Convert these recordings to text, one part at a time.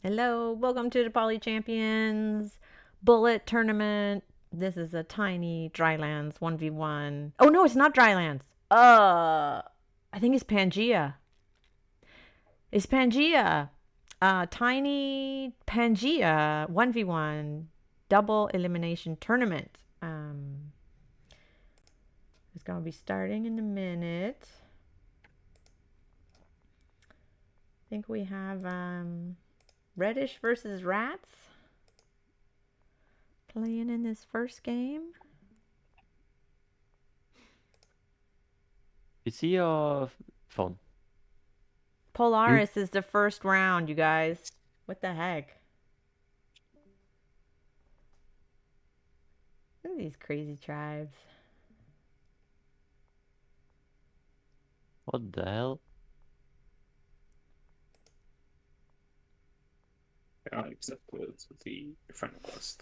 Hello, welcome to the Poly Champions Bullet Tournament. This is a tiny Drylands 1v1. Oh no, it's not Drylands. I think it's Pangea. It's Pangea. Tiny Pangea 1v1 double elimination tournament. It's gonna be starting in a minute. I think we have Reddish versus Rats playing in this first game. PC or phone? Polaris is the first round, you guys. What the heck? Look at these crazy tribes. What the hell? I accepted the friend request.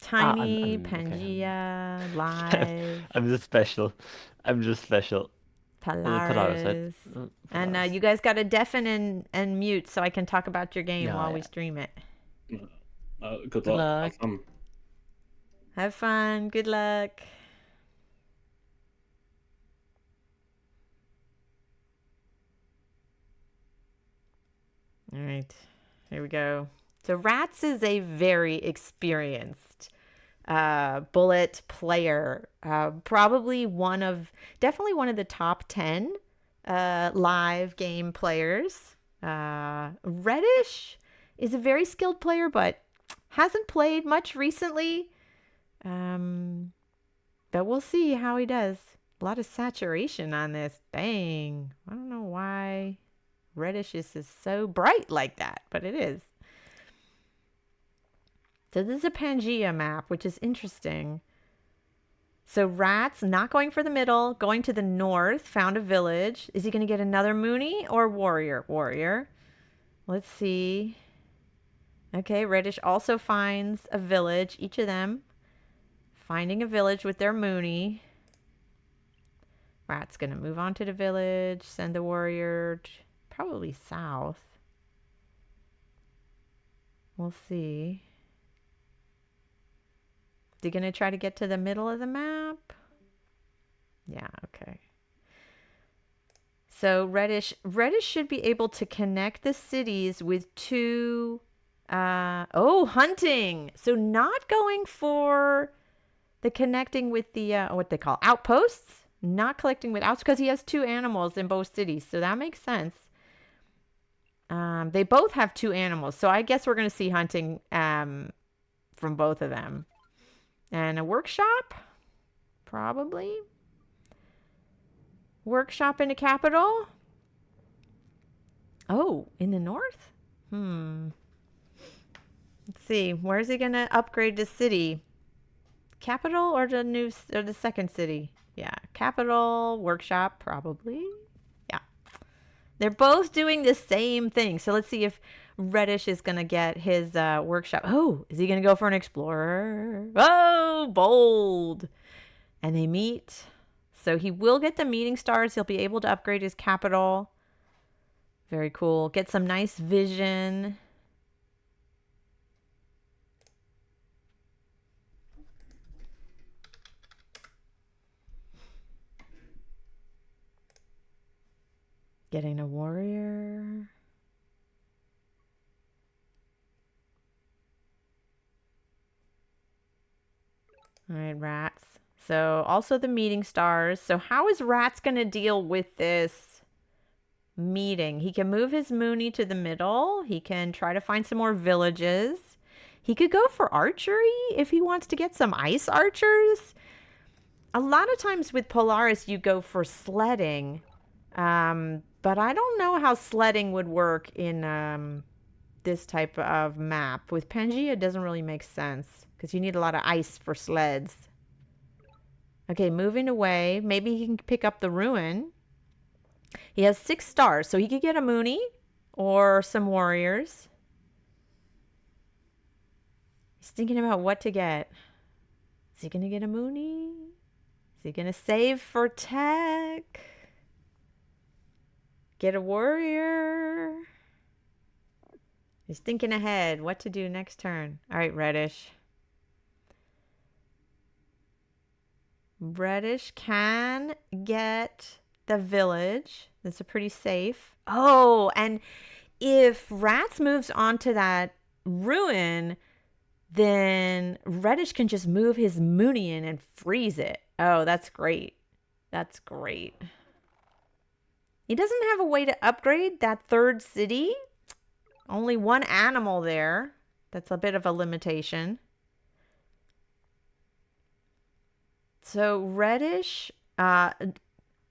Tiny Pangea Live. I'm just special. I'm just special. Polaris. Right? And you guys got to deafen and mute so I can talk about your game while we stream it. Good luck. Have fun. Good luck. All right, here we go. So Rats is a very experienced bullet player. Probably definitely one of the top 10 live game players. Reddish is a very skilled player, but hasn't played much recently. But we'll see how he does. A lot of saturation on this. Dang. I don't know why Reddish is so bright like that, but it is. So this is a Pangea map, which is interesting. So Rat's not going for the middle, going to the north, found a village. Is he going to get another Mooney or Warrior? Warrior. Let's see. Okay, Reddish also finds a village, each of them finding a village with their Mooney. Rat's going to move on to the village, send the Warrior probably south. We'll see. Is he going to try to get to the middle of the map? Yeah, okay. So Reddish should be able to connect the cities with two... hunting! So not going for the connecting with the, what they call outposts. Not collecting with outs because he has two animals in both cities. So that makes sense. They both have two animals. So I guess we're going to see hunting from both of them. And a workshop? Probably. Workshop in the capital? Oh, in the north? Let's see. Where's he going to upgrade the city? Capital or the second city? Yeah, capital, workshop, probably. Yeah. They're both doing the same thing. So let's see if Reddish is going to get his workshop. Oh, is he going to go for an explorer? Oh, bold. And they meet. So he will get the meeting stars. He'll be able to upgrade his capital. Very cool. Get some nice vision. Getting a warrior. All right, Rats. So also the meeting stars. So how is Rats going to deal with this meeting? He can move his Mooney to the middle. He can try to find some more villages. He could go for archery if he wants to get some ice archers. A lot of times with Polaris, you go for sledding. But I don't know how sledding would work in this type of map. With Pangea, it doesn't really make sense because you need a lot of ice for sleds. Okay, moving away. Maybe he can pick up the ruin. He has 6 stars, so he could get a Mooney or some warriors. He's thinking about what to get. Is he going to get a Mooney? Is he going to save for tech? Get a warrior? He's thinking ahead. What to do next turn. All right, Reddish. Reddish can get the village. That's a pretty safe. Oh, and if Rats moves onto that ruin, then Reddish can just move his Mooney in and freeze it. Oh, that's great. That's great. He doesn't have a way to upgrade that third city. Only one animal there. That's a bit of a limitation. So Reddish,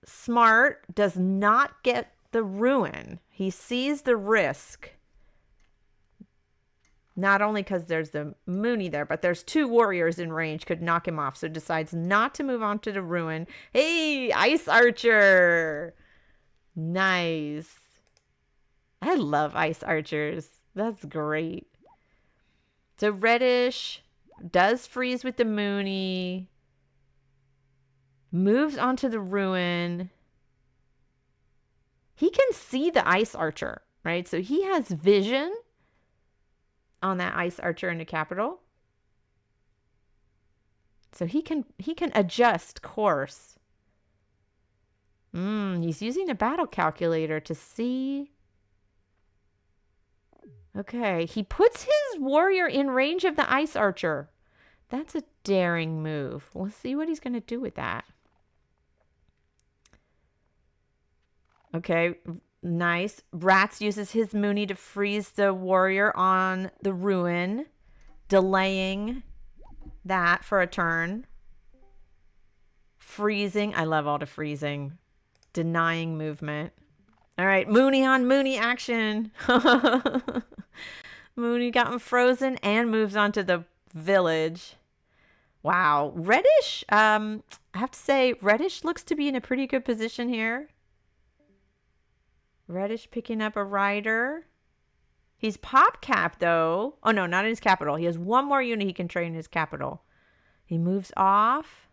smart, does not get the ruin. He sees the risk. Not only because there's the Mooney there, but there's two warriors in range, could knock him off. So decides not to move on to the ruin. Hey, Ice Archer. Nice. I love Ice Archers. That's great. So Reddish does freeze with the Mooney. Moves onto the ruin. He can see the Ice Archer, right? So he has vision on that Ice Archer in the capital. So he can adjust course. He's using the battle calculator to see. Okay, he puts his warrior in range of the Ice Archer. That's a daring move. We'll see what he's going to do with that. Okay, nice. Rats uses his Mooney to freeze the warrior on the ruin, delaying that for a turn. Freezing. I love all the freezing. Denying movement. All right, Mooney on Mooney action. Mooney got him frozen and moves on to the village. Wow. Reddish, I have to say, Reddish looks to be in a pretty good position here. Reddish picking up a rider. He's pop cap though. Oh no, not in his capital. He has one more unit he can train in his capital. He moves off.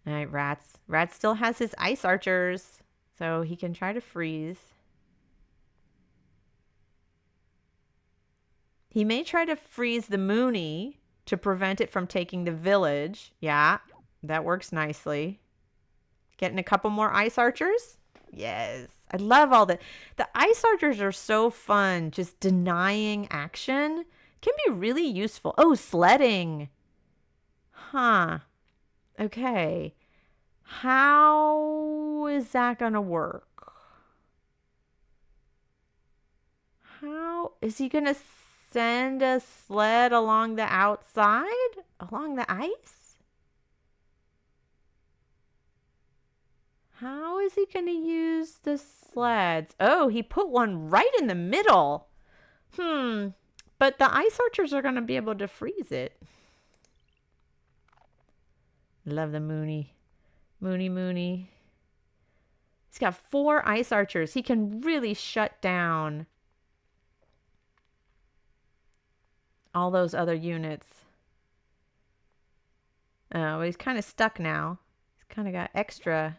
All right, Rats. Rats still has his Ice Archers, so he can try to freeze. He may try to freeze the Mooney to prevent it from taking the village. Yeah, that works nicely. Getting a couple more Ice Archers. Yes. I love all the Ice Archers are so fun. Just denying action can be really useful. Oh, sledding. Huh. Okay. How is that going to work? How is he going to send a sled along the outside? Along the ice? How is he going to use the sleds? Oh, he put one right in the middle. But the Ice Archers are going to be able to freeze it. Love the Mooney. Mooney. He's got 4 Ice Archers. He can really shut down all those other units. Oh, he's kind of stuck now. He's kind of got extra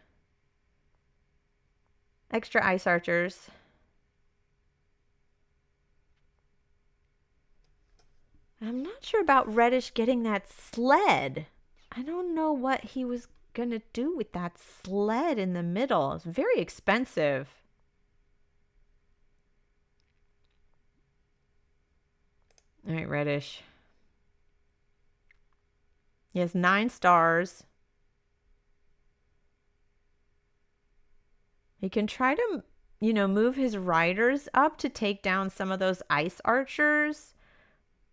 Ice Archers. I'm not sure about Reddish getting that sled. I don't know what he was going to do with that sled in the middle. It's very expensive. All right, Reddish. He has 9 stars. He can try to, move his riders up to take down some of those Ice Archers.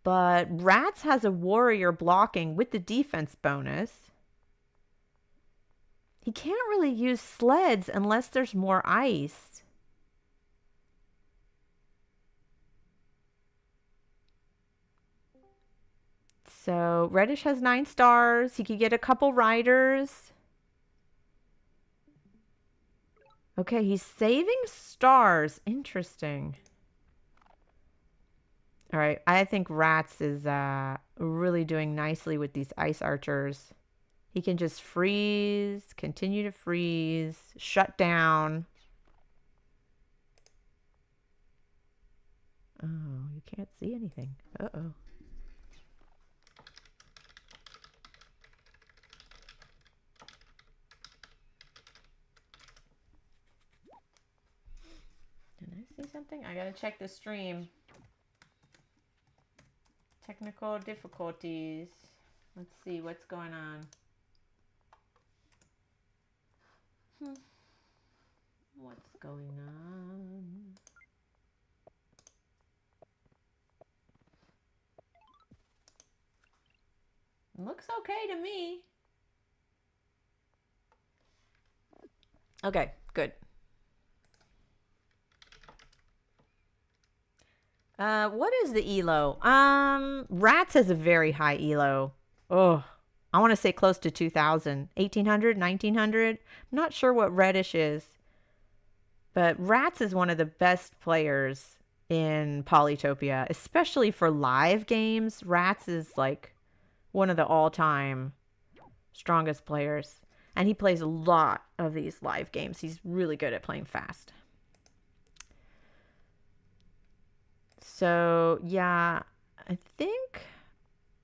But Rats has a warrior blocking with the defense bonus. He can't really use sleds unless there's more ice. So Reddish has 9 stars. He could get a couple riders. Okay, he's saving stars. Interesting. All right, I think Rats is really doing nicely with these Ice Archers. He can just freeze, continue to freeze, shut down. Oh, you can't see anything. Uh-oh. Did I see something? I gotta check the stream. Technical difficulties. Let's see what's going on. What's going on? Looks okay to me. Okay, good. What is the elo? Rats has a very high elo. Oh, I want to say close to 2,000. 1,800, 1,900. I'm not sure what Reddish is. But Rats is one of the best players in Polytopia, especially for live games. Rats is like one of the all-time strongest players. And he plays a lot of these live games. He's really good at playing fast. So, yeah, I think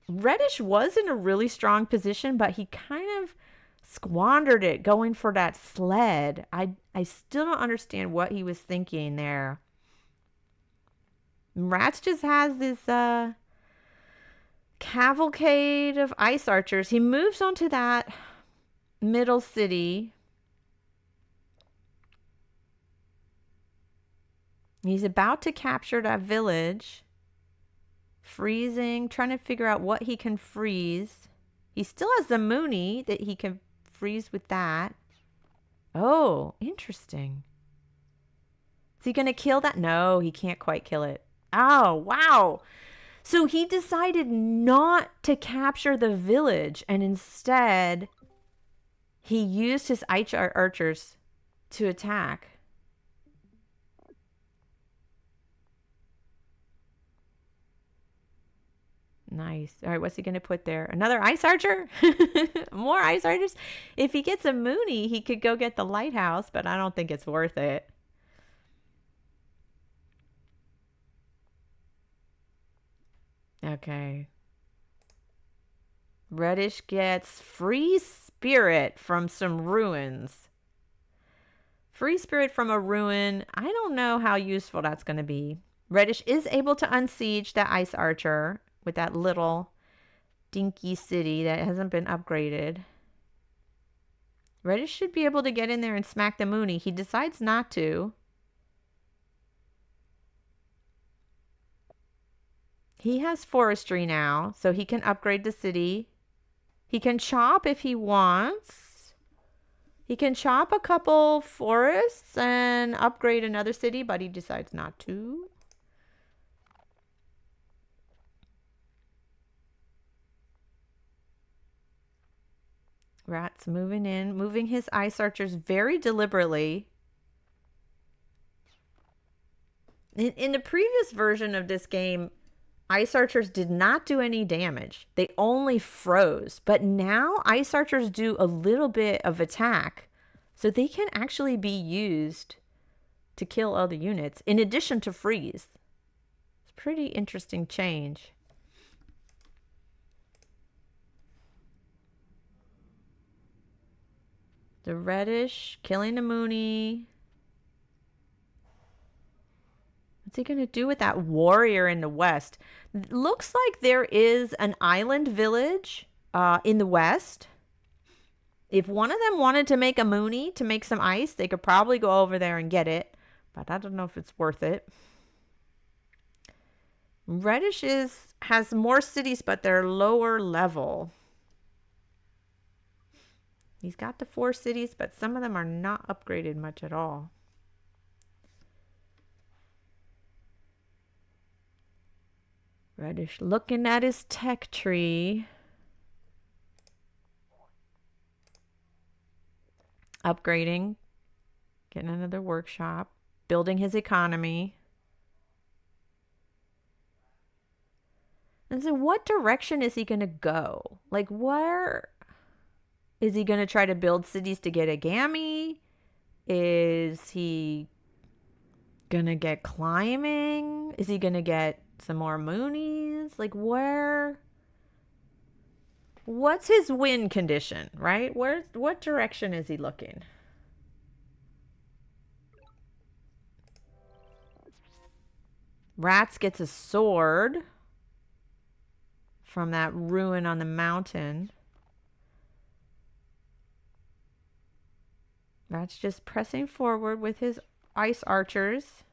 Reddish was in a really strong position, but he kind of squandered it going for that sled. I still don't understand what he was thinking there. Rats just has this cavalcade of ice archers. He moves onto that middle city. He's about to capture that village. Freezing, trying to figure out what he can freeze. He still has the Mooney that he can freeze with that. Oh, interesting. Is he going to kill that? No, he can't quite kill it. Oh, wow. So he decided not to capture the village, and instead he used his ice archers to attack. Nice. All right, what's he going to put there? Another ice archer? More ice archers? If he gets a Mooney, he could go get the lighthouse, but I don't think it's worth it. Okay. Reddish gets free spirit from some ruins. Free spirit from a ruin. I don't know how useful that's going to be. Reddish is able to unsiege that ice archer with that little dinky city that hasn't been upgraded. Reddish should be able to get in there and smack the Mooney. He decides not to. He has forestry now, so he can upgrade the city. He can chop if he wants. He can chop a couple forests and upgrade another city, but he decides not to. Rat's moving in, moving his ice archers very deliberately. In the previous version of this game, ice archers did not do any damage. They only froze. But now ice archers do a little bit of attack. So they can actually be used to kill other units in addition to freeze. It's a pretty interesting change. The Reddish killing the Mooney. What's he going to do with that warrior in the west? Looks like there is an island village in the west. If one of them wanted to make a Mooney to make some ice, they could probably go over there and get it. But I don't know if it's worth it. Reddish has more cities, but they're lower level. He's got the 4 cities, but some of them are not upgraded much at all. Reddish looking at his tech tree. Upgrading. Getting another workshop. Building his economy. And so what direction is he going to go? Like, where is he going to try to build cities to get a Gammy? Is he going to get climbing? Is he going to get some more moonies? Like, where? What's his win condition, right? What direction is he looking? Rats gets a sword from that ruin on the mountain. Rats just pressing forward with his ice archers.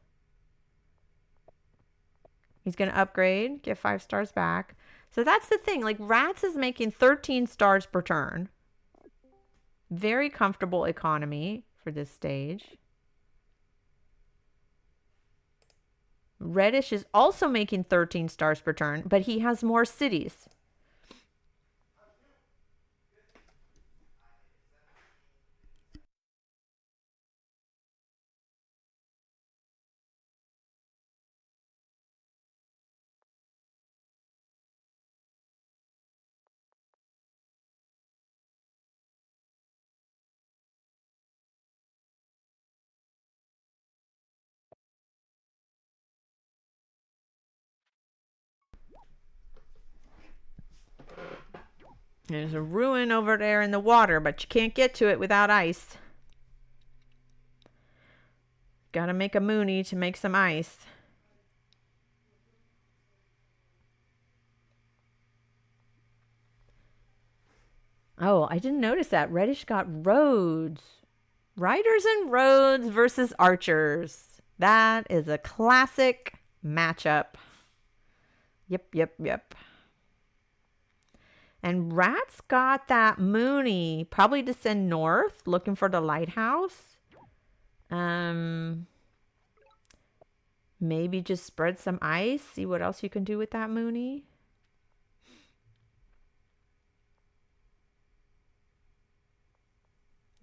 He's going to upgrade, get 5 stars back. So that's the thing. Like, Rats is making 13 stars per turn. Very comfortable economy for this stage. Reddish is also making 13 stars per turn, but he has more cities. There's a ruin over there in the water, but you can't get to it without ice. Gotta make a Mooney to make some ice. Oh, I didn't notice that. Reddish got roads. Riders and roads versus archers. That is a classic matchup. Yep. And Rat's got that Mooney, probably to send north, looking for the lighthouse. Maybe just spread some ice, see what else you can do with that Mooney.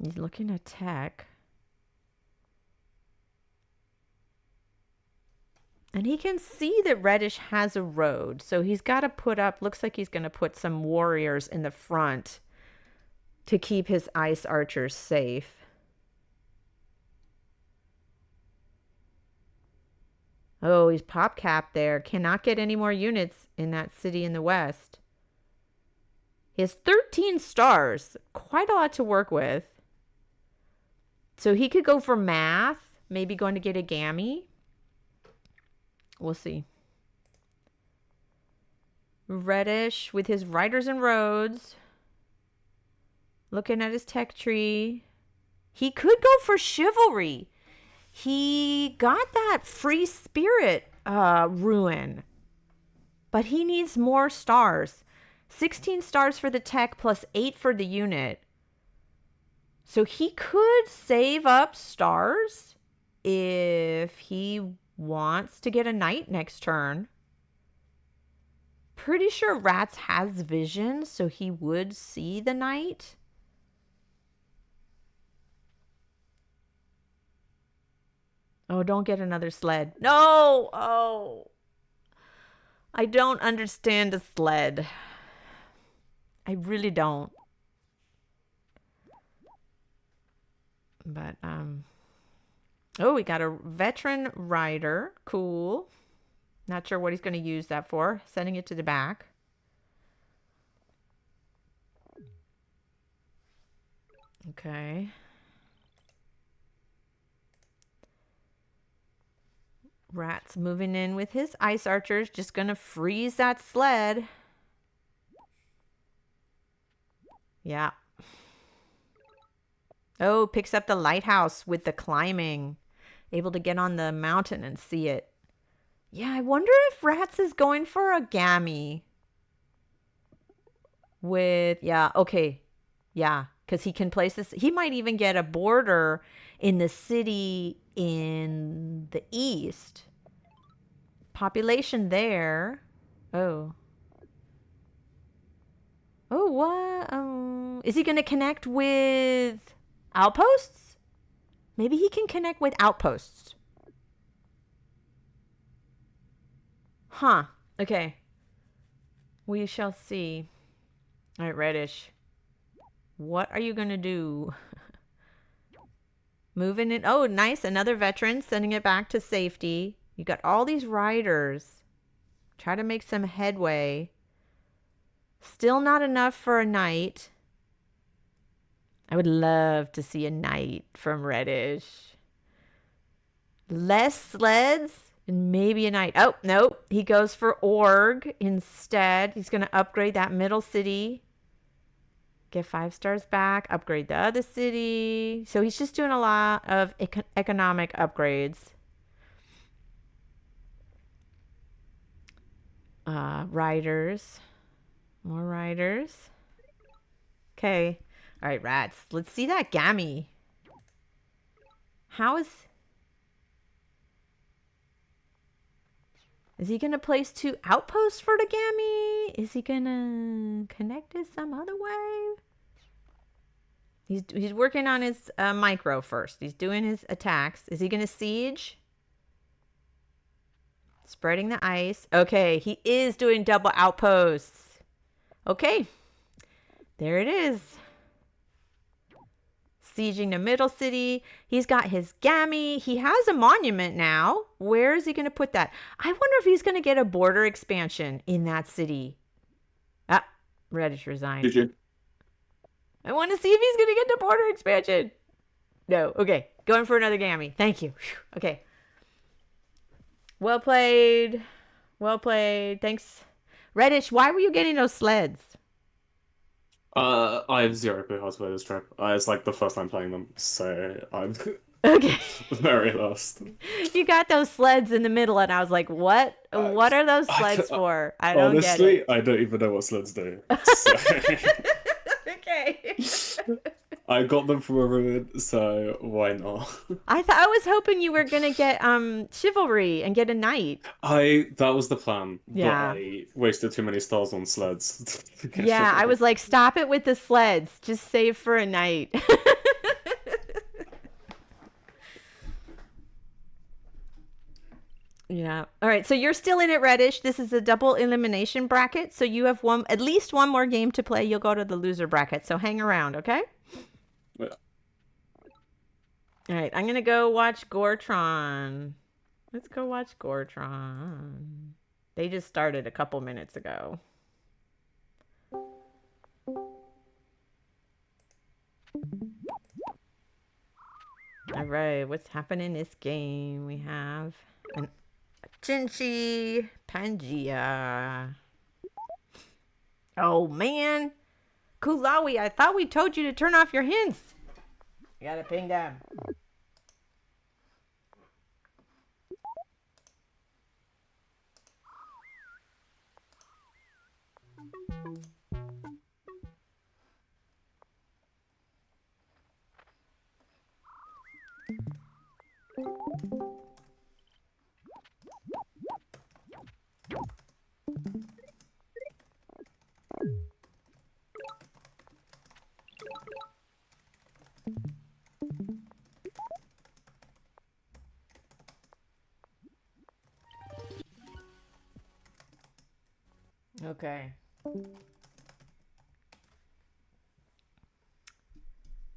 He's looking at tech. And he can see that Reddish has a road. So he's got to put up, looks like he's going to put some warriors in the front to keep his ice archers safe. Oh, he's pop capped there. Cannot get any more units in that city in the west. He has 13 stars. Quite a lot to work with. So he could go for math. Maybe going to get a gammy. We'll see. Reddish with his riders and roads. Looking at his tech tree. He could go for chivalry. He got that free spirit ruin. But he needs more stars. 16 stars for the tech plus 8 for the unit. So he could save up stars if he wants to get a knight next turn. Pretty sure Rats has vision, so he would see the knight. Oh, don't get another sled. No! Oh. I don't understand a sled. I really don't. But, oh, we got a veteran rider. Cool. Not sure what he's going to use that for. Sending it to the back. Okay. Rat's moving in with his ice archers. Just going to freeze that sled. Yeah. Oh, picks up the lighthouse with the climbing. Able to get on the mountain and see it. Yeah, I wonder if Rats is going for a gammy. With, yeah, okay. Yeah, because he can place this. He might even get a border in the city in the east. Population there. Oh. Oh, what? Is he going to connect with outposts? Maybe he can connect with outposts. Huh. Okay. We shall see. All right, Reddish. What are you going to do? Moving it. Oh, nice. Another veteran. Sending it back to safety. You got all these riders. Try to make some headway. Still not enough for a knight. I would love to see a knight from Reddish. Less sleds and maybe a knight. Oh, no. He goes for Org instead. He's going to upgrade that middle city. Get 5 stars back. Upgrade the other city. So he's just doing a lot of economic upgrades. Riders. More riders. Okay. All right, rats. Let's see that Gammy. How is he going to place 2 outposts for the Gammy? Is he going to connect it some other way? He's working on his micro first. He's doing his attacks. Is he going to siege? Spreading the ice. Okay, he is doing double outposts. Okay. There it is. Sieging the middle city. He's got his Gammy. He has a monument now. Where is he going to put that? I wonder if he's going to get a border expansion in that city. Ah, Reddish resigned. Did you? I want to see if he's going to get the border expansion. No. Okay. Going for another Gammy. Thank you. Whew. Okay. Well played. Well played. Thanks. Reddish, why were you getting those sleds? I have zero clue how to play this trap. It's like the first time playing them, so I'm Okay. very lost. You got those sleds in the middle, and I was like, what? What are those sleds for? I don't get Honestly, it. I don't even know what sleds do. So Okay. I got them from a ruin, so why not? I was hoping you were gonna get chivalry and get a knight. That was the plan, Yeah. but I wasted too many stars on sleds. to get Yeah, I chivalry. was like, stop it with the sleds. Just save for a knight. Yeah. All right. So you're still in it, Reddish. This is a double elimination bracket. So you have at least one more game to play. You'll go to the loser bracket. So hang around, okay? Yeah. All right. I'm gonna go watch Gortron. Let's go watch Gortron. They just started a couple minutes ago. All right. What's happening in this game? We have an Tiny Pangea. Oh man, Kulawi! I thought we told you to turn off your hints. You gotta ping them. Okay.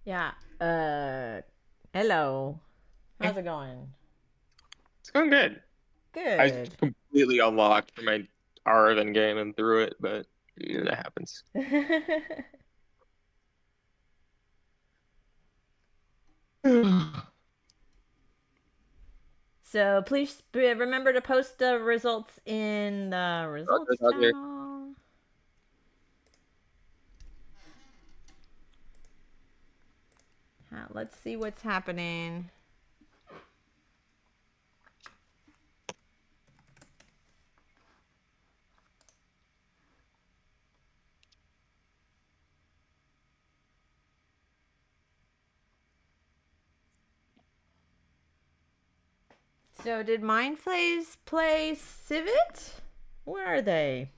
Yeah. Hello. How's it going? It's going good. I Good. completely unlocked my Arvin game and threw it, but yeah, that happens. So please remember to post the results in the results Roger. channel. Let's see what's happening. So did Mindflays play Civet? Where are they?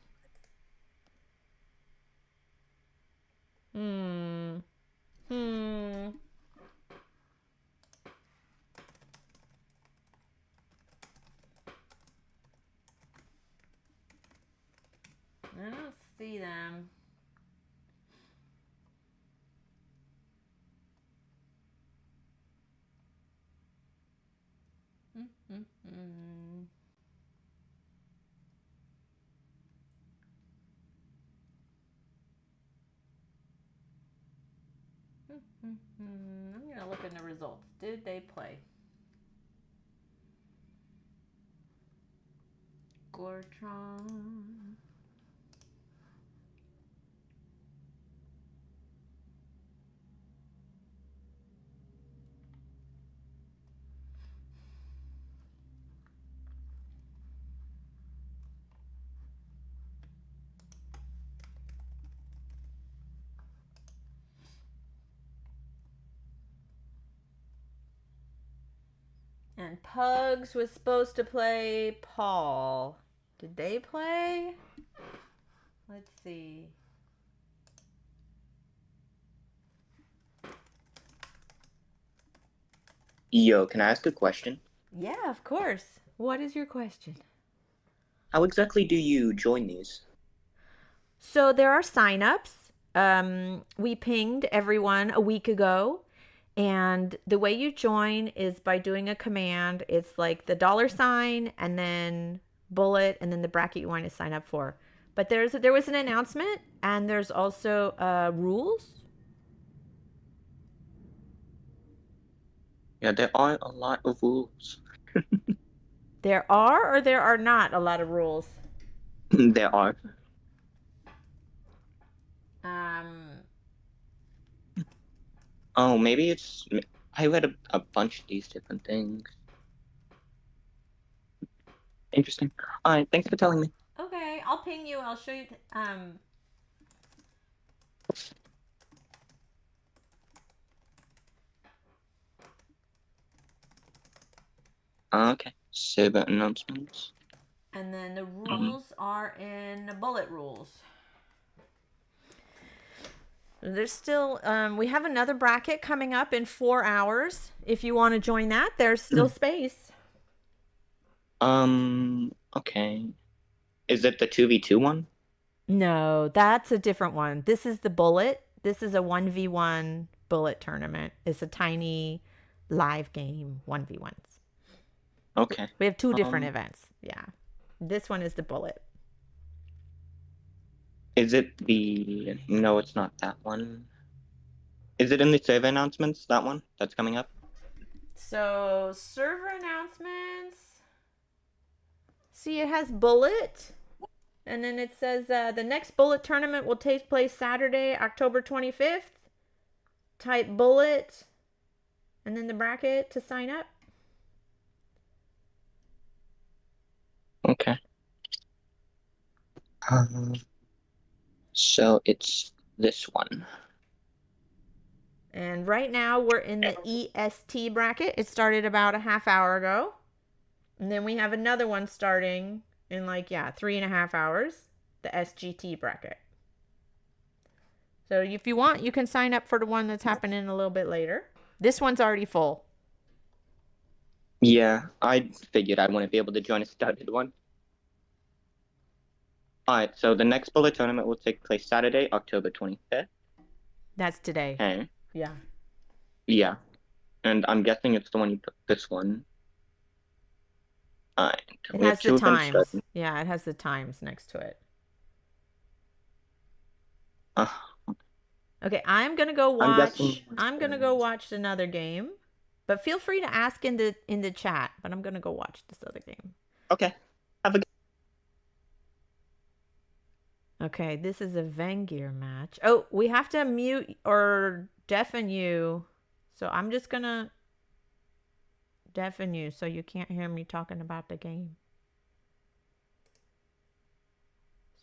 Hmm. I don't see them. I'm going to look in the results. Did they play? Gortron. And Pugs was supposed to play Paul. Did they play? Let's see. Yo, can I ask a question? Yeah, of course. What is your question? How exactly do you join these? So there are signups. We pinged everyone a week ago. And the way you join is by doing a command. It's like the $ and then bullet and then the bracket you want to sign up for. But there was an announcement and there's also rules. Yeah, there are a lot of rules. There are or there are not a lot of rules. There are. Oh, maybe it's. I read a bunch of these different things. Interesting. All right, thanks for telling me. Okay, I'll ping you. I'll show you. Okay, server announcements. And then the rules are in the bullet rules. There's still, we have another bracket coming up in 4 hours. If you want to join that, there's still space. Okay. Is it the 2v2 one? No, that's a different one. This is the bullet. This is a 1v1 bullet tournament. It's a tiny live game, 1v1s. Okay. We have 2 different events. Yeah. This one is the bullet. Is it the... No, it's not that one. Is it in the server announcements, that one that's coming up? So, server announcements. See, it has bullet. And then it says the next bullet tournament will take place Saturday, October 25th. Type bullet. And then the bracket to sign up. Okay. So it's this one. And right now we're in the EST bracket. It started about a half hour ago. And then we have another one starting in 3.5 hours. The SGT bracket. So if you want, you can sign up for the one that's happening a little bit later. This one's already full. Yeah, I figured I wouldn't be able to join a started one. Alright, so the next bullet tournament will take place Saturday, October 25th. That's today. Okay. Yeah. Yeah. And I'm guessing it's the one you put, this one. Alright. It has the times. Yeah, it has the times next to it. Okay, I'm gonna go watch. I'm gonna go watch another game, but feel free to ask in the chat. But I'm gonna go watch this other game. Okay. Have a good. Okay, this is a Vangear match. Oh, we have to mute or deafen you, so I'm just gonna deafen you so you can't hear me talking about the game.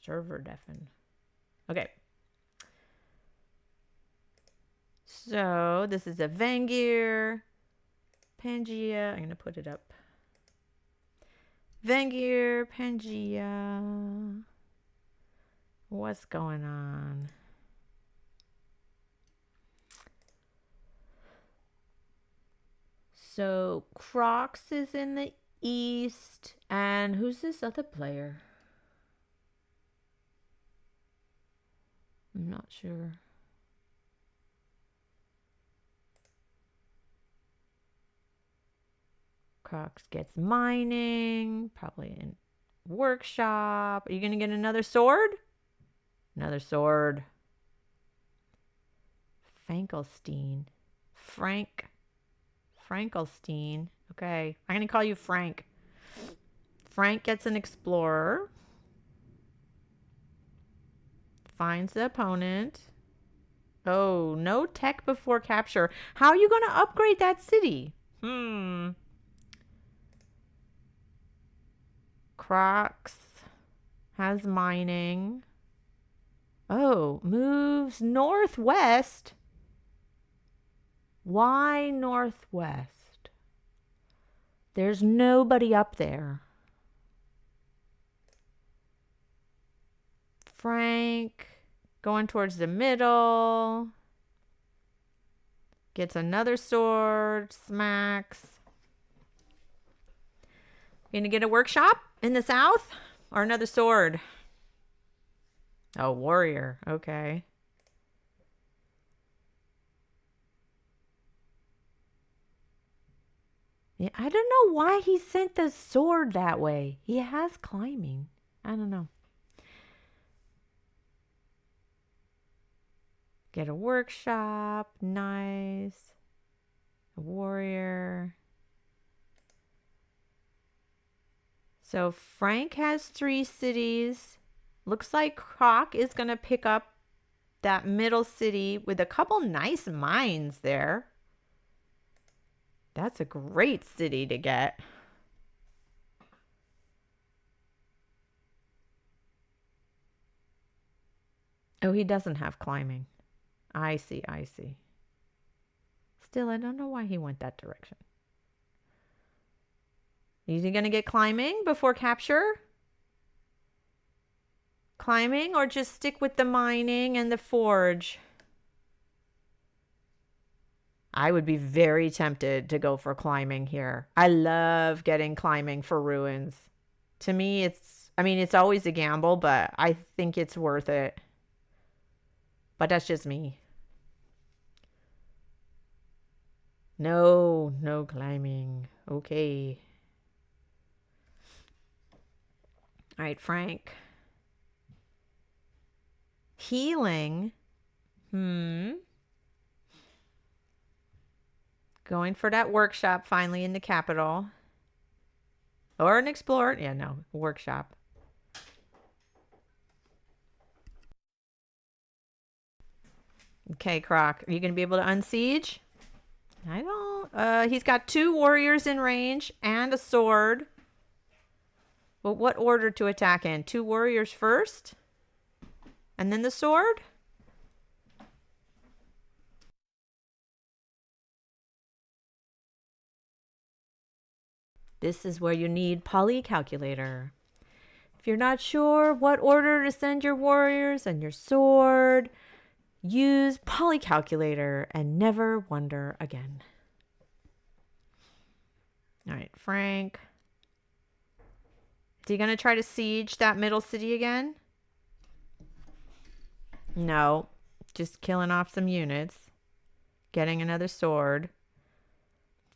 Server deafen. Okay. So this is a Vangear Pangea. I'm gonna put it up. Vangear Pangea. What's going on? So Crocs is in the East, and who's this other player? I'm not sure. Crocs gets mining, probably in workshop. Are you gonna get another sword? Another sword. Frankelstein. Frankelstein. Okay, I'm gonna call you Frank. Frank gets an explorer. Finds the opponent. Oh, no tech before capture. How are you gonna upgrade that city? Crocs has mining. Oh, moves northwest. Why northwest? There's nobody up there. Frank going towards the middle. Gets another sword. Smacks. Gonna get a workshop in the south? Or another sword? Oh, warrior. Okay. Yeah, I don't know why he sent the sword that way. He has climbing. I don't know. Get a workshop. Nice. A warrior. So Frank has 3 cities. Looks like Croc is going to pick up that middle city with a couple nice mines there. That's a great city to get. Oh, he doesn't have climbing. I see, I see. Still, I don't know why he went that direction. Is he going to get climbing before capture? Climbing or just stick with the mining and the forge? I would be very tempted to go for climbing here. I love getting climbing for ruins. To me, it's always a gamble, but I think it's worth it. But that's just me. No climbing. Okay. All right, Frank. Healing. Going for that workshop finally in the capital. Or an explorer. Yeah, no. Workshop. Okay, Croc. Are you going to be able to unsiege? I don't. He's got 2 warriors in range and a sword. But what order to attack in? 2 warriors first? And then the sword? This is where you need Poly Calculator. If you're not sure what order to send your warriors and your sword, use Poly Calculator and never wonder again. All right, Frank. Is he going to try to siege that middle city again? No. Just killing off some units. Getting another sword.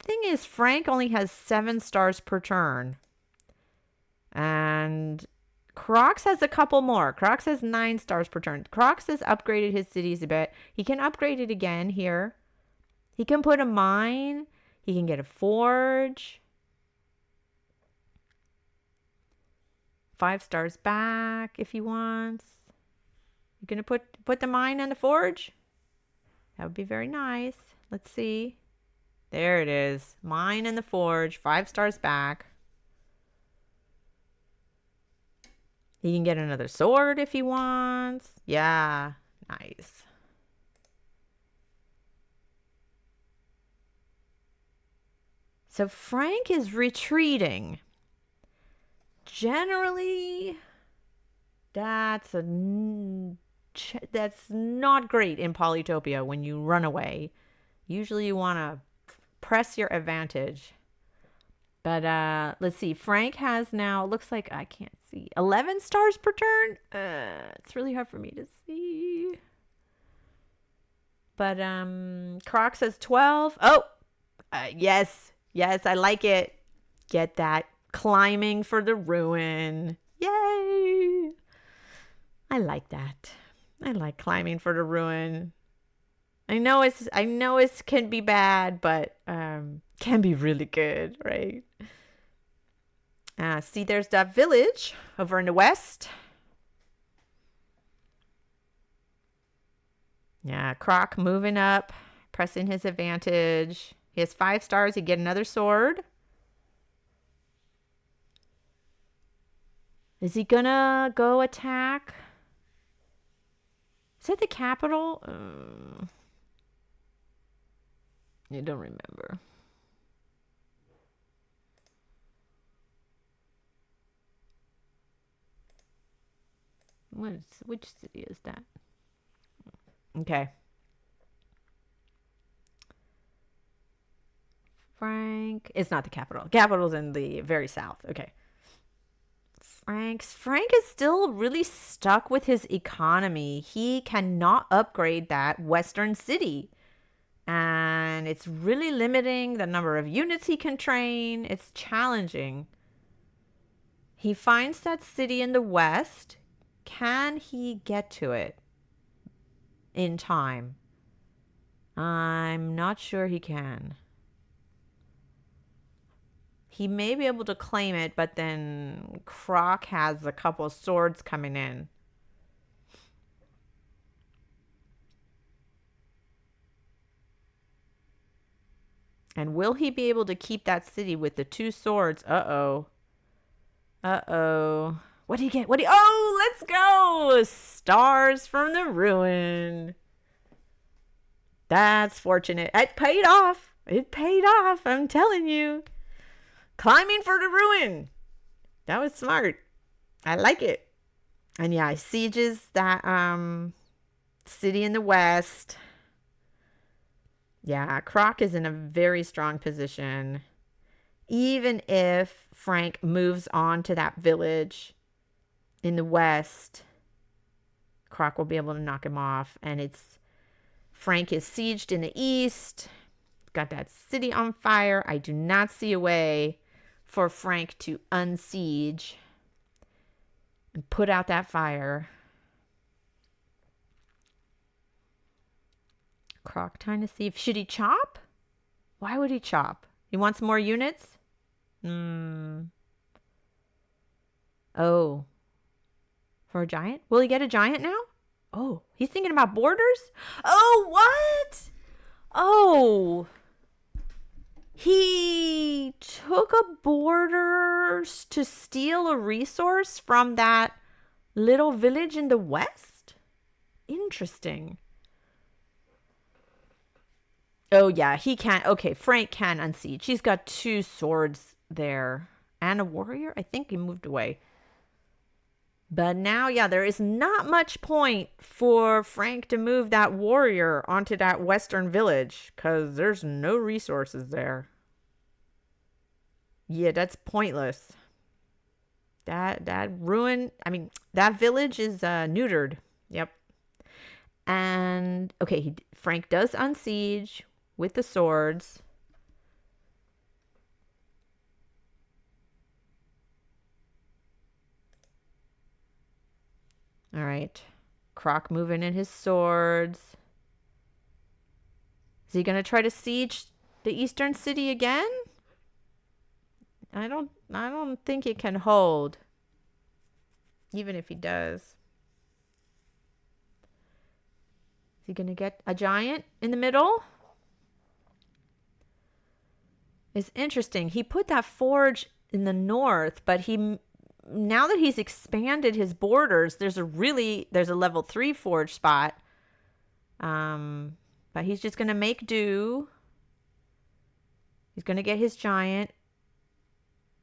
Thing is, Frank only has 7 stars per turn. And Crocs has a couple more. Crocs has 9 stars per turn. Crocs has upgraded his cities a bit. He can upgrade it again here. He can put a mine. He can get a forge. 5 stars back if he wants. You gonna put the mine and the forge? That would be very nice. Let's see. There it is. Mine and the forge. 5 stars back. He can get another sword if he wants. Yeah. Nice. So Frank is retreating. Generally, that's not great in Polytopia when you run away. Usually you want to press your advantage. But let's see. Frank has now, looks like I can't see, 11 stars per turn. It's really hard for me to see. But Crocs has 12. Oh, yes. Yes, I like it. Get that. Climbing for the ruin. Yay! I like that. I like climbing for the ruin. I know it can be bad, but can be really good, right? See, there's that village over in the west. Yeah, Croc moving up, pressing his advantage. He has 5 stars. He get another sword. Is he gonna go attack? Is it the capital? I don't remember. Which city is that? Okay. Frank. It's not the capital. Capital's in the very south. Okay. Frank is still really stuck with his economy. He cannot upgrade that western city. And it's really limiting the number of units he can train. It's challenging. He finds that city in the west. Can he get to it in time? I'm not sure he can. He may be able to claim it, but then Croc has a couple of swords coming in. And will he be able to keep that city with the 2 swords? Uh-oh. Uh-oh. What did he get? Oh, let's go! Stars from the ruin. That's fortunate. It paid off. It paid off, I'm telling you. Climbing for the ruin. That was smart. I like it. And yeah, sieges that city in the west. Yeah, Croc is in a very strong position. Even if Frank moves on to that village in the west, Croc will be able to knock him off. And Frank is sieged in the east. Got that city on fire. I do not see a way for Frank to unsiege and put out that fire. Croc trying to see should he chop? Why would he chop? He wants more units? Oh. For a giant? Will he get a giant now? Oh, he's thinking about borders? Oh, what? Oh. He took a border to steal a resource from that little village in the west? Interesting. Oh, yeah, he can't. Okay, Frank can unsiege. He's got 2 swords there. And a warrior? I think he moved away. But now, yeah, there is not much point for Frank to move that warrior onto that western village because there's no resources there. Yeah, that's pointless. That village is neutered. Yep. And okay, Frank does unsiege with the swords. All right. Croc moving in his swords. Is he going to try to siege the eastern city again? I don't think it can hold. Even if he does. Is he going to get a giant in the middle? It's interesting. He put that forge in the north, but now that he's expanded his borders, there's a level 3 forge spot. But he's just going to make do. He's going to get his giant.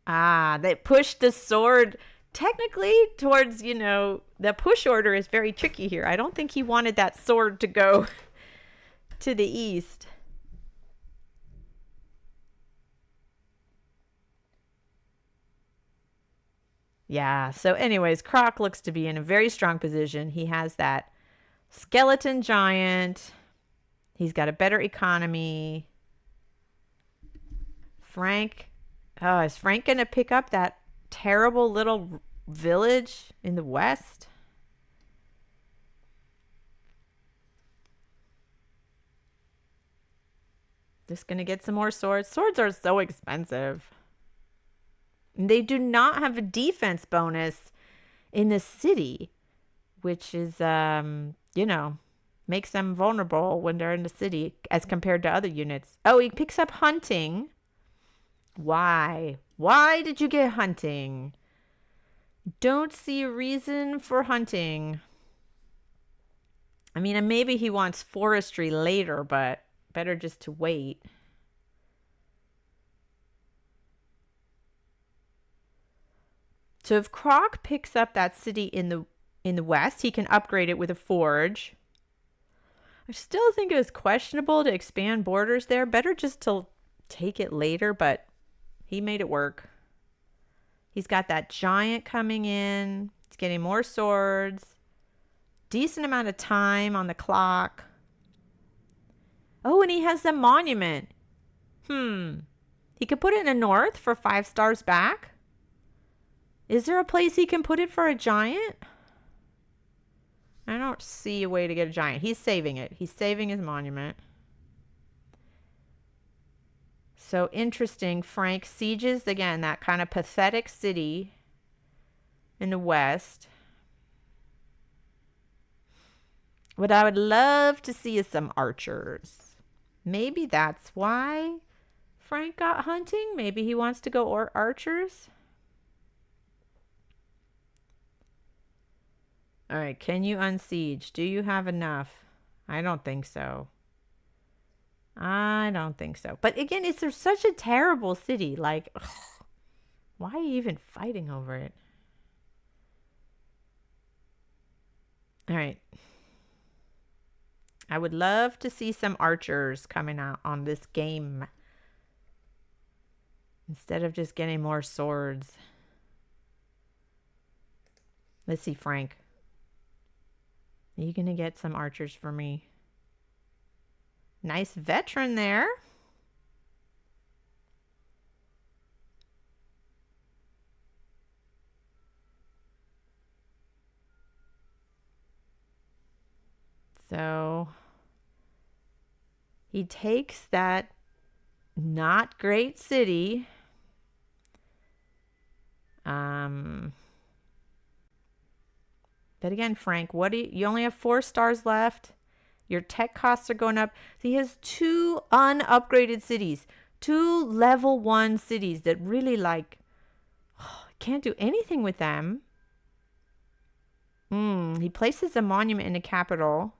They pushed the sword technically towards, the push order is very tricky here. I don't think he wanted that sword to go to the east. Yeah, so anyways, Croc looks to be in a very strong position. He has that skeleton giant. He's got a better economy. Is Frank going to pick up that terrible little village in the west? Just gonna get some more swords. Swords are so expensive. And they do not have a defense bonus in the city, which is, you know, makes them vulnerable when they're in the city as compared to other units. Oh, he picks up hunting. Why? Why did you get hunting? Don't see a reason for hunting. I mean, and maybe he wants forestry later, but better just to wait. So if Croc picks up that city in the west, he can upgrade it with a forge. I still think it was questionable to expand borders there. Better just to take it later, but he made it work. He's got that giant coming in. He's getting more swords. Decent amount of time on the clock. Oh, and he has the monument. He could put it in the north for 5 stars back. Is there a place he can put it for a giant? I don't see a way to get a giant. He's saving it. He's saving his monument. So interesting. Frank sieges, again, that kind of pathetic city in the west. What I would love to see is some archers. Maybe that's why Frank got hunting. Maybe he wants to go archers. All right, can you unsiege? Do you have enough? I don't think so. I don't think so. But again, it's such a terrible city. Like, ugh, why are you even fighting over it? All right. I would love to see some archers coming out on this game instead of just getting more swords. Let's see, Frank. Are you going to get some archers for me? Nice veteran there. So he takes that not great city. But again, Frank, what do you only have 4 stars left. Your tech costs are going up. So he has 2 unupgraded cities, 2 level 1 cities that really like can't do anything with them. He places a monument in the capital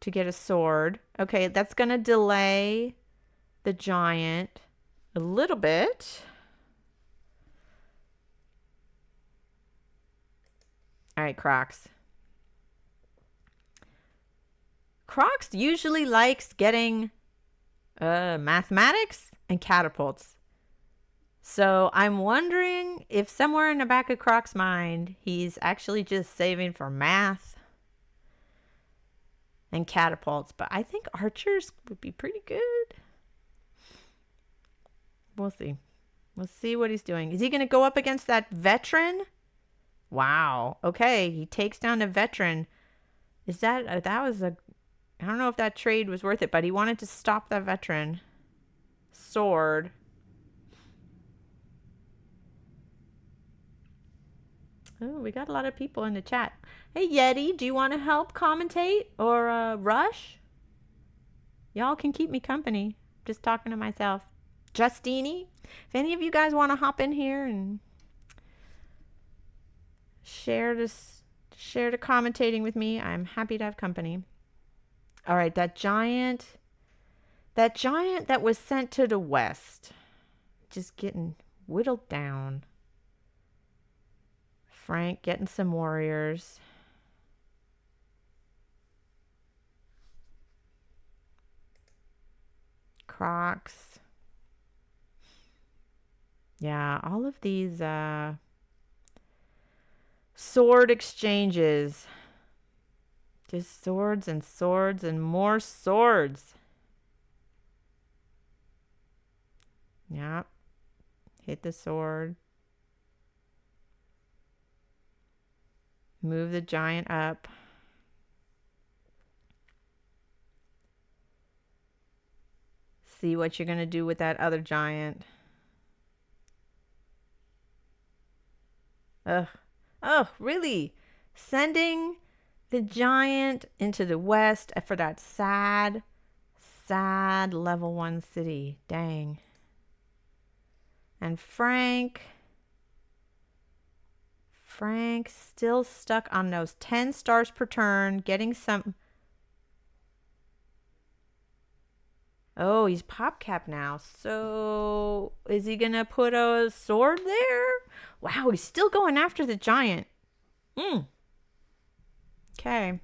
to get a sword. Okay, that's going to delay the giant a little bit. All right, Crocs. Crocs usually likes getting mathematics and catapults. So I'm wondering if somewhere in the back of Croc's mind, he's actually just saving for math and catapults. But I think archers would be pretty good. We'll see. We'll see what he's doing. Is he going to go up against that veteran? Wow. Okay, he takes down the veteran. Is that was a... I don't know if that trade was worth it, but he wanted to stop that veteran. Sword. Oh, we got a lot of people in the chat. Hey, Yeti, do you want to help commentate or rush? Y'all can keep me company. Just talking to myself. Justini, if any of you guys want to hop in here and share the commentating with me, I'm happy to have company. All right, that giant that was sent to the west, just getting whittled down. Frank getting some warriors. Crocs. Yeah, all of these sword exchanges. Just swords and swords and more swords. Yep. Hit the sword. Move the giant up. see what you're going to do with that other giant. Ugh. Oh, really? Sending the giant into the west for that sad, sad level 1 city. Dang. And Frank still stuck on those 10 stars per turn, getting some. Oh, he's pop cap now. So is he going to put a sword there? Wow, he's still going after the giant. Okay.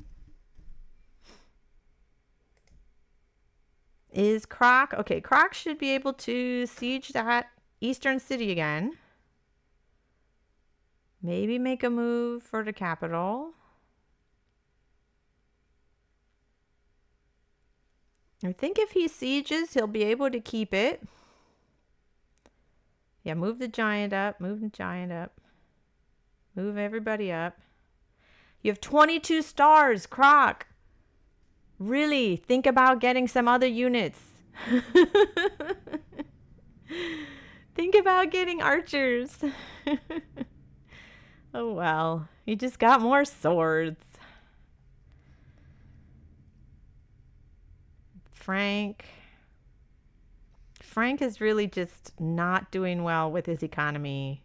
Is Croc? Okay, Croc should be able to siege that eastern city again. Maybe make a move for the capital. I think if he sieges, he'll be able to keep it. Yeah, move the giant up. Move the giant up. Move everybody up. You have 22 stars, Croc. Really, think about getting some other units. Think about getting archers. Oh, well. You just got more swords. Frank is really just not doing well with his economy.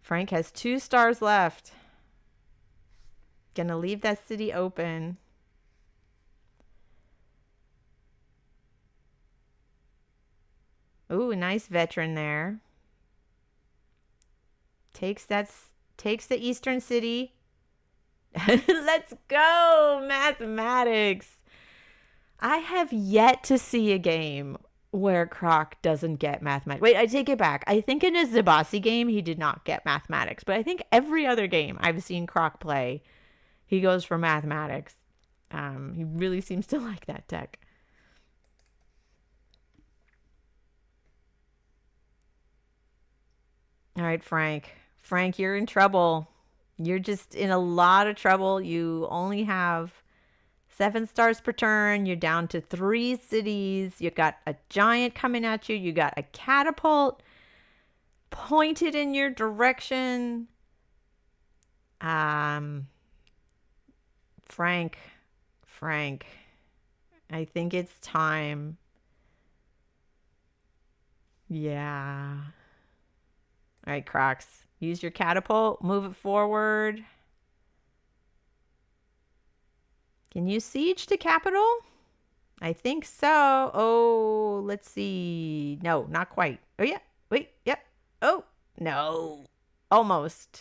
Frank has 2 stars left. Gonna leave that city open. Ooh, nice veteran there. Takes the eastern city. Let's go, mathematics. I have yet to see a game where Croc doesn't get mathematics. Wait, I take it back. I think in a Zabasi game, he did not get mathematics. But I think every other game I've seen Croc play, he goes for mathematics. He really seems to like that tech. All right, Frank. Frank, you're in trouble. You're just in a lot of trouble. You only have 7 stars per turn. You're down to 3 cities. You got a giant coming at you. You got a catapult pointed in your direction. Frank, I think it's time. Yeah. All right, Crocs. Use your catapult. Move it forward. Can you siege the capital? I think so. Oh, let's see. No, not quite. Oh, yeah. Wait. Yep. Oh, no. Almost.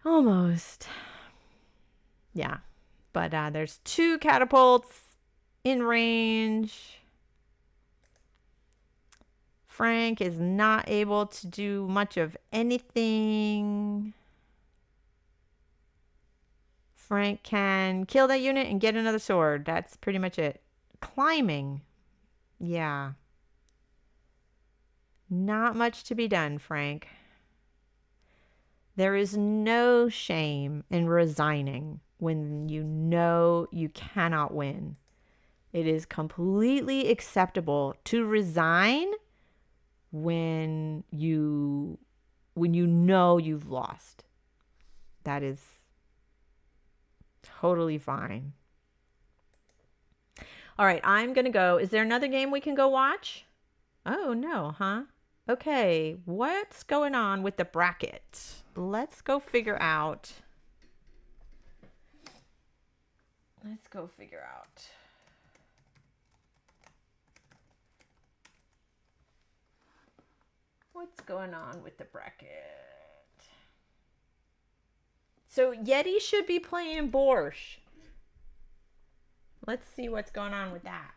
Almost. Yeah. But there's 2 catapults in range. Frank is not able to do much of anything. Frank can kill that unit and get another sword. That's pretty much it. Climbing. Yeah. Not much to be done, Frank. There is no shame in resigning when you know you cannot win. It is completely acceptable to resign when you know you've lost. That is totally fine. All right, I'm going to go. Is there another game we can go watch? Oh, no, huh? Okay, what's going on with the bracket? Let's go figure out. What's going on with the bracket? So Yeti should be playing Borscht. Let's see what's going on with that.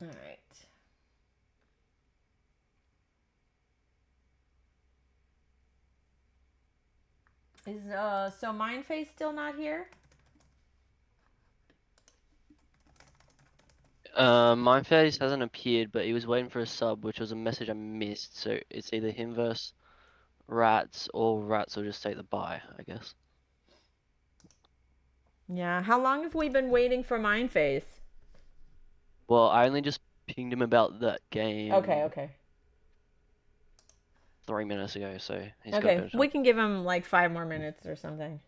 All right. Is so Mindface still not here? My face hasn't appeared, but he was waiting for a sub, which was a message I missed. So it's either him versus Rats, or Rats will just take the bye, I guess. Yeah. How long have we been waiting for Mindface? Well, I only just pinged him about that game. Okay. 3 minutes ago, so he's got a Okay. bit of We time. can give him like 5 more minutes or something.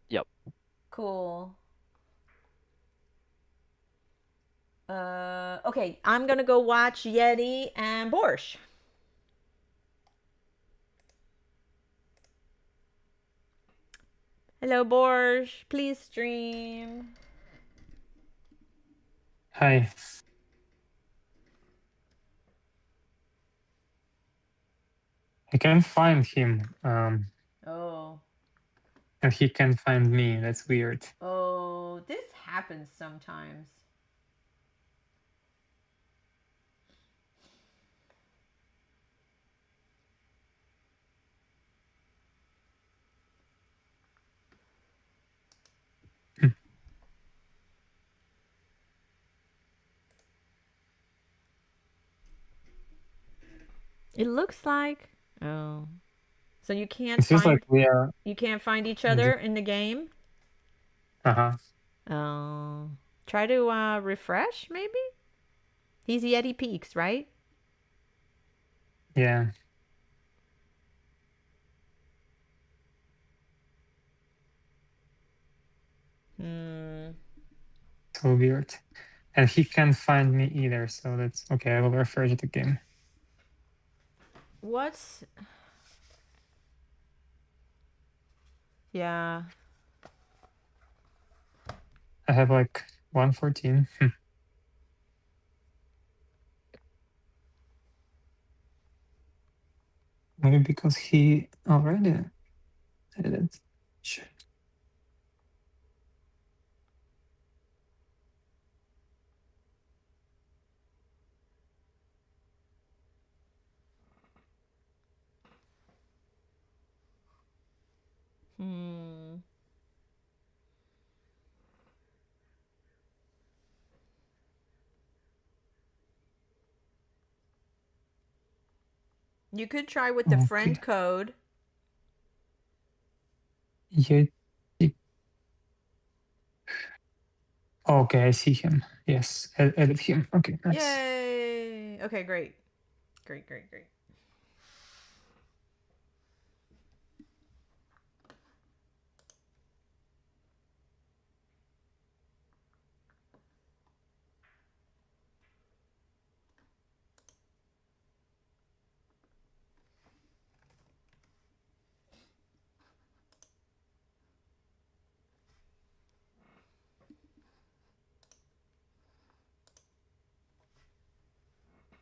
Yep. Cool. Okay, I'm gonna go watch Yeti and Borscht. Hello, Borscht. Please stream. Hi. I can't find him, Oh. and he can't find me. That's weird. Oh, this happens sometimes. It looks like. Oh. So you can't It feels find like we are. you can't find each in other the- in the game? Uh-huh. Oh. Try to refresh maybe? He's Yeti Peaks, right? Yeah. So weird. And he can't find me either, so that's okay. I will refresh the game. What's Yeah. I have like 114. Maybe because he already did it. Shit. You could try with the friend Okay. code. Yeah. Okay, I see him. Yes, edit him. Okay, nice. Yay! Okay, great. Great.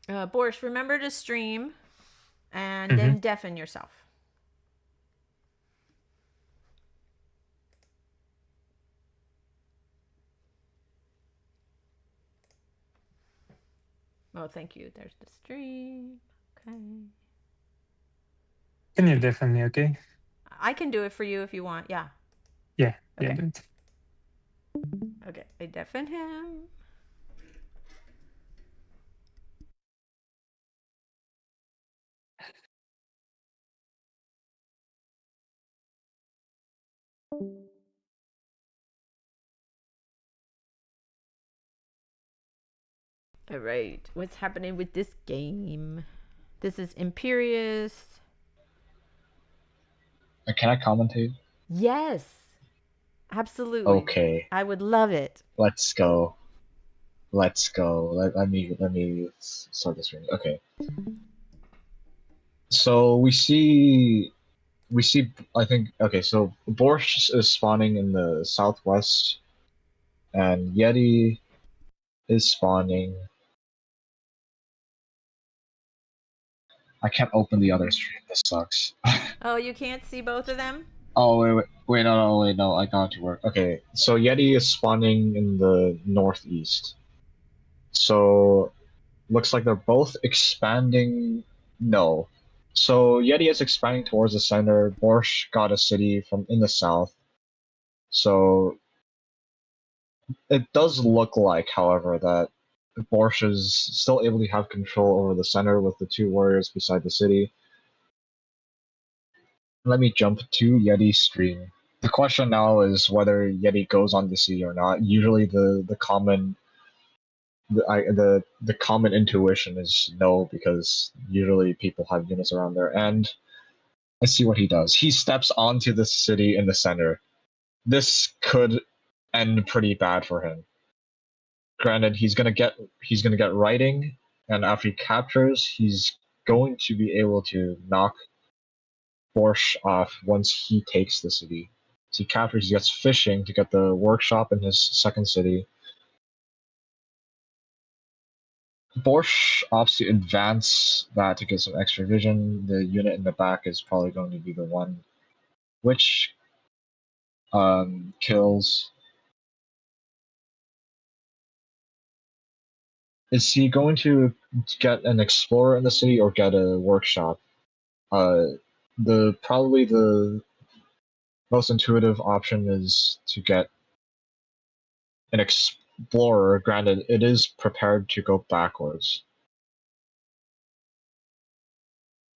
Borscht, remember to stream and then deafen yourself. Oh, thank you. There's the stream. Okay. Can you deafen me, okay? I can do it for you if you want. Yeah. Yeah, Okay. do it. Okay, I deafen him. All right, what's happening with this game? This is Imperious. Can I commentate? Yes, absolutely. Okay, I would love it. let's go. Let's go. Let me start this ring. Okay. So we see I think okay, so Borscht is spawning in the southwest and Yeti is spawning. I can't open the other stream. This sucks. Oh, you can't see both of them? Oh wait, no, I got it to work. Okay, so Yeti is spawning in the northeast. So looks like they're both expanding. No. So Yeti is expanding towards the center. Borscht got a city from in the south. So it does look like, however, that Borscht is still able to have control over the center with the two warriors beside the city. Let me jump to Yeti's stream. The question now is whether Yeti goes on the city or not. Usually the common the common intuition is no, because usually people have units around there. And let's see what he does. He steps onto the city in the center. This could end pretty bad for him. Granted, he's gonna get writing, and after he captures, he's going to be able to knock Borscht off once he takes the city. So he captures, he gets fishing to get the workshop in his second city. Borscht opts to advance that to get some extra vision. The unit in the back is probably going to be the one which kills. Is he going to get an explorer in the city or get a workshop? Probably the most intuitive option is to get an explorer. Granted, it is prepared to go backwards.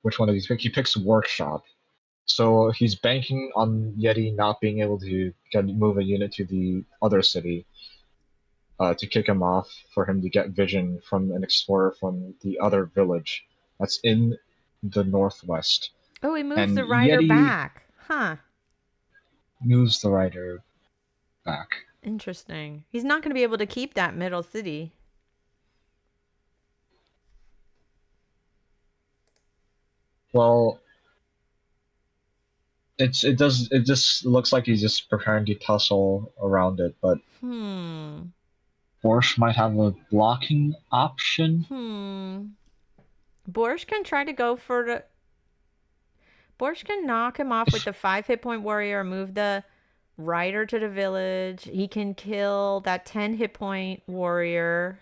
Which one of these pick? He picks workshop. So he's banking on Yeti not being able to move a unit to the other city to kick him off, for him to get vision from an explorer from the other village that's in the northwest. Oh, he moves And the rider Yeti back. Huh. moves the rider back. Interesting. He's not going to be able to keep that middle city. Well, it just looks like he's just preparing to tussle around it, but Borscht might have a blocking option. Borscht can try to go for the... Borscht can knock him off with the 5 hit point warrior, move the rider to the village. He can kill that 10 hit point warrior.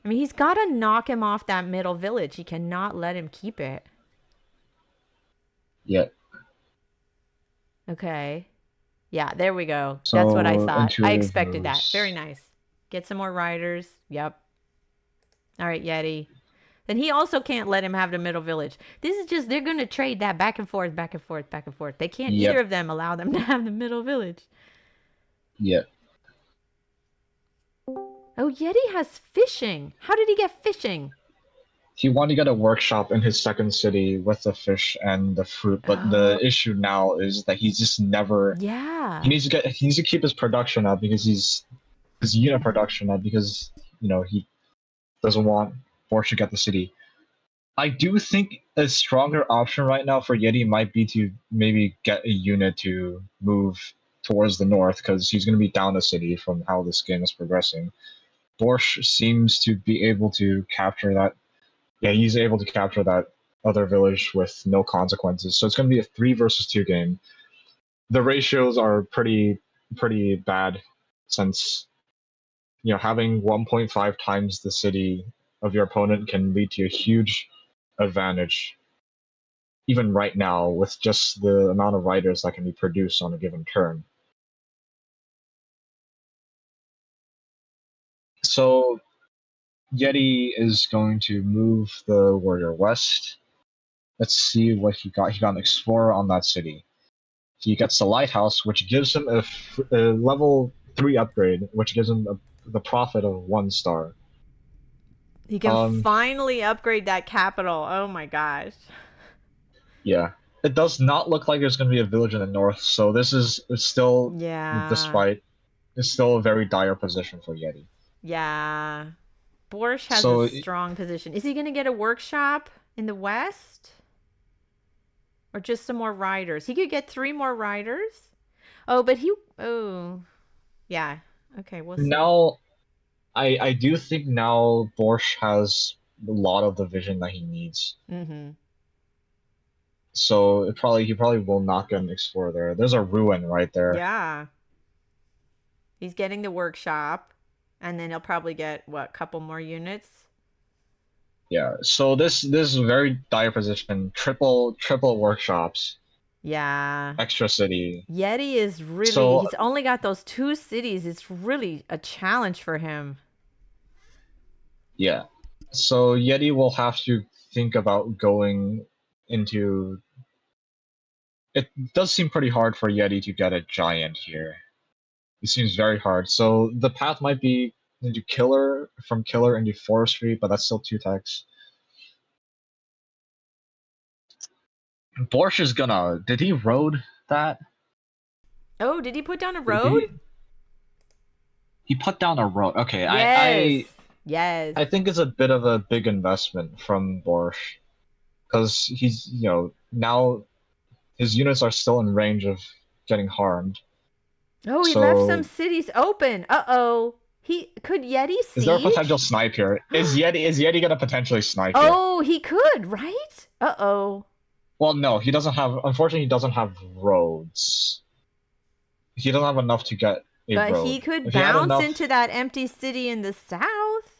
I mean, he's got to knock him off that middle village. He cannot let him keep it. Yeah. Okay. Yeah, there we go. So that's what I thought. I intuitive expected that. moves. Very nice. Get some more riders. Yep. All right, Yeti. Then he also can't let him have the middle village. This is just, they're going to trade that back and forth, back and forth, back and forth. They can't Yep. either of them allow them to have the middle village. Yeah. Oh, Yeti has fishing. How did he get fishing? He wanted to get a workshop in his second city with the fish and the fruit, but the issue now is that he's just never. Yeah. He needs to keep his production up, because his unit production up, because he doesn't want Borscht to get the city. I do think a stronger option right now for Yeti might be to maybe get a unit to move towards the north, because he's going to be down a city from how this game is progressing. Borscht seems to be able to capture that. Yeah, he's able to capture that other village with no consequences. So it's going to be a 3 versus 2 game. The ratios are pretty bad, since having 1.5 times the city of your opponent can lead to a huge advantage, even right now, with just the amount of riders that can be produced on a given turn. So Yeti is going to move the warrior west. Let's see what he got. He got an explorer on that city. He gets the lighthouse, which gives him a level 3 upgrade, which gives him the profit of 1 star. He can finally upgrade that capital. Oh my gosh. Yeah. It does not look like there's going to be a village in the north, so this is still, it's still a very dire position for Yeti. Yeah. Borscht has a strong position. Is he going to get a workshop in the west? Or just some more riders? He could get 3 more riders. Oh, but yeah. Okay, we'll see. Now, I do think now Borscht has a lot of the vision that he needs. So he probably will not get an explorer there. There's a ruin right there. Yeah. He's getting the workshop. And then he'll probably get, what, couple more units? Yeah. So this is a very dire position. Triple workshops, Yeah. extra city. Yeti is really, So he's only got those 2 cities. It's really a challenge for him. yeah. So Yeti will have to think about going into. It does seem pretty hard for Yeti to get a giant here. It seems very hard. So the path might be into killer, from killer into forestry, but that's still 2 techs. Borsch is gonna. Did he road that? Oh, did he put down a Did road? he put down a road. Okay, Yes. Yes. I think it's a bit of a big investment from Borsch because he's now his units are still in range of getting harmed. Oh, he left some So cities open. Uh-oh. Could Yeti siege? is there a potential snipe here? Is Yeti gonna potentially snipe here? Oh, he could, right? Uh-oh. Well, no, he doesn't have. Unfortunately, he doesn't have roads. He doesn't have enough to get a But road. he could If he had bounce enough, into that empty city in the south.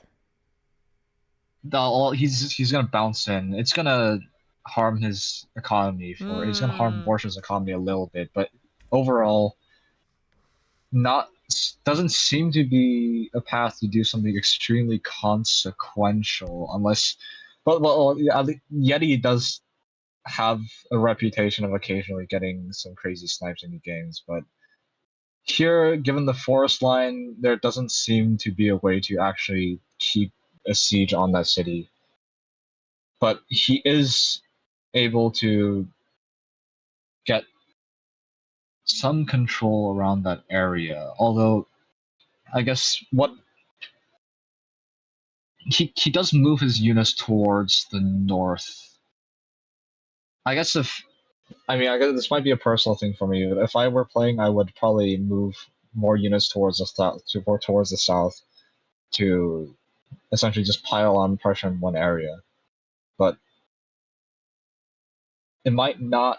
he's gonna bounce in. It's gonna harm his economy. It's gonna harm Borsch's economy a little bit, but overall, not doesn't seem to be a path to do something extremely consequential unless. But well, yeah, Yeti does have a reputation of occasionally getting some crazy snipes in the games, but here, given the forest line, there doesn't seem to be a way to actually keep a siege on that city. But he is able to get some control around that area. Although, I guess what he does move his units towards the north. I guess I guess this might be a personal thing for me, but if I were playing, I would probably move more units towards the south, towards the south, to essentially just pile on pressure in one area. But it might not.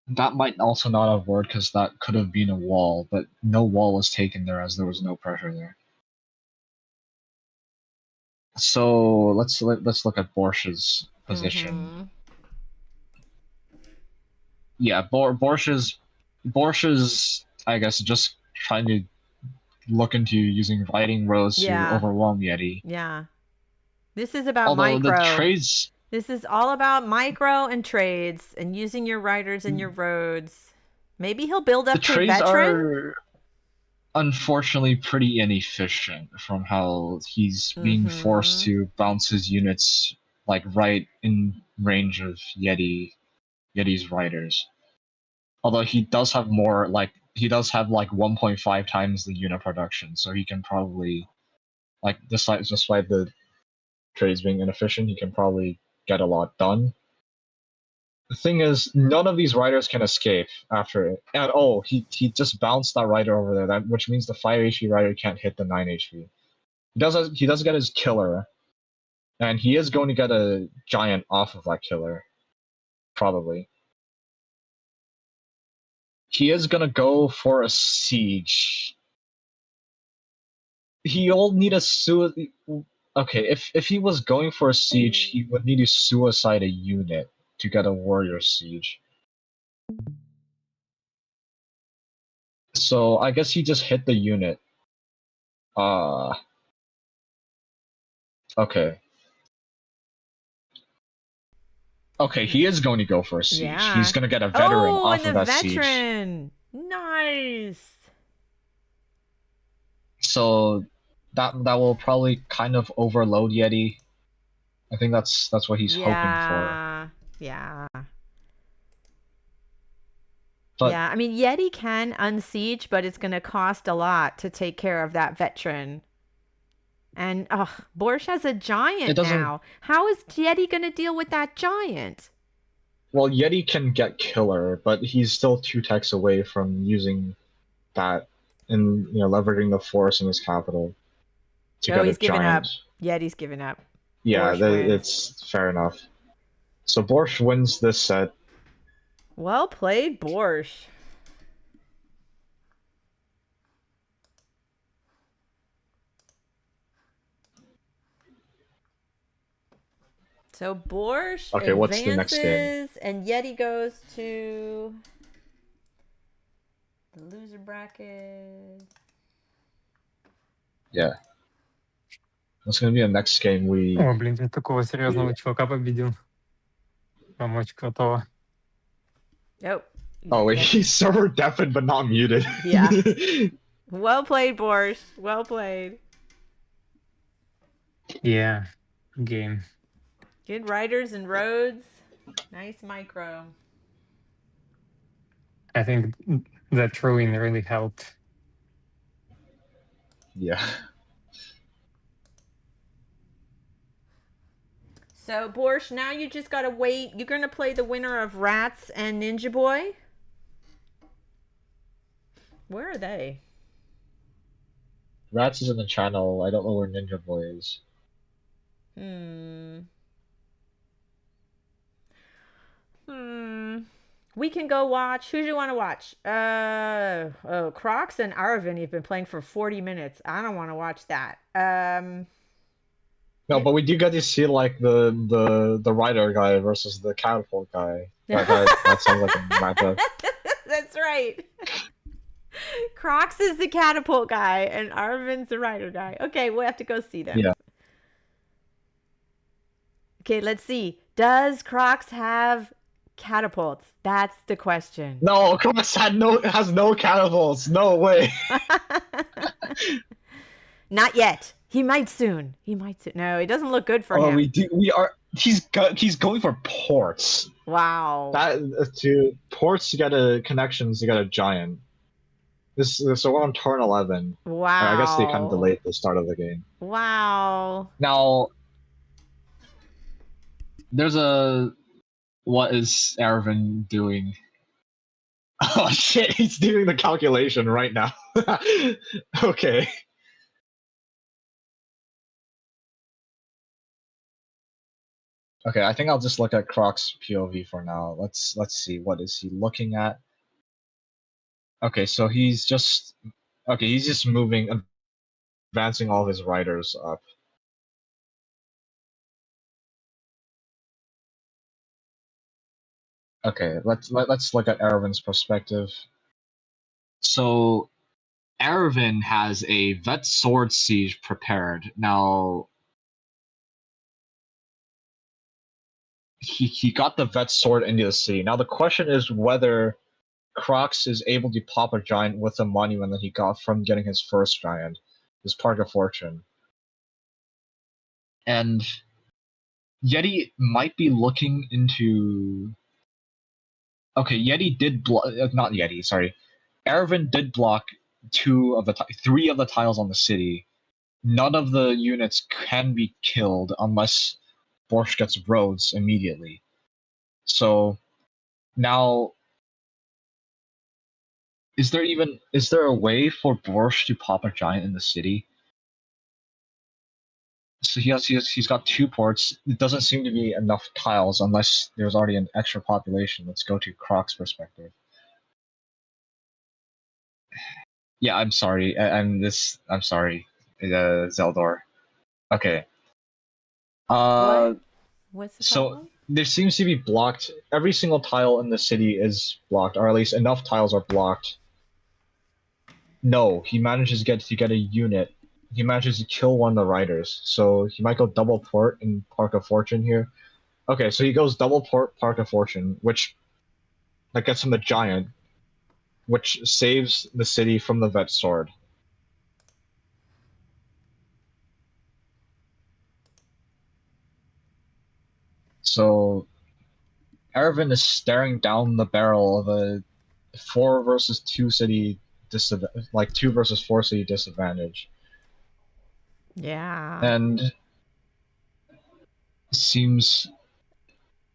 That might also not have worked because that could have been a wall, but no wall was taken there as there was no pressure there. So let's look at Borsch's position. Mhm. Yeah, Borsch's I guess just trying to look into using riding roads to Yeah. overwhelm Yeti. Yeah. This is about Although micro. the trades, This is all about micro and trades and using your riders and your roads. Maybe he'll build the up to trades veteran. are unfortunately pretty inefficient from how he's being forced to bounce his units like right in range of Yeti's riders. Although he does have more, he does have 1.5 times the unit production, so he can probably despite the trades being inefficient, he can probably get a lot done. The thing is, none of these riders can escape after it. And he just bounced that rider over there, which means the 5 HP rider can't hit the 9 HP. He does get his killer, and he is going to get a giant off of that killer, probably. He is gonna go for a siege. He'll need a Okay, if he was going for a siege, he would need to suicide a unit to get a warrior siege. So I guess he just hit the unit. Okay. Okay, he is going to go for a siege. Yeah. He's going to get a veteran Oh, off and of the that siege. veteran. Nice. So that will probably kind of overload Yeti. I think that's what he's hoping for. Yeah. But yeah, I mean, Yeti can unsiege, but it's going to cost a lot to take care of that veteran. And, Borsch has a giant now. How is Yeti going to deal with that giant? Well, Yeti can get killer, but he's still 2 techs away from using that and leveraging the force in his capital to get he's a given giant. up. Yeti's given up. Yeah, Borsch wins. it's fair enough. So Borsch wins this set. Well played, Borsch. So Borscht Okay, what's the next game? advances, and Yeti goes to the loser bracket. Yeah. What's gonna be the next game we... О, блин, ты такого серьезного чувака победил. Прям очень крутого. Nope. Oh wait, Yep. he's server deafened but not muted. Yeah. Well played, Borscht. Well played. Yeah, game. Good riders and roads. Nice micro. I think that throwing really helped. Yeah. So, Borscht, now you just gotta wait. You're gonna play the winner of Rats and Ninja Boy. Where are they? Rats is in the channel. I don't know where Ninja Boy is. We can go watch. Who do you want to watch? Crocs and Arvin have been playing for 40 minutes. I don't want to watch that. No, but we do get to see like the rider guy versus the catapult guy. That sounds like a matchup. That's right. Crocs is the catapult guy and Arvin's the rider guy. Okay, we'll have to go see them. Yeah. Okay, let's see. Does Crocs have catapults? That's the question. No, Crocs has no catapults. No way. Not yet. He might soon. No, it doesn't look good for him. He's going for ports. Wow. To ports to get a connections to get a giant. So we're on turn 11. Wow. I guess they kind of delayed the start of the game. Wow. Now, there's what is Ervin doing? Oh shit, he's doing the calculation right now. Okay. Okay, I think I'll just look at Croc's POV for now. Let's see, what is he looking at? Okay, so he's just moving, advancing all of his riders up. Okay, let's look at Ervin's perspective. So Ervin has a Vet Sword Siege prepared. Now he got the Vet Sword into the city. Now the question is whether Crocs is able to pop a giant with the monument that he got from getting his first giant, his Park of Fortune. And Yeti might be looking into... Okay, Yeti did not Yeti, sorry. Ervin did block 3 of the tiles on the city. None of the units can be killed unless Borscht gets roads immediately. So now, is there a way for Borscht to pop a giant in the city? So he's got 2 ports. It doesn't seem to be enough tiles unless there's already an extra population. Let's go to Croc's perspective. Yeah, I'm sorry. I'm sorry, Zeldor. Okay. What's the So problem? there seems to be blocked. Every single tile in the city is blocked, or at least enough tiles are blocked. No, he manages to get a unit. He manages to kill one of the riders, so he might go double port in Park of Fortune here. Okay, so he goes double port Park of Fortune, that gets him the giant, which saves the city from the Vet Sword. So Ervin is staring down the barrel of a 4 versus 2 city 2 versus 4 city disadvantage. Yeah. And seems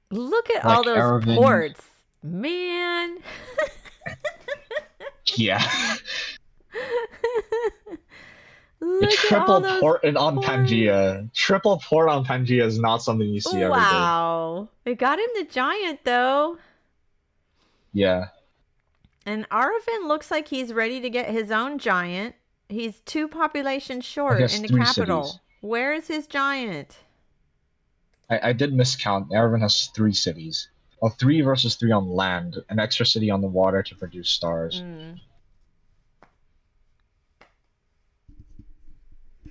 Look at like all those Ervin... ports. Man. Yeah. Look at all Triple those port on ports. Pangea. Triple port on Pangea is not something you see every day. Wow. It got him the giant, though. Yeah. And Arvin looks like he's ready to get his own giant. He's 2 populations short guess in the 3 capital. cities. Where is his giant? I did miscount. Erevan has 3 cities. Well, 3 versus 3 on land, an extra city on the water to produce stars.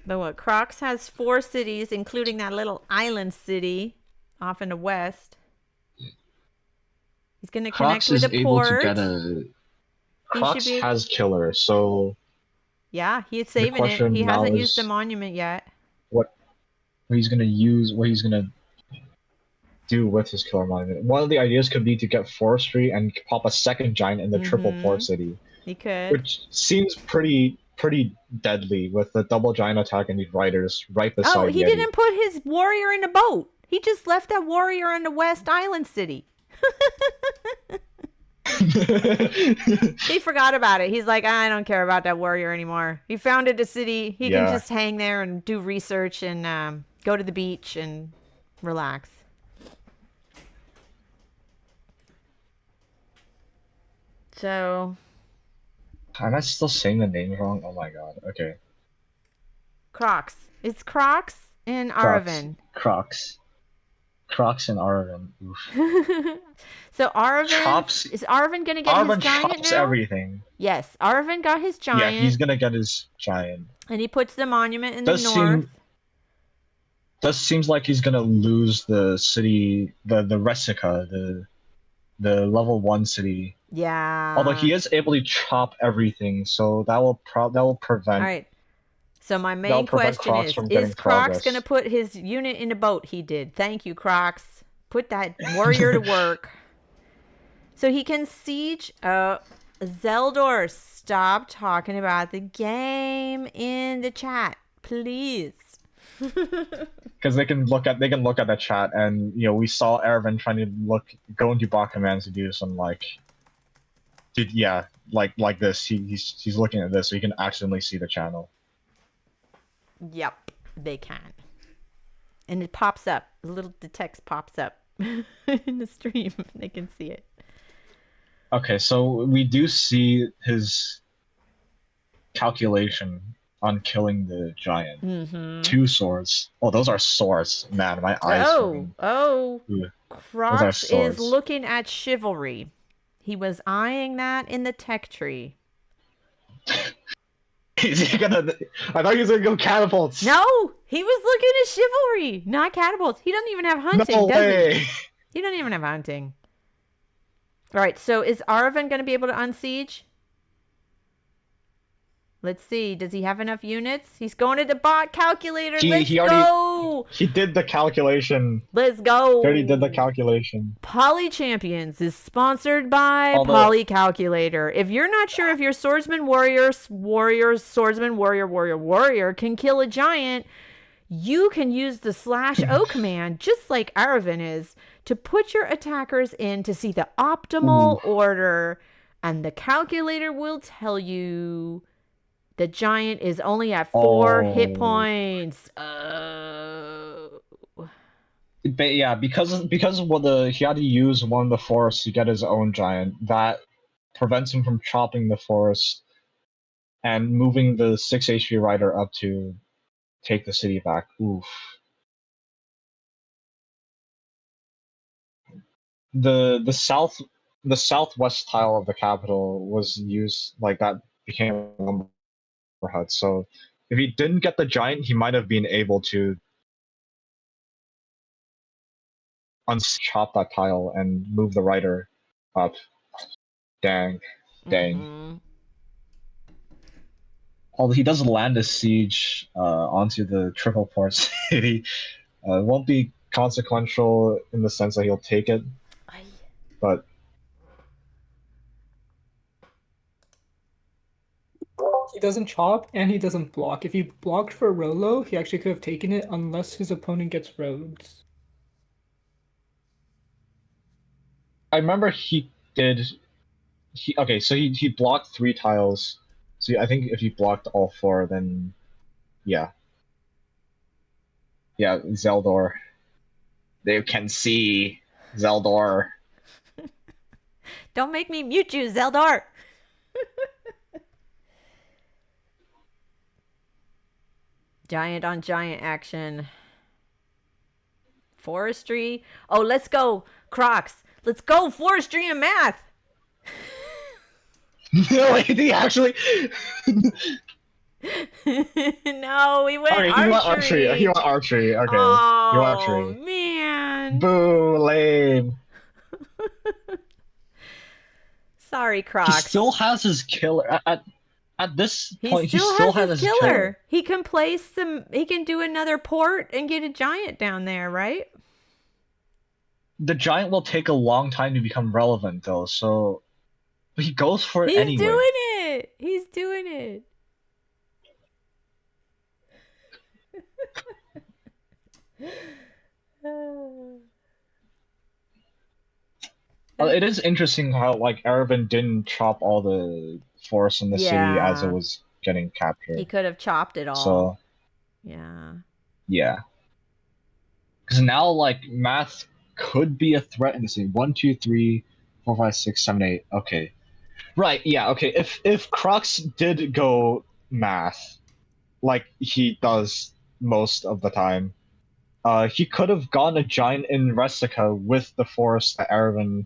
But what? Crocs has 4 cities, including that little island city off in the west. He's going to connect Crocs with is a able to port. get a. He Crocs should be. has killer, so Yeah, he's saving it. question He now hasn't used the is monument yet. what he's gonna use, what he's gonna do with his killer monument. One of the ideas could be to get forestry and pop a second giant in the triple port city, He could. which seems pretty deadly with the double giant attack and these riders right beside Oh, he Yeti. didn't put his warrior in a boat. He just left that warrior in the West Island City. He forgot about it. He's like, I don't care about that warrior anymore. He founded a city. He can just hang there and do research and go to the beach and relax. So, Am I still saying the name wrong? Oh my god. Okay. Crocs. It's Crocs and Aravan. Crocs and Aravan. Oof. So Aravan is Aravan gonna get his Aravan giant chops now? everything. Yes, Aravan got his giant. Yeah, he's gonna get his giant. And he puts the monument in the north. Seems like he's gonna lose the city, the Resica, the level 1 city. Yeah. Although he is able to chop everything, so that will prevent. All right. So my main question is Crocs going to put his unit in a boat? He did. Thank you, Crocs. Put that warrior to work. So he can siege. Zeldor, stop talking about the game in the chat, please. Because they can look at the chat, and we saw Erevan trying to go into bot commands to do some like this. He's looking at this, so he can accidentally see the channel. Yep, they can. And it pops up. The text pops up in the stream. They can see it. Okay, so we do see his calculation on killing the giant. 2 swords. Oh, those are swords. Man, my eyes. Crocs is looking at chivalry. He was eyeing that in the tech tree. Is he gonna? I thought he was gonna go catapults. No, he was looking at chivalry, not catapults. He doesn't even have hunting, does he? He doesn't even have hunting. All right, so is Aravan going to be able to unsiege? Let's see. Does he have enough units? He's going to the bot calculator. Let's go. He did the calculation. Let's go. He already did the calculation. Poly Champions is sponsored by Poly Calculator. If you're not sure if your swordsman, warrior, swordsman, warrior can kill a giant, you can use the /O command, just like Aravan is, to put your attackers in to see the optimal order, and the calculator will tell you the giant is only at 4 hit points. But yeah, because he had to use one of the forests to get his own giant, that prevents him from chopping the forest and moving the 6 HP rider up to take the city back. Oof. The southwest tile of the capital was used, like that became a lumber hut. So if he didn't get the giant, he might have been able to unchop that tile and move the rider up. Dang. Although he does land a siege onto the triple port city, it won't be consequential in the sense that he'll take it, but he doesn't chop and he doesn't block. If he blocked for Rolo, he actually could have taken it unless his opponent gets roads. I remember he blocked 3 tiles. So I think if he blocked all 4, then yeah, Zeldor. They can see Zeldor. Don't make me mute you, Zeldor. Giant on giant action. Forestry. Oh, let's go, Crocs. Let's go, forestry and math. No, he actually. No, we went Okay, archery. he went archery. He went archery. Okay, he went Oh, archery. man. Boo, lame. Sorry, He Crocs. still has his killer. At this point, he still still has has his his killer. He can place some. He can do another port and get a giant down there, right? The giant will take a long time to become relevant, though. So he goes for it He's anyway. doing it. He's doing it. It is interesting how like Erevan didn't chop all the forest in the city as it Yeah. was getting captured. He could have chopped it all. So Yeah. yeah, because now like math could be a threat in the city. 1, 2, 3, 4, 5, 6, 7, 8. Okay, right. Yeah. Okay. If Crux did go math, like he does most of the time, he could have gone a giant in Resica with the forest that Erevan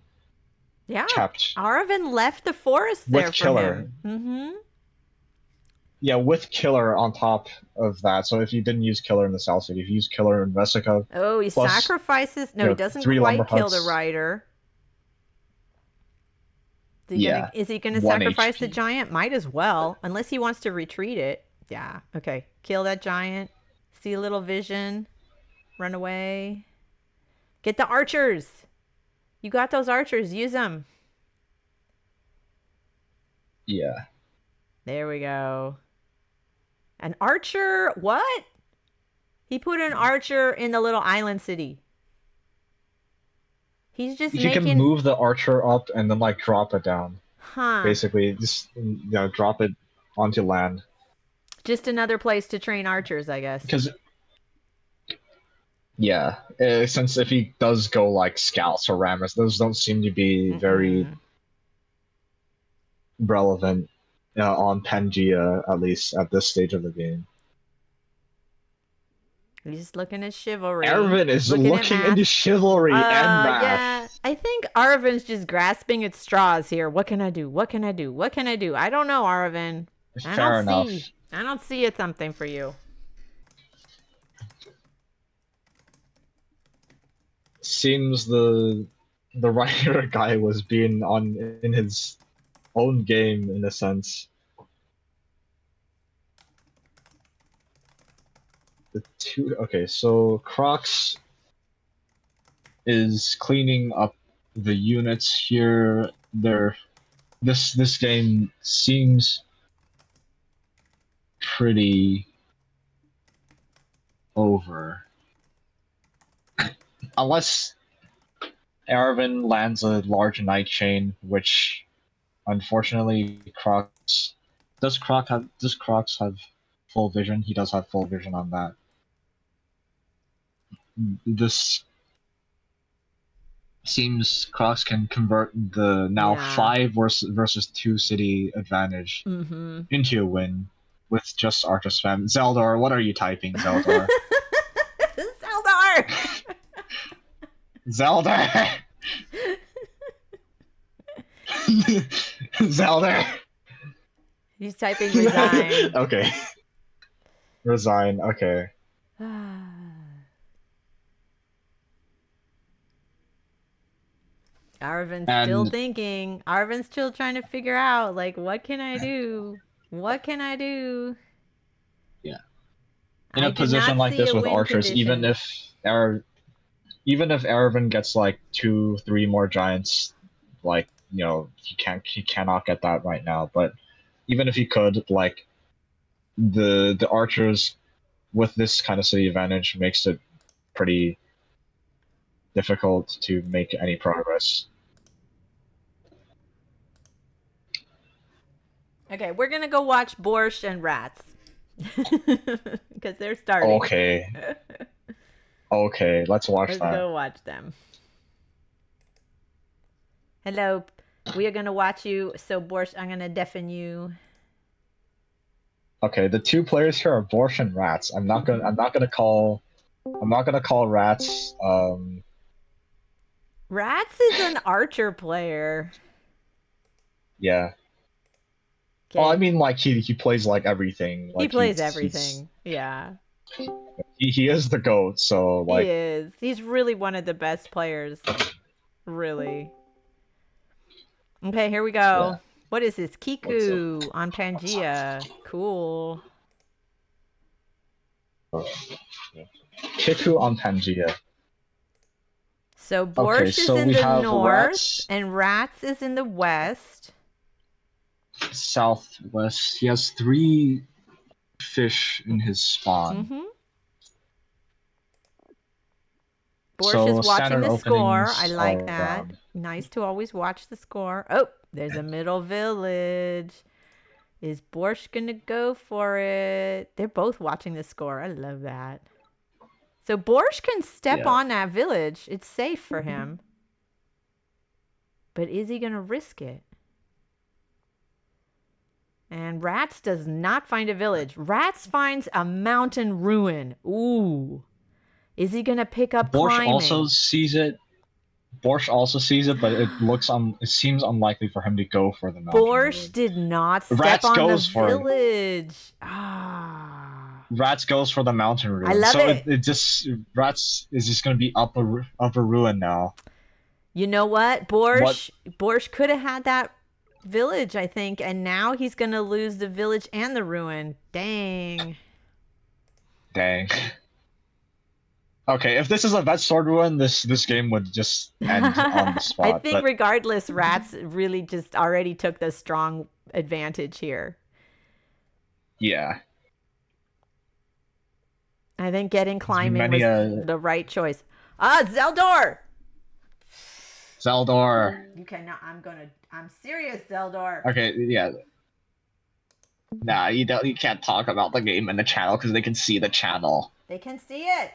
Yeah. kept. Aravan left the forest With there killer. for him. Mm-hmm. Yeah, with killer on top of that. So if you didn't use killer in the South City, if you use killer in Vesica, Oh, he plus, sacrifices. No, you he know, doesn't 3 lumber quite kill the huts. rider. Yeah, Is he gonna 1 sacrifice the HP. giant? Might as well, unless he wants to retreat it. Yeah. Okay. Kill that giant. See a little vision. Run away. Get the archers. You got those archers. Use them. Yeah. There we go. An archer? What? He put an archer in the little island city. He's just You can move the archer up and then like drop it down. Huh. Basically, just drop it onto land. Just another place to train archers, I guess. Because yeah, since if he does go like scouts or rammers, those don't seem to be very relevant on Pangea, at least at this stage of the game. He's just looking at chivalry. Erevan is looking looking into chivalry and math. Yeah, I think Aravin's just grasping at straws here. What can I do? What can I do? What can I do? I don't know, Aravin. Fair enough. I don't see it something for you. Seems the writer guy was being in his own game in a sense. Okay, so Crocs is cleaning up the units here. This game seems pretty over. Unless Erevan lands a large night chain, which unfortunately Crocs does Crocs have full vision? He does have full vision on that. This seems Crocs can convert the now 5 versus 2 city advantage into a win with just Archer spam. Zeldar, what are you typing, Zeldar? Zeldar! Zeldar! Zeldar! He's typing resign. Okay. Resign, okay. Aravin's still thinking. Aravin's still trying to figure out, like, what can I do? What can I do? Yeah. In a position like this with archers, even if Erevan gets like 2, 3 more giants, like, he cannot get that right now. But even if he could, like, the archers with this kind of city advantage makes it pretty difficult to make any progress. Okay, we're gonna go watch Borscht and Rats. Because they're starting. Okay. Okay, let's watch Let's that. go watch them. Hello, we are gonna watch you. So Borscht, I'm gonna deafen you. Okay, the 2 players here are Borscht and Rats. I'm not gonna call I'm not gonna call Rats. Rats is an archer player. Yeah. Okay. Well, I mean, like he plays like everything. he Like plays he's- everything. Yeah. He is the GOAT, so He like is. He's really one of the best players. Really. Okay, here we go. Yeah. What is this? Kiku on Pangea. Cool. Kiku on Pangea. So Borscht so is in we the have north Rats. and Rats is in the west. Southwest. He has 3 fish in his spawn. Mm-hmm. Borscht So is watching standard the score. openings I like are that. around. Nice to always watch the score. Oh, there's a middle village. Is Borscht gonna go for it? They're both watching the score. I love that. So Borscht can step Yeah. on that village. It's safe for him. But is he gonna risk it? And Rats does not find a village. Rats finds a mountain ruin. Ooh. Is he gonna pick up Borscht climbing? also sees it. Borscht also sees it, but it seems unlikely for him to go for the mountain. Borscht did not step Rats on the goes for it. village. Ah. Rats goes for the mountain ruin. I love so it. it just Rats is just gonna be up a ruin now. You know what? Borscht could have had that village, I think, and now he's gonna lose the village and the ruin. Dang. Dang. Okay, if this is a vet sword ruin, this game would just end on the spot. I think but regardless, Rats really just already took the strong advantage here. yeah, I think getting climbing many, was the right choice. Ah, Zeldor! Zeldor. You cannot. I'm serious, Zeldor. Okay, yeah. Nah, you can't talk about the game in the channel because they can see the channel. They can see it.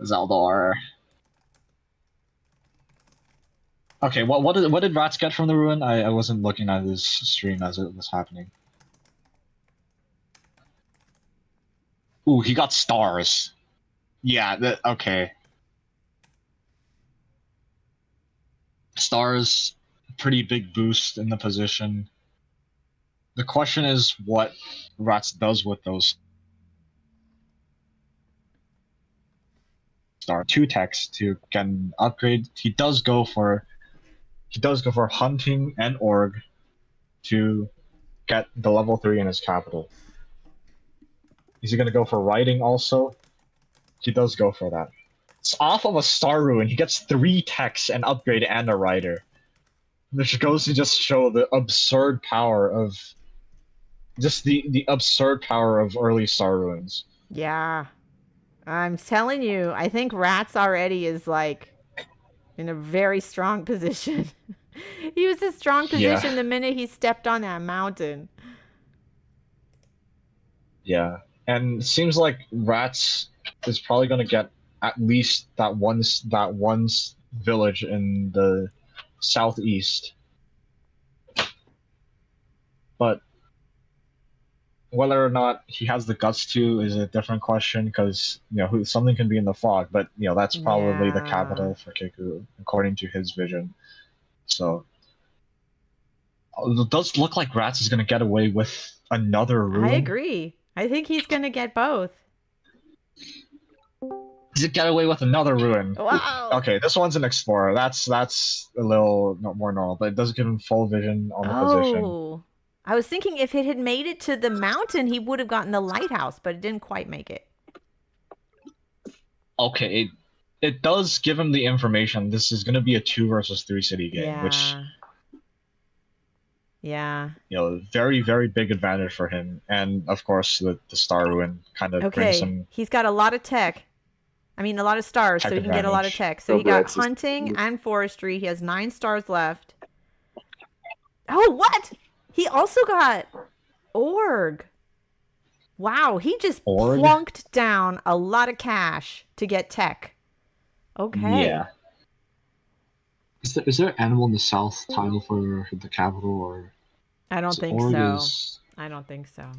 Zeldor. Okay, what did Rats get from the ruin? I wasn't looking at his stream as it was happening. Ooh, he got stars. Yeah, okay. Stars, pretty big boost in the position. The question is what Rats does with those stars. 2 techs to get an upgrade. He does go for hunting and org to get the level 3 in his capital. Is he gonna go for riding also? He does go for that. It's off of a star ruin. He gets 3 techs, an upgrade, and a rider. Which goes to just show the absurd power of the absurd power of early star ruins. Yeah. I'm telling you, I think Rats already is like in a very strong position. He was in a strong position the minute he stepped on that mountain. Yeah. And it seems like Rats is probably gonna get at least that one village in the southeast. But whether or not he has the guts to is a different question, because something can be in the fog, but that's probably the Yeah. capital for Kiku according to his vision. So it does look like Rats is gonna get away with another ruin. I agree. I think he's going to get both. Does it get away with another ruin? Wow. Okay, this one's an explorer. That's a little more normal, but it does give him full vision on the position. Oh. I was thinking if it had made it to the mountain, he would have gotten the lighthouse, but it didn't quite make it. Okay, it does give him the information. This is going to be a 2 versus 3 city game, which very, very big advantage for him. And of course, the star ruin kind of brings him. He's got a lot of tech. I mean, a lot of stars, so Tech he can get a lot of advantage. tech. So he got hunting and forestry. He has 9 stars left. Oh, what? He also got org. Wow, he just plunked down a lot of cash to get tech. Okay. Yeah. Is there animal in the south tile for the capital, or? I don't think org so. is- I don't think so.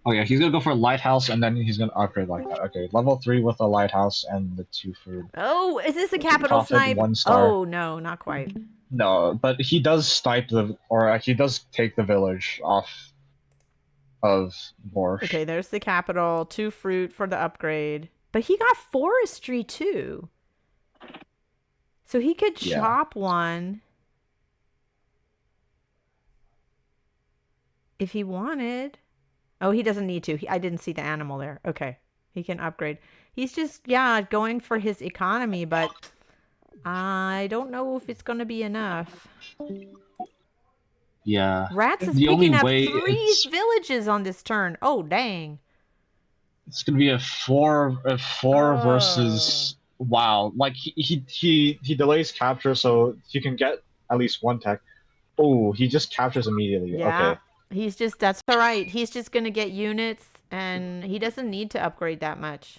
Oh yeah, he's gonna go for a lighthouse and then he's gonna upgrade like that. Okay, level 3 with a lighthouse and the 2 food. Oh, is this a capital Profit snipe? 1 star. Oh no, not quite. No, but he does snipe he does take the village off of Borscht. Okay, there's the capital. 2 fruit for the upgrade. But he got forestry too. So he could Yeah. chop one if he wanted. Oh, he doesn't need to. I didn't see the animal there. Okay. He can upgrade. He's just, yeah, going for his economy, but I don't know if it's going to be enough. Yeah. Rats is The only picking up way 3 villages on this turn. Oh, dang. It's gonna be a 4 versus. Wow, like he delays capture so he can get at least 1 tech. Oh, he just captures immediately. Yeah. Okay. He's just, that's all right. He's just going to get units and he doesn't need to upgrade that much.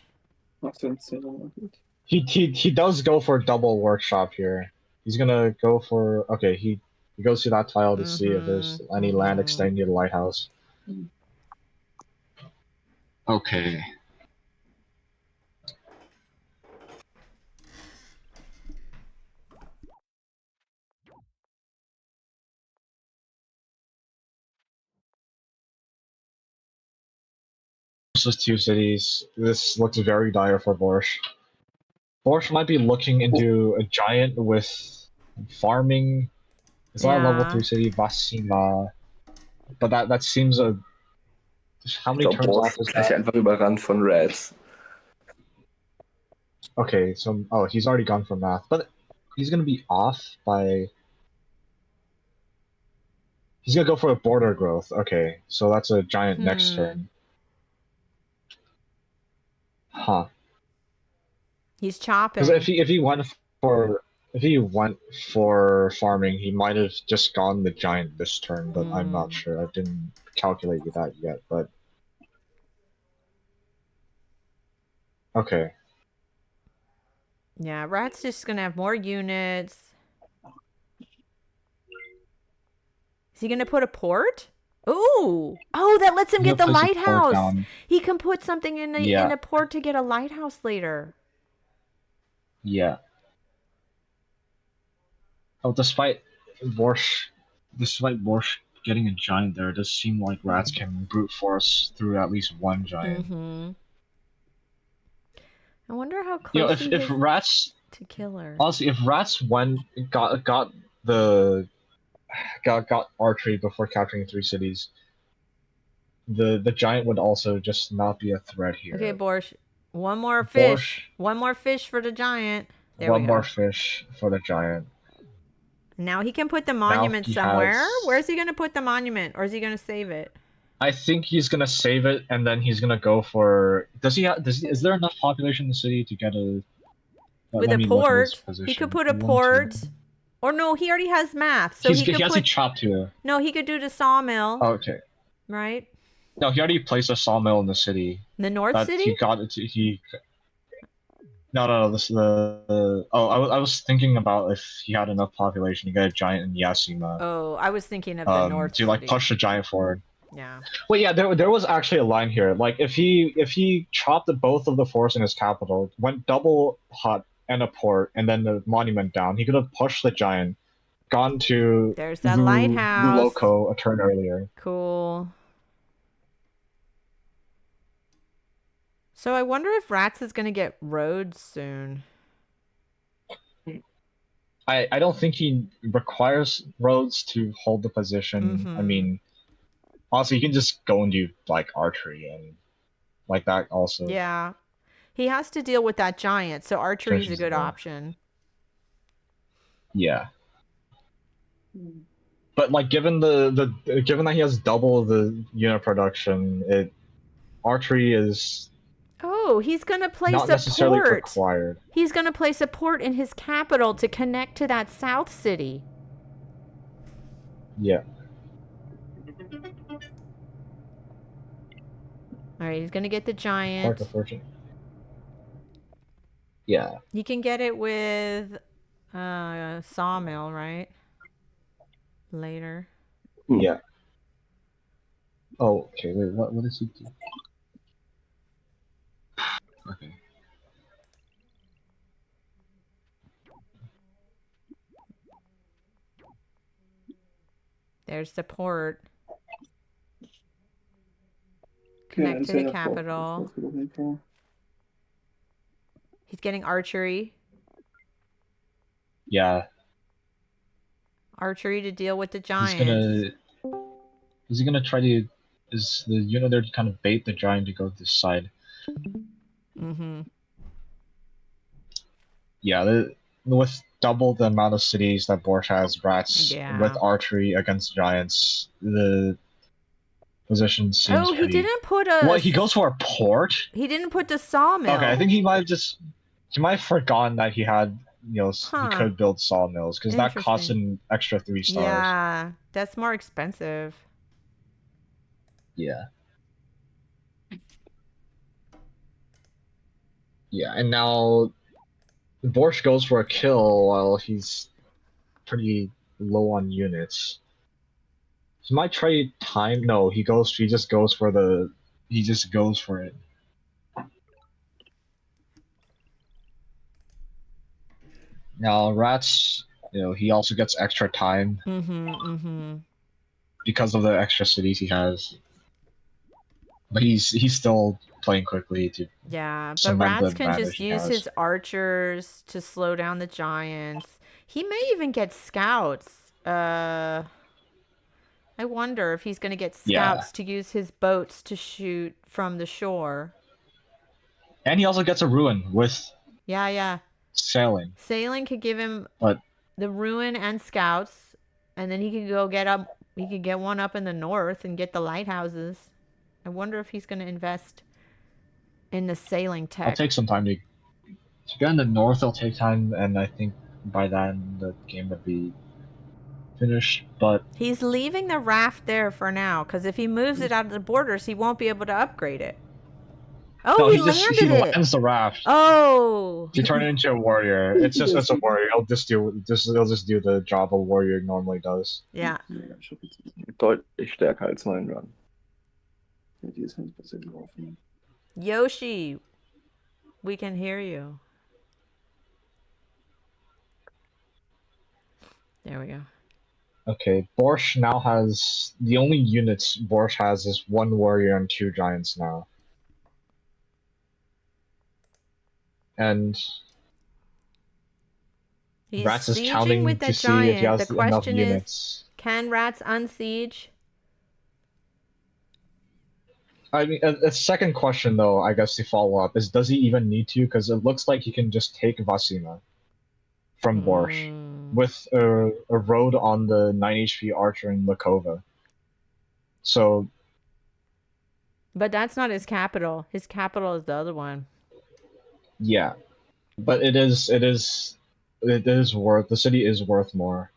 He does go for double workshop here. He's gonna go for he goes to that tile to see if there's any land extending to the lighthouse. Okay. Versus 2 cities. This looks very dire for Borscht. Borscht might be looking into a giant with farming. It's not a level 3 city, Vasima. But that seems a. How many turns off is gleich that? einfach überrannt von Rats. Okay, so he's already gone for math, but he's gonna be off by. He's gonna go for a border growth. Okay, so that's a giant next turn. Huh. He's chopping. Because if he went for farming, he might have just gone the giant this turn, but I'm not sure. I didn't calculate that yet, but okay. Yeah, Rat's just gonna have more units. Is he gonna put a port? Ooh! Oh, that lets him get the lighthouse. He can put something in a port to get a lighthouse later. Yeah. Oh, despite Borscht getting a giant there, it does seem like Rats can brute force through at least 1 giant. I wonder how close he if is Rats to killer. Honestly, if Rats got archery before capturing 3 cities, the giant would also just not be a threat here. Okay, Borscht. One more fish. One more fish for the giant. There we go. One more fish for the giant. Now he can put the monument somewhere. Where's he going to put the monument? Or is he going to save it? I think he's going to save it, and then he's going to go for... Is there enough population in the city to get a... With a port. He could put a port. Or no, he already has math. So he has to chop too. No, he could do the sawmill. Oh, okay. Right? No, he already placed a sawmill in the city. The North City? He got it. No. This I was thinking about if he had enough population to get a giant in Yasima. Oh, I was thinking of the North to like push the giant forward. Yeah. Well, yeah, there was actually a line here. Like if he chopped both of the forts in his capital, went double hut and a port, and then the monument down, he could have pushed the giant, gone to there's that lighthouse Loco a turn earlier. Cool. So I wonder if Rats is gonna get roads soon. I don't think he requires roads to hold the position. I mean, honestly, he can just go and do like archery and like that also. Yeah. He has to deal with that giant, so archery is a good option. Yeah. But like given given that he has double the unit production, archery is he's gonna place not necessarily required. He's gonna place a port in his capital to connect to that south city. Yeah. Alright, he's gonna get the giant. Yeah. You can get it with sawmill, right? Later. Yeah. Oh, okay. Wait, what does he do? Okay. There's the port. Ja, Connect ist to ja the der capital. Vorführung. He's getting archery. Yeah, Archery to deal with the he's giants. gonna. Is he gonna try to? Is the unit there to kind of bait the giant to go to this side? Mm-hmm. Yeah, with double the amount of cities that Borsch has, rats Yeah. with archery against giants, the position seems Oh, he pretty. didn't put a. Well, he goes for a port. He didn't put the sawmill. Okay, I think he might have forgotten that he had, he Huh. could build sawmills because that costs Interesting. an extra 3 stars. Yeah, that's more expensive. Yeah. Yeah, and now Borsch goes for a kill while he's pretty low on units. He might try time. No, he just goes for it. Now rats, he also gets extra time Mm-hmm. Mm-hmm. because of the extra cities he has. But he's still playing quickly to Yeah, but cement the rats can advantage just he use has. his archers to slow down the giants. He may even get scouts. I wonder if he's gonna get Yeah. scouts to use his boats to shoot from the shore. And he also gets a ruin with Yeah, yeah. sailing. Sailing could give him But the ruin and scouts, and then he could go get up. He could get one up in the north and get the lighthouses. I wonder if he's gonna invest in the sailing tech. I'll take some time to get in the north. It'll take time, and I think by then the game would be finished. But He's leaving the raft there for now, because if he moves it out of the borders, he won't be able to upgrade it. Oh, no, he he landed it. lands the raft Oh, to turn it into a warrior. It's a warrior. He'll just do the job a warrior normally does. yeah. Ja, ich hab jetzt deutlich stärker als mein Run. Ja, die ist halt besser gelaufen. Yoshi, we can hear you. There we go. Okay, Borsch now has the only units Borsch has is 1 warrior and 2 giants now. And He's Rats is sieging counting with to that see if he giant. has The enough question is, units. can Rats unsiege? I mean, a second question though, I guess to follow up is, does he even need to? Because it looks like he can just take Vasima from Borsch with a road on the 9 HP archer in Lakova. So But that's not his capital. His capital is the other one. yeah, but it is worth, the city is worth more.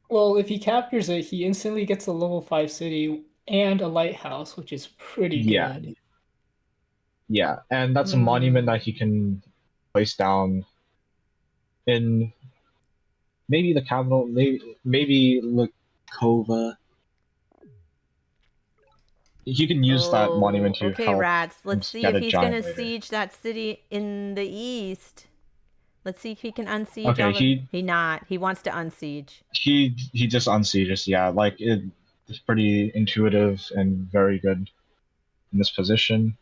Well, if he captures it, he instantly gets a level 5 city and a lighthouse, which is pretty Yeah. good. Yeah, and that's a monument that he can place down in maybe the capital, maybe Lakova. He can use that monument to Okay, help Rats. Let's see get if a he's giant gonna later. siege that city in the east. Let's see if he can unsiege. Okay, all the... he not. He wants to unsiege. He just unsieges. Yeah, like it's pretty intuitive and very good in this position.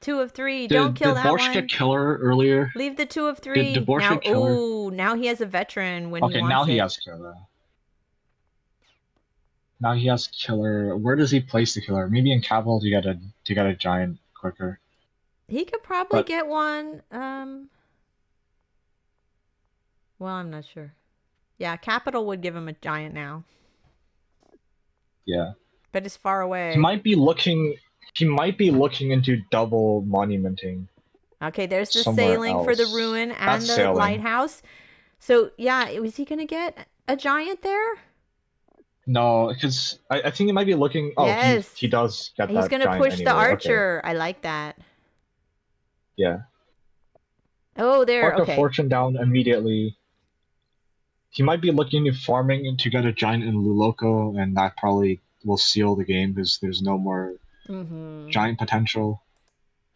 Two of 3. Don't kill that Borsch one. get killer earlier? Leave the 2 of 3. Did Borsch now, get killer? ooh, now he has a veteran when he Okay, wants now it. he has killer. Now he has killer. Where does he place the killer? Maybe in capital to get a giant quicker. He could probably get one. Well, I'm not sure. Yeah, capital would give him a giant now, Yeah. but it's far away. He might be looking into double monumenting. Okay, there's the somewhere sailing for the else. ruin and That's the sailing. lighthouse. So yeah, was he gonna get a giant there? No, because I think he might be looking. Oh, Yes. he does get that. He's gonna giant push anyway. the Okay. archer. I like that. Yeah. Oh, there. Mark of Okay. Fortune down immediately. he might be looking at farming to get a giant in Luloko, and that probably will seal the game because there's no more giant potential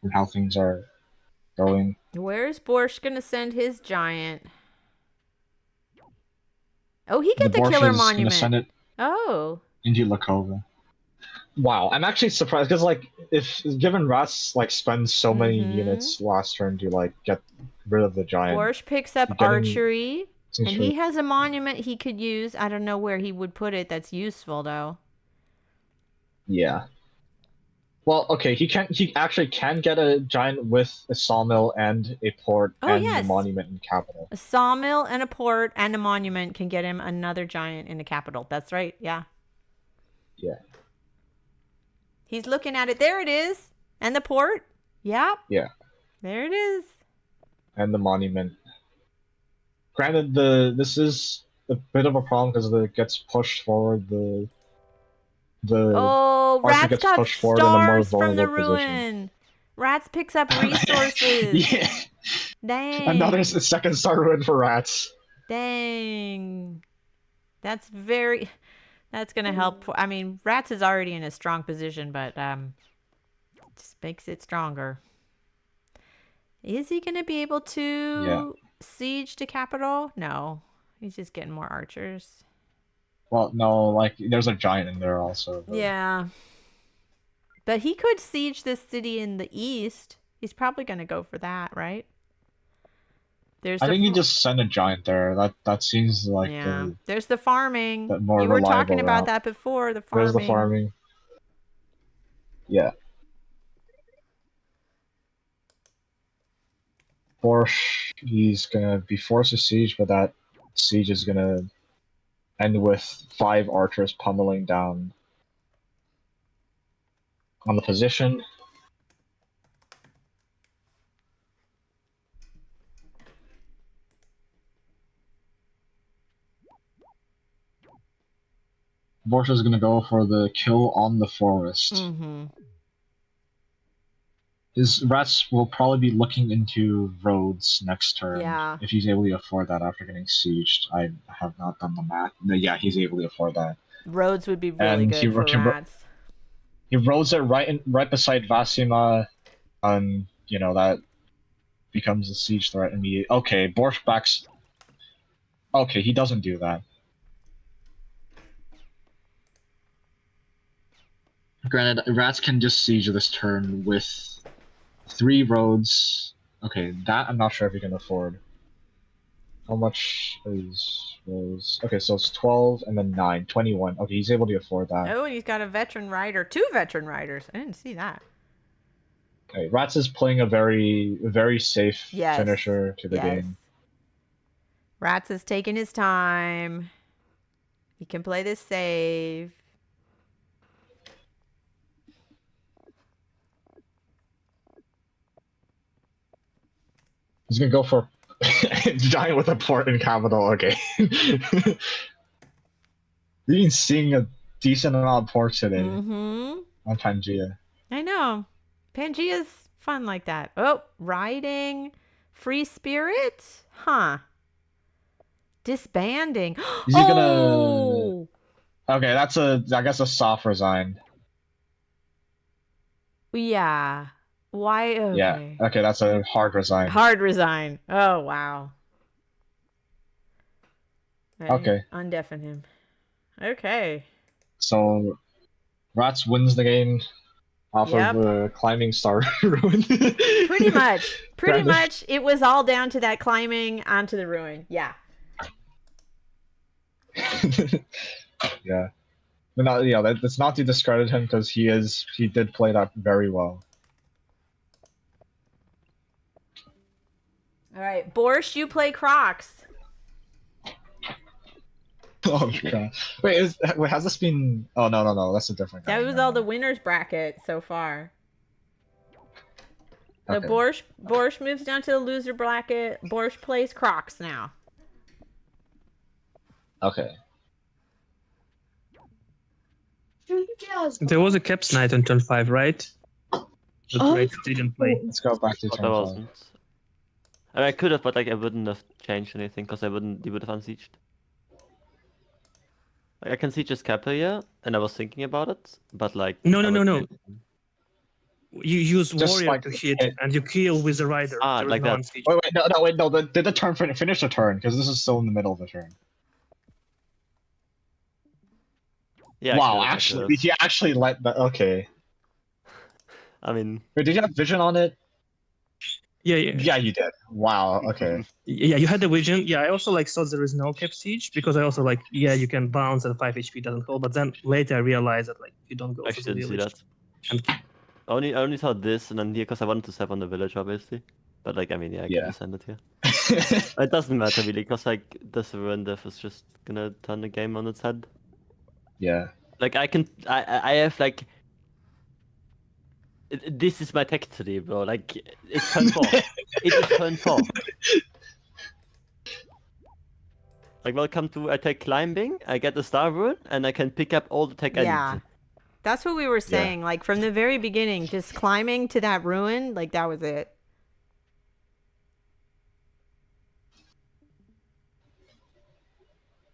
and how things are going. Where's Borscht gonna send his giant? Oh, he The gets a Borscht killer is gonna send monument. it Oh. into Lakova. Wow, I'm actually surprised because like if given Rats like spends so many units last turn to like get rid of the giant. Borscht picks up getting- archery, and seems he has a monument he could use. I don't know where he would put it. That's useful though. Yeah. Well, okay, he actually can get a giant with a sawmill and a port and yes. a monument in capital. A sawmill and a port and a monument can get him another giant in the capital. That's right. Yeah. Yeah. He's looking at it. There it is. And the port. Yep. Yeah. There it is. And the monument. Granted, this is a bit of a problem because it gets pushed forward. The Oh, archer Rats gets got pushed forward in a more stars from the vulnerable position. ruin. Rats picks up resources. Yeah. Dang. Another second star ruin for Rats. Dang. That's gonna help. I mean, Rats is already in a strong position, but just makes it stronger. Is he gonna be able to siege the capital? No, he's just getting more archers. Well, no, like there's a giant in there also. But... Yeah, but he could siege this city in the east. He's probably gonna go for that, right? I think you just send a giant there. That seems like There's the farming. the more You were talking reliable about route. that before. The farming. There's the farming. Yeah. Borscht, he's gonna be forced to siege, but that siege is gonna end with 5 archers pummeling down on the position. Borscht is gonna go for the kill on the forest. His Rats will probably be looking into roads next turn. Yeah. If he's able to afford that after getting sieged. I have not done the math. No, yeah, he's able to afford that. Roads would be really And good for Rats. He roads it right beside Vasima, and that becomes a siege threat immediately. Okay, Borscht backs. Okay, he doesn't do that. Granted, Rats can just siege this turn with 3 roads. Okay, that I'm not sure if he can afford. How much is roads? Okay, so it's 12 and then 9, 21. Okay, he's able to afford that. Oh, and he's got a veteran rider. 2 veteran riders. I didn't see that. Okay, Rats is playing a very, very safe finisher to the game. Rats is taking his time. He can play this save. He's gonna go for giant with a port in capital. Okay. We've been seeing a decent amount of ports today on Pangea. I know. Pangea's fun like that. Oh, riding. Free spirit? Huh. Disbanding. Is he gonna... Okay, that's I guess a soft resign. Yeah. Why? Okay. Yeah. Okay, that's a hard resign. Hard resign. Oh, wow. Right. Okay. Undeafen him. Okay. So, Rats wins the game off of the climbing star ruin. Pretty much. Pretty much, it was all down to that climbing onto the ruin. Yeah. Yeah. But not, that's not to discredit him because he did play that very well. All right, Borscht, you play Crocs. Oh god! Wait, has this been? Oh no, that's a different guy. That was all the winners bracket so far. So Okay. Borscht moves down to the loser bracket. Borscht plays Crocs now. Okay. There was a Caps night on turn 5, right? The Great didn't play. Let's go back to But turn I 5. wasn't. I mean, I could have, but like I wouldn't have changed anything because he would have unsieged. Like, I can see just Kappa here, and I was thinking about it, but like No, I no, no, would no. say- You use Just warrior like to hit, hit. and you kill with the rider. Ah, There is like no that. unsiege. Wait, no. Did the turn finish the turn? Because this is still in the middle of the turn. Yeah, Wow, I could've. he actually let that. Okay. I mean, Wait, did you have vision on it? Yeah, Yeah, you did. Wow. Okay. Yeah, you had the vision. Yeah, I also like thought there is no cap siege because I also like, yeah, you can bounce and 5 HP doesn't hold. But then later I realized that like you don't go I for the didn't see village. that. I only saw this and then here because I wanted to step on the village, obviously. But like, I mean, yeah, I can just send it here. It doesn't matter really, because like this ruin death is just gonna turn the game on its head. Yeah. Like I have like. This is my tech today, bro. Like it's turn 4. It is turn 4. Like, welcome to attack climbing. I get the star rune and I can pick up all the tech I Yeah. need. That's what we were saying. Like from the very beginning, just climbing to that ruin, like that was it.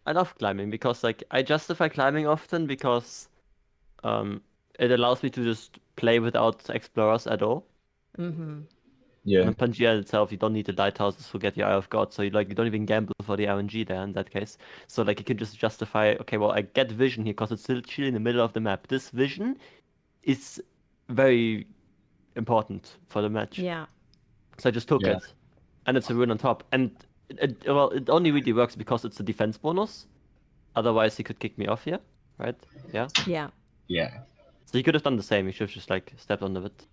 I love climbing because like I justify climbing often because it allows me to just play without explorers at all. Mm-hmm. Yeah. And in Pangea itself, you don't need the lighthouses to get your Eye of God, so you don't even gamble for the RNG there in that case. So like you can just justify, okay, well I get vision here because it's still chill in the middle of the map. This vision is very important for the match. Yeah. So I just took it, and it's a rune on top. And it only really works because it's a defense bonus. Otherwise, he could kick me off here, right? Yeah. Yeah. Yeah. So he could have done the same. He should have just like stepped on it.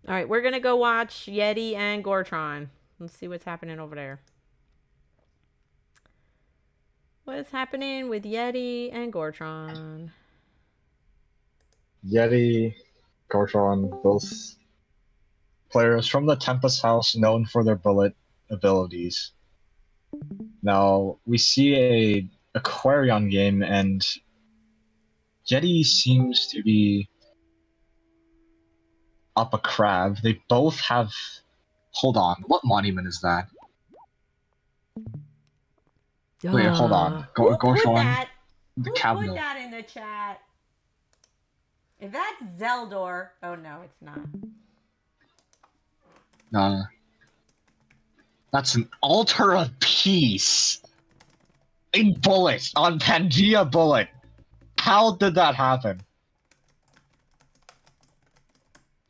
All right, we're gonna go watch Yeti and Gortron. Let's see what's happening over there. What is happening with Yeti and Gortron? Yeti, Gortron, both players from the Tempest House known for their bullet abilities. Now, we see a Aquarion game, and Yeti seems to be up a crab. They both have... Hold on, what monument is that? Wait, hold on. Who put Gortron, that? the Who cabinet. put that in the chat? If that's Zeldor, oh no, it's not. No. That's an altar of peace. A bullet on Pangea Bullet. How did that happen?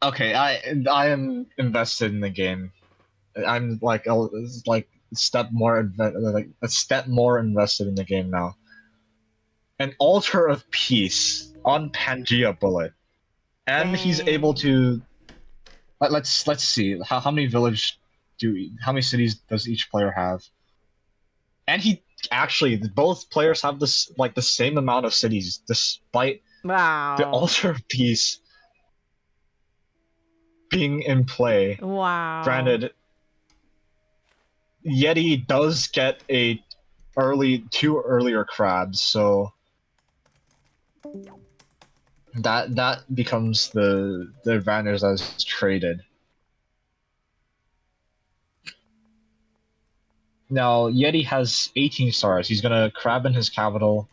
Okay, I am invested in the game. I'm like a step more a step more invested in the game now. An altar of peace on Pangea Bullet, and he's able to. Let's see how many how many cities does each player have? And he actually both players have this like the same amount of cities despite the altar of peace being in play. Wow. Granted, Yeti does get two earlier crabs, so that becomes the advantage that's traded. Now Yeti has 18 stars. He's gonna crab in his capital.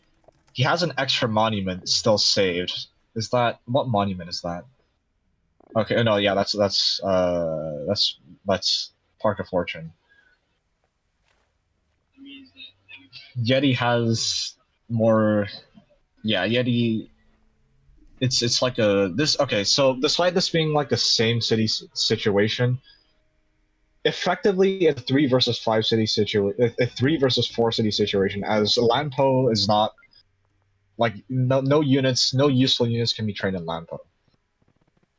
He has an extra monument still saved. Is that what monument is that? Okay, no, yeah, that's Park of Fortune. Yeti has more. Yeah, Yeti. It's like okay. So despite this being like the same city situation, effectively a 3 versus 5 city situation, a 3 versus 4 city situation, as Lampo is not like no units, no useful units can be trained in Lampo.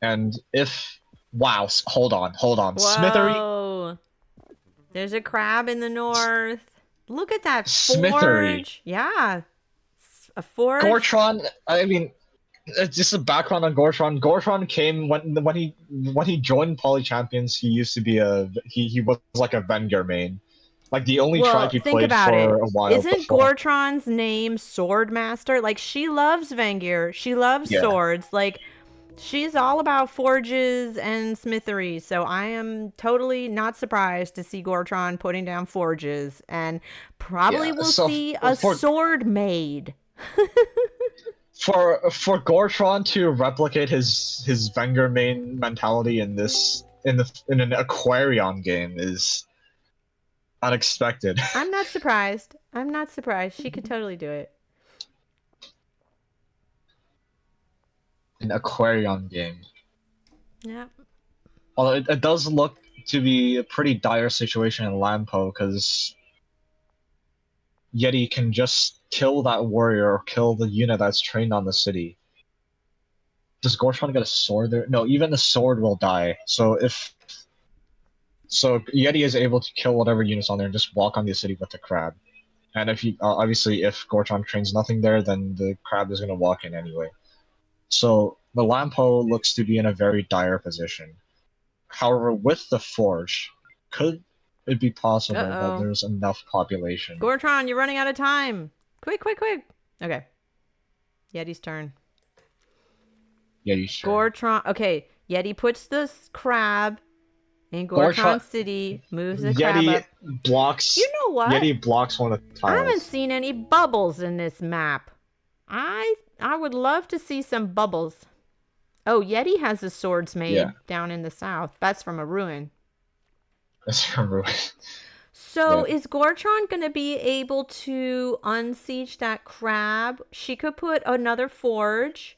And if hold on, Whoa. Smithery. There's a crab in the north. Look at that Smithery. forge. Yeah. A forge. Gortron, I mean, just a background on Gortron. Gortron came when he joined Poly Champions. He used to be he was like a Venger main, like the only tribe he think played about for it. a while. Isn't Gortron's name Swordmaster? Like she loves Vengir. She loves swords. Like She's all about forges and smithery, so I am totally not surprised to see Gortron putting down forges, and probably Yeah, will so see a for- sword made. For Gortron to replicate his Wenger main mentality in an Aquarion game is unexpected. I'm not surprised. I'm not surprised. She could totally do it. An Aquarion game. Yeah. Although it does look to be a pretty dire situation in Lampo, because Yeti can just kill that warrior or kill the unit that's trained on the city. Does Gortron get a sword there? No, even the sword will die. So Yeti is able to kill whatever unit's on there and just walk on the city with the crab. And if he obviously if Gortron trains nothing there, then the crab is gonna walk in anyway. So the Lampo looks to be in a very dire position. However, with the forge, could it be possible that there's enough population? Gortron, you're running out of time. Quick, quick, quick. Okay. Yeti's turn. Yeti's turn. Gortron. Okay. Yeti puts this crab in Gortron City, moves the crab Yeti up. blocks. You know what? Yeti blocks one of the tiles. I haven't seen any bubbles in this map. I would love to see some bubbles. Oh, Yeti has the swords made down in the south. That's from a ruin. That's from a ruin. So is Gortron going to be able to unsiege that crab? She could put another forge.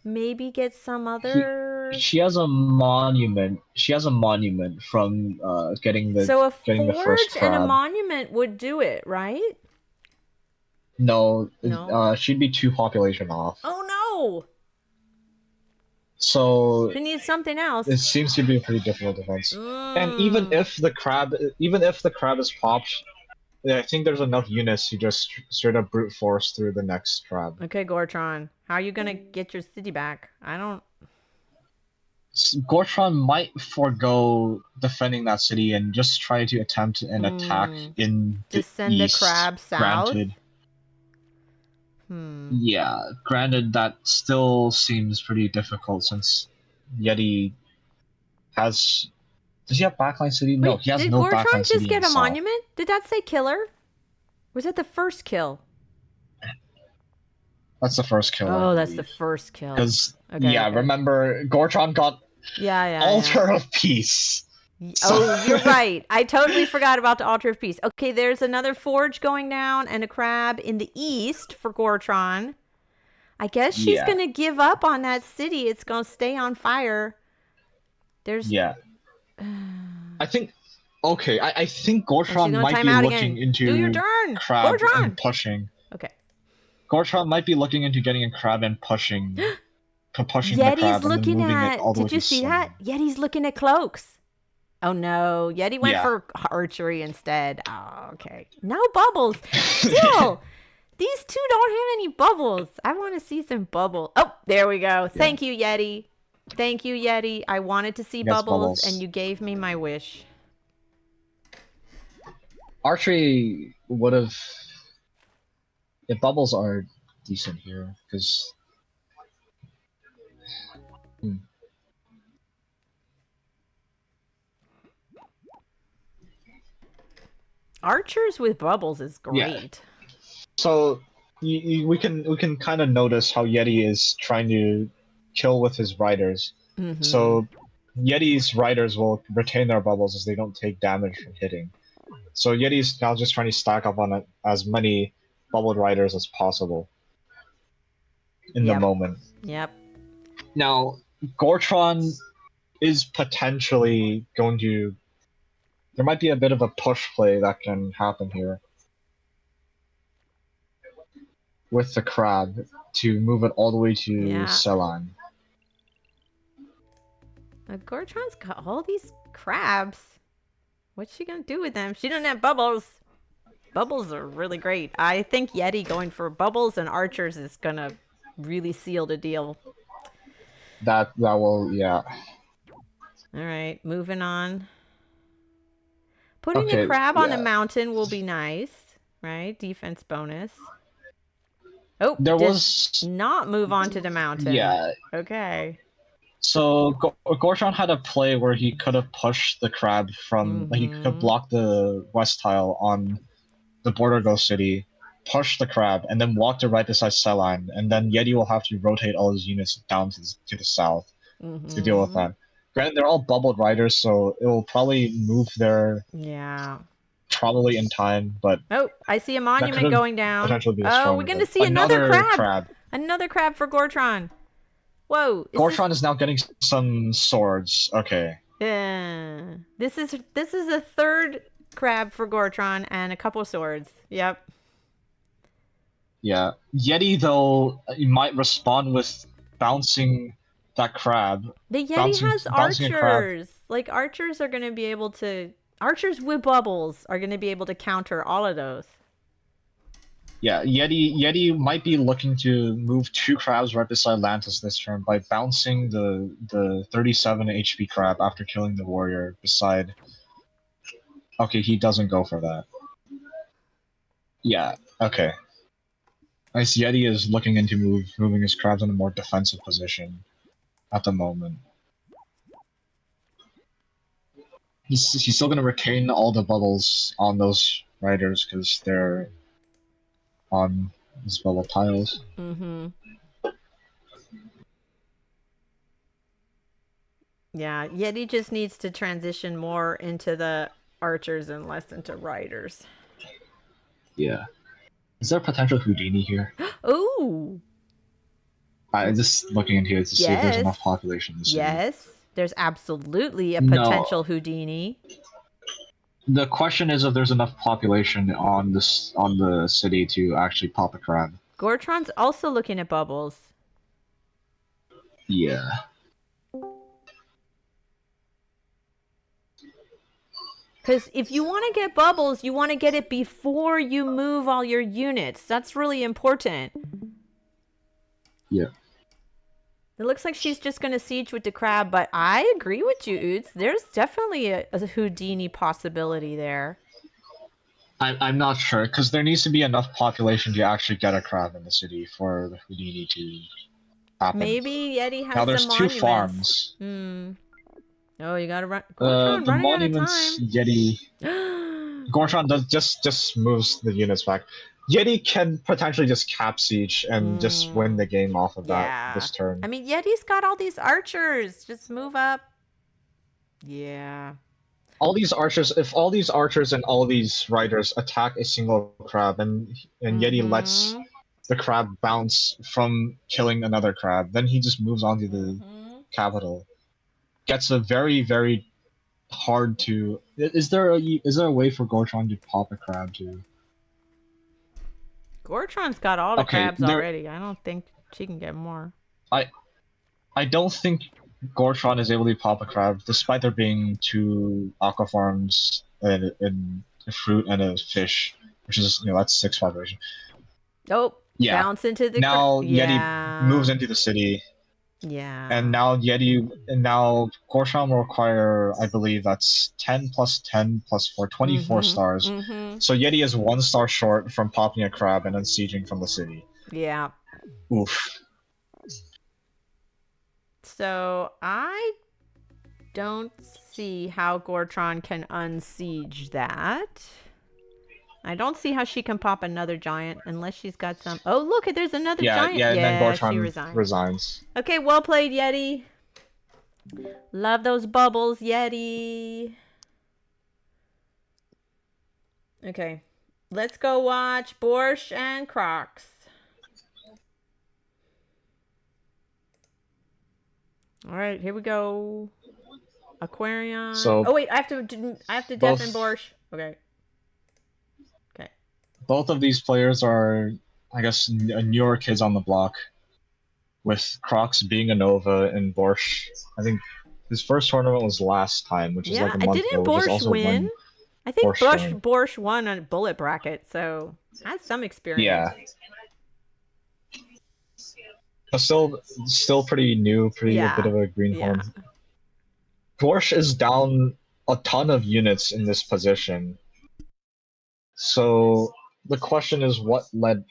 Maybe get some other... She has a monument. She has a monument from getting the So a getting the first forge crab. and a monument would do it, right? No, No? she'd be 2 population off. Oh no! So She needs something else. it seems to be a pretty difficult defense. And even if the crab is popped, I think there's enough units to just straight up brute force through the next crab. Okay, Gortron. How are you going to get your city back? I don't... Gortron might forego defending that city and just try to attempt an attack in Just the send east. the crab south? Granted. Yeah, granted that still seems pretty difficult since Yeti has... Does he have backline city? No, he has Did no Gortron backline city just get in a south. monument? Did that say killer? Was that the first kill? That's the first kill. Oh, that's the first kill. Because, Okay. remember, Gortron got Altar of Peace. Oh, you're right. I totally forgot about the Altar of Peace. Okay, there's another forge going down and a crab in the east for Gortron. I guess she's going to give up on that city. It's going to stay on fire. There's... Yeah. I think... Okay, I think Gortron might be looking into Do your turn! crab Gortron! and pushing. Okay. Gortron might be looking into getting a crab and pushing... pushing the Yeti's crab and then looking moving at... it all the way Did you to see center. that? Yeti's looking at cloaks. Oh no, Yeti went Yeah. for archery instead. Oh, okay. No bubbles. Still, these two don't have any bubbles. I want to see some bubble. Oh, there we go. Thank you, Yeti. Thank you, Yeti. I wanted to see bubbles, and you gave me my wish. Archery would have... Yeah, bubbles are decent here, because... Archers with bubbles is great. Yeah. So we can kind of notice how Yeti is trying to kill with his riders. So Yeti's riders will retain their bubbles as they don't take damage from hitting. So Yeti's now just trying to stack up on as many bubbled riders as possible in the moment. Yep. Now, Gortron is potentially going to... There might be a bit of a push play that can happen here with the crab to move it all the way to Ceylon. Gortron's got all these crabs. What's she gonna do with them? She doesn't have bubbles. Bubbles are really great. I think Yeti going for bubbles and archers is gonna really seal the deal. That will, yeah. All right, moving on. Putting the crab on the mountain will be nice, right? Defense bonus. Oh, there was not move on to the mountain. Yeah. Okay. So Gortron had a play where he could have pushed the crab from, like he could have blocked the west tile on the border ghost city, pushed the crab, and then walked it right beside Celine, and then Yeti will have to rotate all his units down to the south to deal with that. Granted, they're all bubbled riders, so it will probably move there Yeah. probably in time, but Oh, I see a monument could've going down. potentially be a Oh, stronger we're going to move. see another crab. crab. Another crab for Gortron. Whoa. Gortron is now getting some swords. Okay. Yeah. This is a third crab for Gortron and a couple swords. Yep. Yeah. Yeti, though, he might respond with bouncing that crab. The Yeti bouncing, has bouncing a crab. archers. Like, archers are going to be able to... Archers with bubbles are going to be able to counter all of those. Yeah, Yeti might be looking to move 2 crabs right beside Lantis this turn by bouncing the 37 HP crab after killing the warrior beside... Okay, he doesn't go for that. Yeah, okay. Nice, Yeti is looking into moving his crabs in a more defensive position at the moment. He's still going to retain all the bubbles on those riders because they're on his bubble tiles. Yeah, Yeti just needs to transition more into the archers and less into riders. Yeah. Is there potential Houdini here? Ooh! I'm just looking into it to see if there's enough population in the city. Yes, there's absolutely a potential Houdini. The question is if there's enough population on the city to actually pop a crab. Gortron's also looking at bubbles. Yeah. Because if you want to get bubbles, you want to get it before you move all your units. That's really important. Yeah. It looks like she's just going to siege with the crab, but I agree with you, Oots. There's definitely a Houdini possibility there. I'm not sure, because there needs to be enough population to actually get a crab in the city for the Houdini to happen. Maybe Yeti has now, there's some 2 monuments. farms. Oh, you gotta run. Gortron, the running monuments, out of time. Yeti... Gortron just moves the units back. Yeti can potentially just cap siege and just win the game off of that this turn. I mean, Yeti's got all these archers. Just move up. Yeah. All these archers, if all these archers and all these riders attack a single crab and Yeti lets the crab bounce from killing another crab, then he just moves on to the capital. Gets a very, very hard to... Is there a way for Gortron to pop a crab too? Gortron's got all the crabs already. I don't think she can get more. I don't think Gortron is able to pop a crab, despite there being 2 aqua farms and a fruit and a fish, which is, that's 6 population. Oh, yeah. Bounce into the now Yeti moves into the city. Yeah. And now Gortron will require, I believe that's 10 plus 10 plus 4, 24 stars. So Yeti is 1 star short from popping a crab and then sieging from the city. Yeah. Oof. So I don't see how Gortron can unsiege that. I don't see how she can pop another giant unless she's got some... Oh, look, there's another giant. Yeah, and then Gortron she resigns. Okay, well played, Yeti. Love those bubbles, Yeti. Okay, let's go watch Borscht and Crocs. All right, here we go. Aquarium. So oh wait, I have to deafen Borscht. Okay. Both of these players are, I guess, newer kids on the block, with Crocs being a Nova and Borscht. I think his first tournament was last time, which is like a month ago. Didn't Borscht win? I think Borscht won on bullet bracket, so has some experience. Yeah. But still pretty new, a bit of a greenhorn. Yeah. Borscht is down a ton of units in this position. So the question is, what led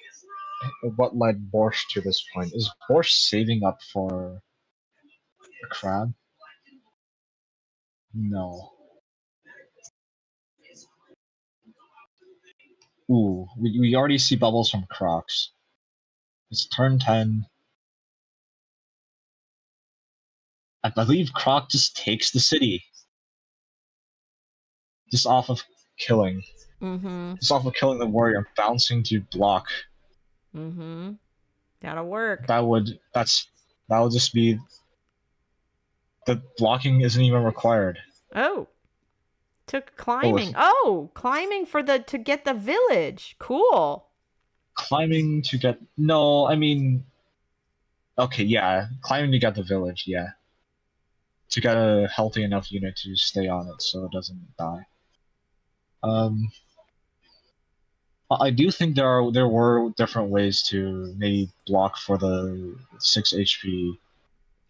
Borscht to this point? Is Borscht saving up for A crab? No. Ooh, we already see bubbles from Crocs. It's turn 10. I believe Croc just takes the city. Just off of killing. Mm-hmm. Just off of killing the warrior, bouncing to block. Mm-hmm. That'll work. That would just be the blocking isn't even required. Oh. Took climbing. Climbing for to get the village. Cool. Climbing to get no, I mean okay, yeah. Climbing to get the village, yeah. To get a healthy enough unit to stay on it so it doesn't die. I do think there were different ways to maybe block for the 6 HP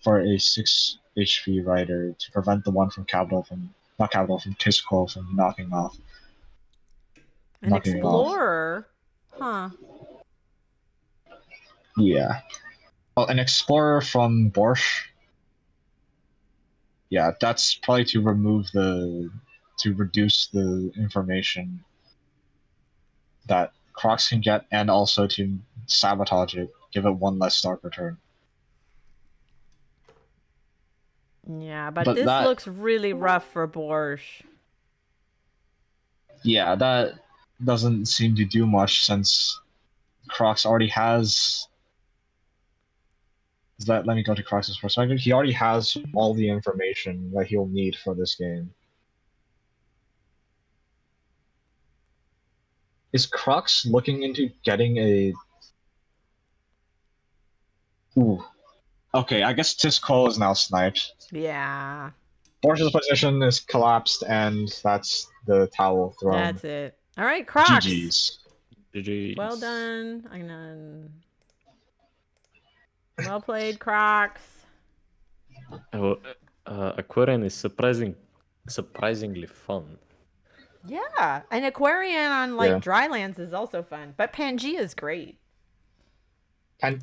for a 6 HP rider to prevent the one from Tisco from knocking it off. An explorer? Huh. Yeah. Oh, an explorer from Borscht. Yeah, that's probably to reduce the information that Crocs can get, and also to sabotage it, give it one less stock return. Yeah, but this looks really rough for Borscht. Yeah, that doesn't seem to do much since Crocs already has. Let me go to Crocs' perspective. He already has all the information that he'll need for this game. Is Crocs looking into getting a... Ooh. Okay, I guess Tisco is now sniped. Yeah. Borsch's position is collapsed, and that's the towel thrown. That's it. All right, Crocs. GG's. GG's. Well done. Well played, Crocs. Aquarian is surprisingly fun. Yeah, and Aquarian on Drylands is also fun, but Pangea is great. I'm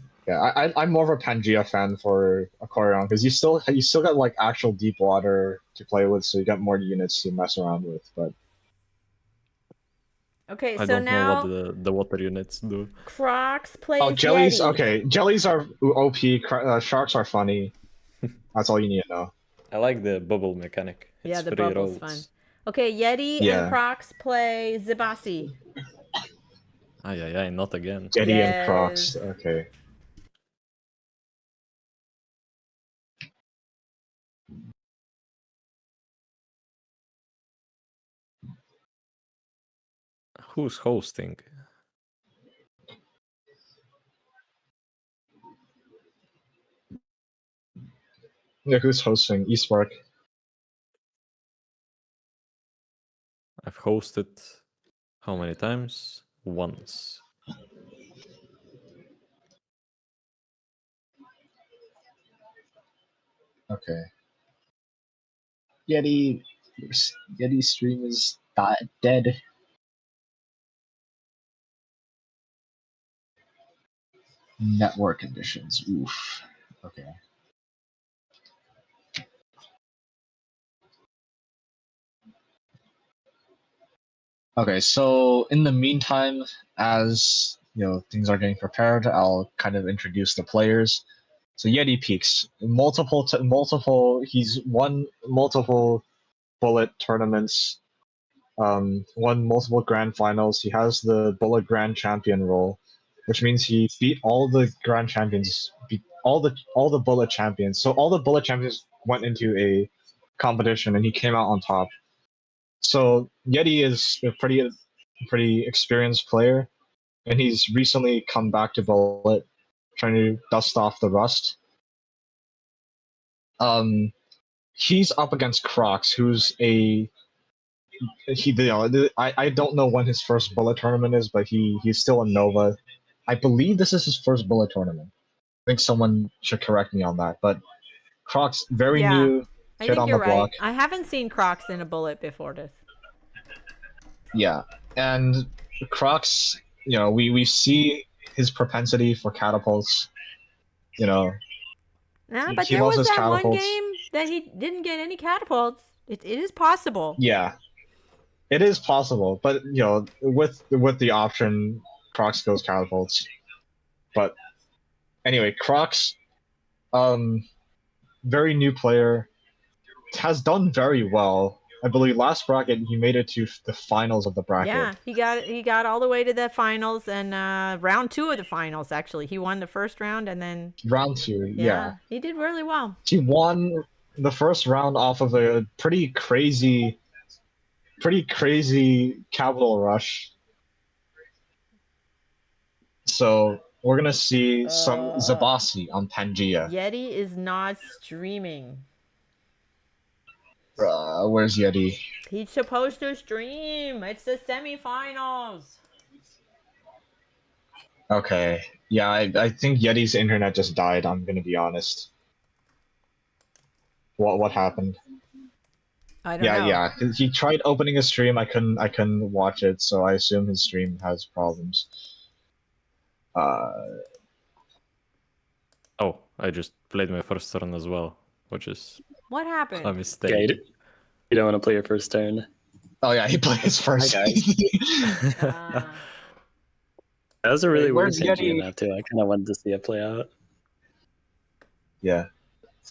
more of a Pangea fan for Aquarion because you still got like actual deep water to play with, so you got more units to mess around with. But okay, I so don't now know what the water units do. Crocs plays jellies. Yeti. Okay, jellies are OP. Sharks are funny. That's all you need to know. I like the bubble mechanic. It's Yeah, the free bubble's rolls. fun. Okay, Yeti and Crocs play Zibasi. Not again. Yeti and Crocs. Okay. Who's hosting? Yeah, who's hosting? Eastmark. I've hosted how many times? Once. Okay. Yeti stream is dead. Network conditions. Oof. Okay. Okay, so in the meantime, as things are getting prepared, I'll kind of introduce the players. So Yeti peaks he's won multiple bullet tournaments, won multiple grand finals. He has the bullet grand champion role, which means he beat all the grand champions, beat all the bullet champions. So all the bullet champions went into a competition, and he came out on top. So Yeti is a pretty experienced player, and he's recently come back to bullet, trying to dust off the rust. He's up against Crocs, who's I don't know when his first bullet tournament is, but he's still a Nova. I believe this is his first bullet tournament. I think someone should correct me on that, but Crocs, very new kid on the block. Right. I haven't seen Crocs in a bullet before this. Yeah, and Crocs, we see his propensity for catapults. Nah, but he there lost was his that one catapults. game that he didn't get any catapults. It is possible. Yeah, it is possible, but you know, with the option, Crocs goes catapults. But anyway, Crocs, very new player, has done very well. I believe last bracket he made it to the finals of the bracket. Yeah, he got all the way to the finals and round 2 of the finals. Actually, he won the first round and then Round 2, yeah. he did really well. He won the first round off of a pretty crazy capital rush. So we're gonna see some Zabasi on Pangea. Yeti is not streaming. Where's Yeti? He's supposed to stream. It's the semifinals. Okay. Yeah, I think Yeti's internet just died, I'm gonna be honest. What happened? I don't know. Yeah. He tried opening a stream, I couldn't watch it, so I assume his stream has problems. Oh, I just played my first turn as well, which is What happened? a mistake. Yeah, you don't want to play your first turn. Oh yeah, he played his first. That was a really weird where's thing Yeti? GMF too. I kind of wanted to see it play out. Yeah.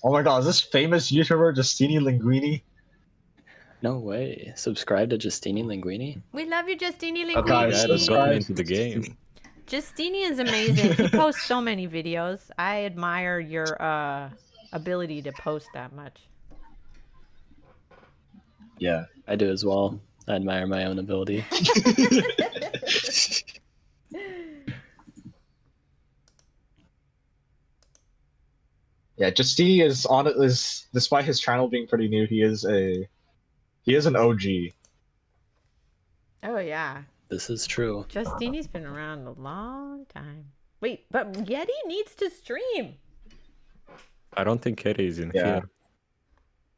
Oh my god, is this famous YouTuber Justini Linguini? No way. Subscribe to Justini Linguini? We love you, Justini Oh, guys, Yeah, that got me into the game. Justini is amazing. He posts so many videos. I admire your ability to post that much. Yeah. I do as well. I admire my own ability. Yeah, Justini is despite his channel being pretty new, he is an OG. Oh yeah. This is true. Justini's been around a long time. Wait, but Yeti needs to stream. I don't think Yeti is in here.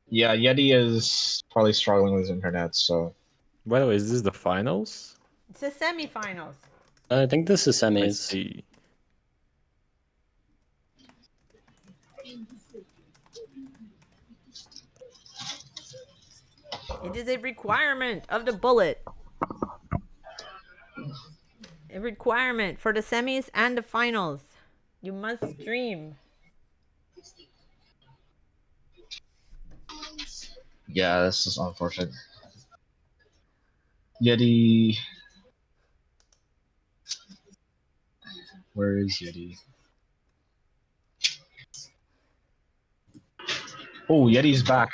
Yeah, Yeti is probably struggling with his internet, so. By the way, is this the finals? It's the semifinals. I think this is I semis. see. It is a requirement of the bullet. A requirement for the semis and the finals. You must stream. Yeah, this is unfortunate. Yeti. Where is Yeti? Oh, Yeti's back.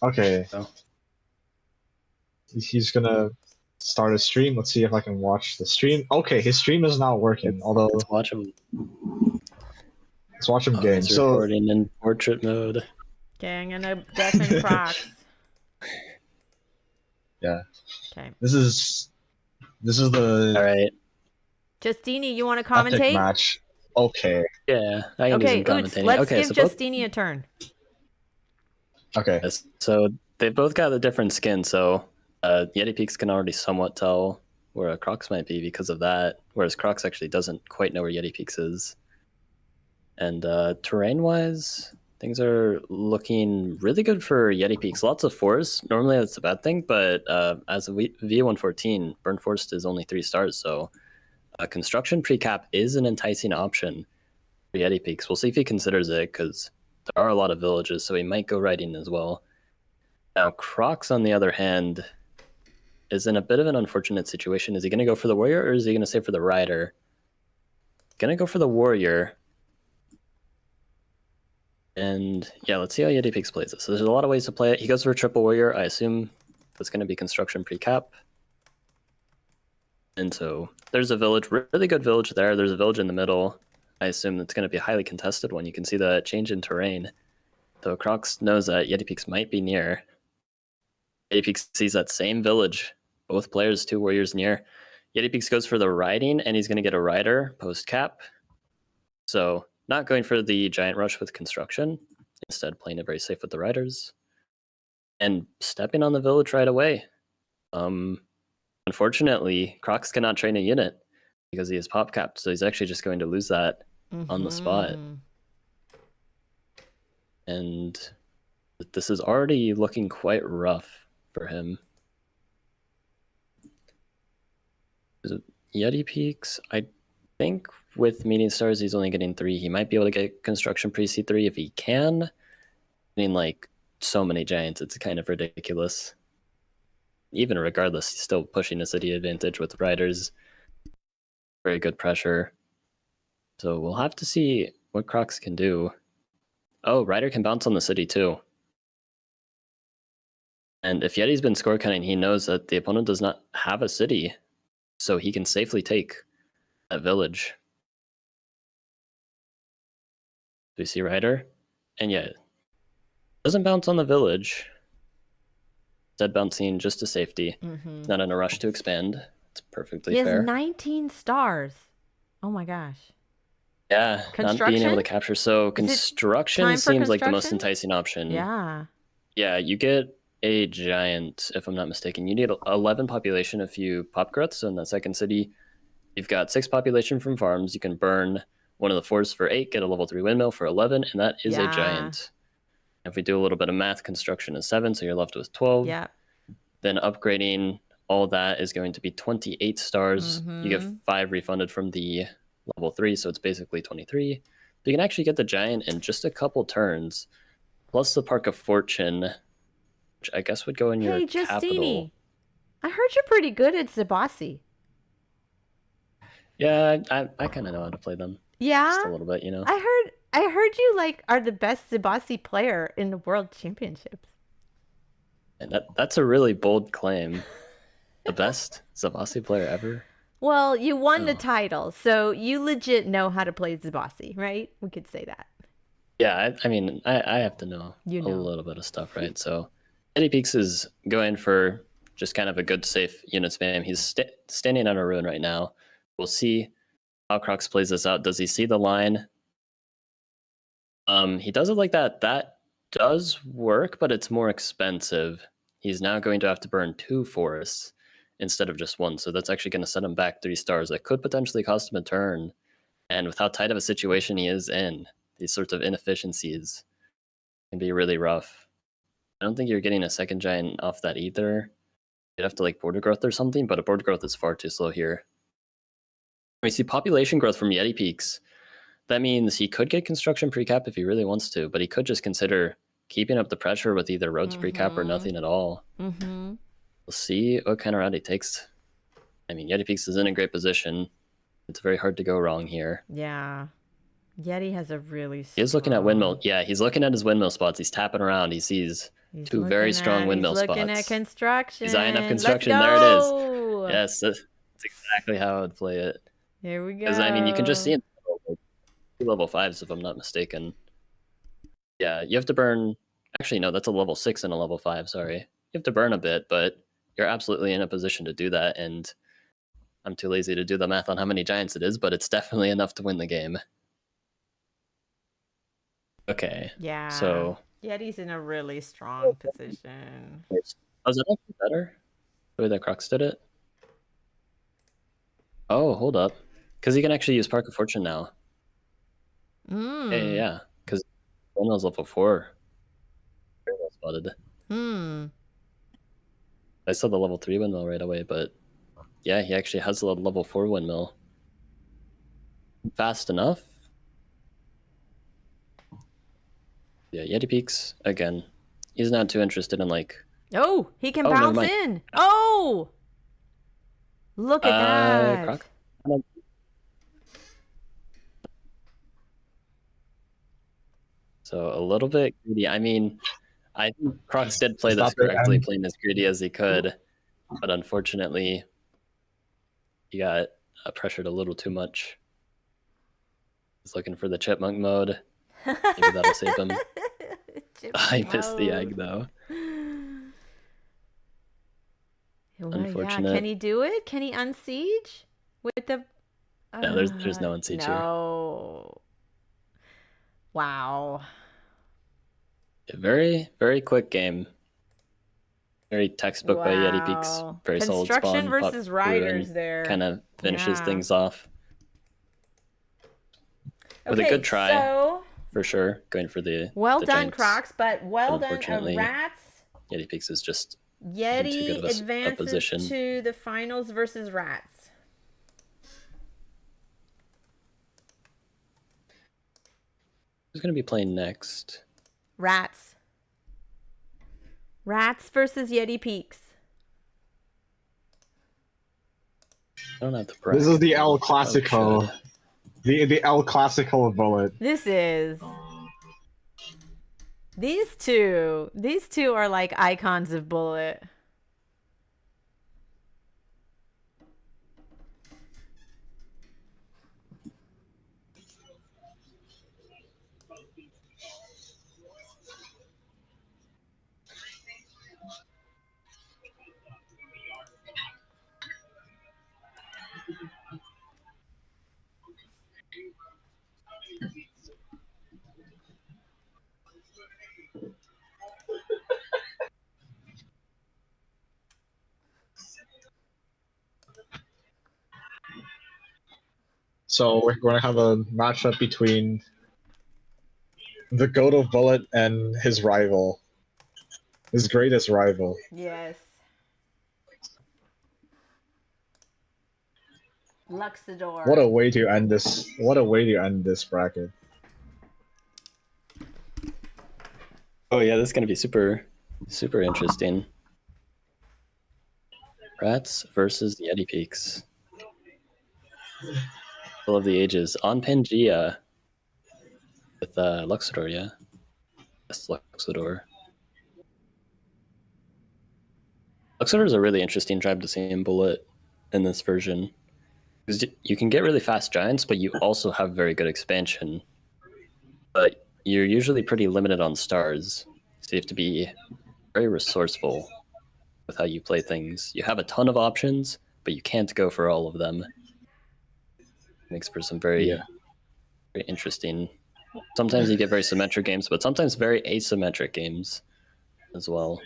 Okay. He's gonna start a stream. Let's see if I can watch the stream. Okay, his stream is not working. Although Let's watch him. Let's watch him game. He's So recording in portrait mode. Okay, I'm gonna deafen Crocs. yeah. Okay. This is the All right. Justini, you want to epic commentate? match. Okay. Yeah, I can do Okay, some Oots, commentating. let's Okay, give so both, Justini a turn. Okay. yes, so they both got a different skin. So Yeti Peaks can already somewhat tell where Crocs might be because of that, whereas Crocs actually doesn't quite know where Yeti Peaks is. And terrain-wise, things are looking really good for Yeti Peaks. Lots of 4s. Normally that's a bad thing, but as a V114, Burn Forest is only 3 stars, so construction pre-cap is an enticing option for Yeti Peaks. We'll see if he considers it, because there are a lot of villages, so he might go riding as well. Now, Crocs, on the other hand, is in a bit of an unfortunate situation. Is he going to go for the warrior, or is he going to save for the rider? Going to go for the warrior. And yeah, let's see how Yeti Peaks plays this. So there's a lot of ways to play it. He goes for a triple warrior. I assume that's going to be construction pre-cap. And so there's a village, really good village there. There's a village in the middle. I assume that's going to be a highly contested one. You can see the change in terrain. Though Crocs knows that Yeti Peaks might be near. Yeti Peaks sees that same village. Both players, 2 warriors near. Yeti Peaks goes for the riding, and he's going to get a rider post-cap. So not going for the giant rush with construction. Instead, playing it very safe with the riders. And stepping on the village right away. Unfortunately, Crocs cannot train a unit because he is pop capped, so he's actually just going to lose that on the spot. And this is already looking quite rough for him. Yeti Peaks, I think with Meeting Stars, he's only getting 3. He might be able to get Construction Pre-C3 if he can. I mean, like, so many Giants, it's kind of ridiculous. Even regardless, he's still pushing a city advantage with Riders. Very good pressure. So we'll have to see what Crocs can do. Oh, Rider can bounce on the city too. And if Yeti's been score counting, he knows that the opponent does not have a city, so he can safely take that village. Do you see Rider? And yeah, doesn't bounce on the village. Instead bouncing just to safety. He's not in a rush to expand. It's perfectly He fair. has 19 stars. Oh my gosh. Yeah, not being able to capture. So construction seems like the most enticing option. Yeah. Yeah, you get a giant, if I'm not mistaken. You need 11 population if you pop growth. So in that second city, you've got 6 population from farms. You can burn one of the 4s for 8, get a level 3 windmill for 11, and that is a giant. If we do a little bit of math, construction is 7, so you're left with 12. Yeah. Then upgrading all that is going to be 28 stars. You get 5 refunded from the level 3, so it's basically 23. So you can actually get the giant in just a couple turns, plus the Park of Fortune, which I guess would go in your Justini, capital. I heard you're pretty good at Zabasi. Yeah, I kind of know how to play them. Yeah, just a little bit, you know. I heard you like are the best Zabasi player in the World Championships. And that's a really bold claim. The best Zabasi player ever. Well, you won the title, so you legit know how to play Zabasi, right? We could say that. Yeah, I mean, I have to know, a little bit of stuff, right? So Eddie Peaks is going for just kind of a good, safe unit spam. He's standing on a ruin right now. We'll see how Crocs plays this out. Does he see the line? He does it like that. That does work, but it's more expensive. He's now going to have to burn 2 forests instead of just 1. So that's actually going to set him back 3 stars. That could potentially cost him a turn. And with how tight of a situation he is in, these sorts of inefficiencies can be really rough. I don't think you're getting a second giant off that either. You'd have to like border growth or something, but a border growth is far too slow here. We see population growth from Yeti Peaks. That means he could get construction precap if he really wants to, but he could just consider keeping up the pressure with either roads precap or nothing at all. We'll see what kind of route he takes. I mean, Yeti Peaks is in a great position. It's very hard to go wrong here. Yeah. Yeti has a really strong... He is looking at windmill. Yeah, he's looking at his windmill spots. He's tapping around. He sees 2 very strong windmill spots. He's looking at construction. He's eyeing up construction. There it is. Yes, that's exactly how I would play it. Here we go. Because, I mean, you can just see in level 5s, if I'm not mistaken. Yeah, you have to burn... Actually, no, that's a level 6 and a level 5, sorry. You have to burn a bit, but you're absolutely in a position to do that, and I'm too lazy to do the math on how many giants it is, but it's definitely enough to win the game. Okay. Yeah. So Yeti's in a really strong position. Oh, is that actually better? The way that Crocs did it? Oh, hold up. Because he can actually use Park of Fortune now. Yeah. Because Windmill's level 4. Very well spotted. I saw the level 3 windmill right away, but yeah, he actually has a level 4 windmill. Fast enough. Yeah, Yeti Peaks, again, he's not too interested in like... Oh, he can bounce in. Oh! Look at that. Croc? So a little bit greedy. I mean, I think Crocs did play this correctly, playing as greedy as he could, but unfortunately, he got pressured a little too much. He's looking for the chipmunk mode. Maybe that'll save him. I missed the egg though. Unfortunate. Yeah. Can he do it? Can he unsiege with the? No, there's no unsiege here. No. Wow. A very, very quick game. Very textbook by Yeti Peaks. Very solid spawn. Construction versus Riders there. Kind of finishes things off. With a good try. So for sure, going for the Well the done, giants. Crocs, but well done, Unfortunately, Rats. Yeti Peaks is just in too Yeti good of a advances position. to the finals versus Rats. Who's going to be playing next? Rats. Rats versus Yeti Peaks. I don't have the This bracket. is the El Oh, Clasico. should. The El Clasico of Bullet. This is. These two are like icons of Bullet. So we're going to have a matchup between the goat of Bullet and his rival. His greatest rival. Yes. Luxador. What a way to end this. What a way to end this bracket. Oh yeah, this is going to be super interesting. Rats versus Yeti Peaks. Battle of the Ages on Pangea with Luxador, yeah. Yes, Luxador. Luxador is a really interesting tribe to see in Bullet in this version. Because you can get really fast giants, but you also have very good expansion. But you're usually pretty limited on stars, so you have to be very resourceful with how you play things. You have a ton of options, but you can't go for all of them. Makes for some very interesting. Sometimes you get very symmetric games, but sometimes very asymmetric games as well.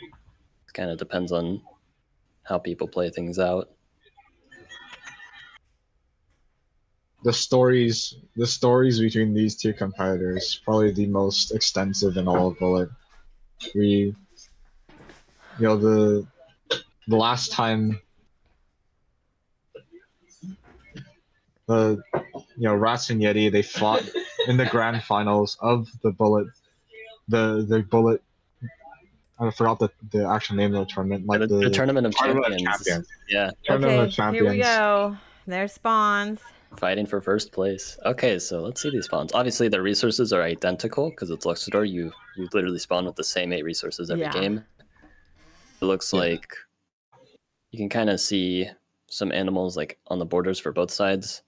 It kind of depends on how people play things out. The stories between these two competitors probably the most extensive in all of Bullet. The last time Rats and Yeti, they fought in the grand finals of the Bullet. The Bullet. I forgot the actual name of the tournament. Like the Tournament of Champions. Yeah. Tournament of Champions. Here we go. There's spawns. Fighting for first place. Okay, so let's see these spawns. Obviously, the resources are identical because it's Luxador. You literally spawn with the same 8 resources every game. It looks like you can kind of see some animals like on the borders for both sides.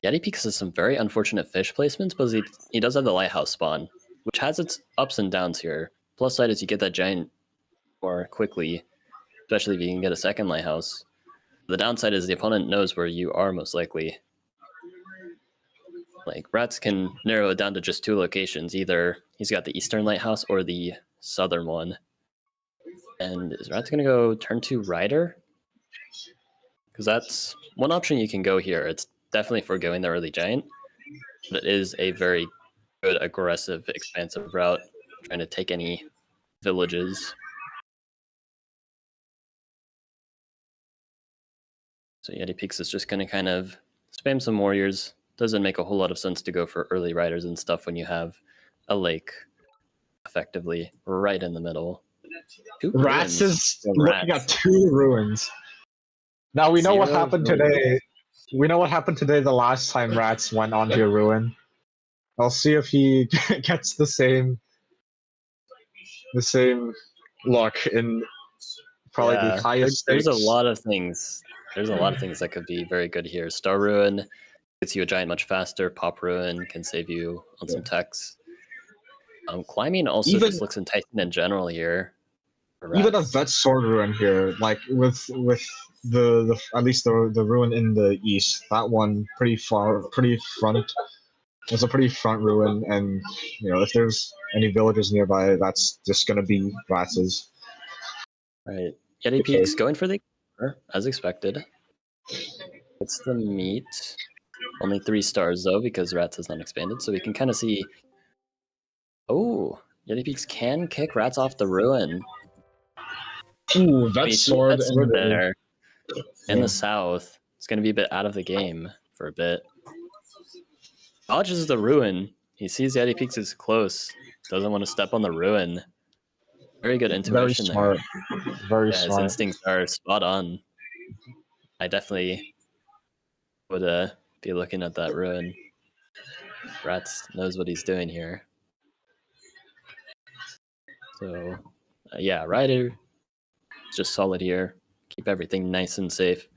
Yeti Peaks has some very unfortunate fish placements, but he does have the lighthouse spawn, which has its ups and downs here. Plus side is you get that giant more quickly, especially if you can get a second lighthouse. The downside is the opponent knows where you are most likely. Like, Rats can narrow it down to just 2 locations. Either he's got the eastern lighthouse or the southern one. And is Rats going to go turn 2 Rider? Because that's one option you can go here. It's definitely foregoing the early giant, but it is a very good, aggressive, expansive route, trying to take any villages. So Yeti Peaks is just going to kind of spam some warriors. Doesn't make a whole lot of sense to go for early riders and stuff when you have a lake effectively right in the middle. Rats is looking at 2 ruins. Now we know what happened today. We know what happened today the last time Rats went onto a ruin. I'll see if he gets the same luck in probably the highest there's stakes. a lot of things. There's a lot of things that could be very good here. Star Ruin gets you a giant much faster. Pop Ruin can save you on some techs. Climbing also just looks enticing in general here. Even a Vet Sword Ruin here, like with the at least the ruin in the east, that one pretty front. It's a pretty front ruin, and if there's any villages nearby, that's just gonna be Rats's. Right, Yeti Peaks going for the as expected. It's the meat. Only 3 stars though because Rats has not expanded, so we can kind of see Oh, Yeti Peaks can kick rats off the ruin. Ooh, that You see sword, that sword and there in yeah. the south. It's going to be a bit out of the game for a bit. Dodges the ruin. He sees Yeti Peaks is close. Doesn't want to step on the ruin. Very good intuition Very smart. there. Very Yeah, his smart. instincts are spot on. I definitely would be looking at that ruin. Rats knows what he's doing here. So, yeah, Ryder just solid here. Keep everything nice and safe.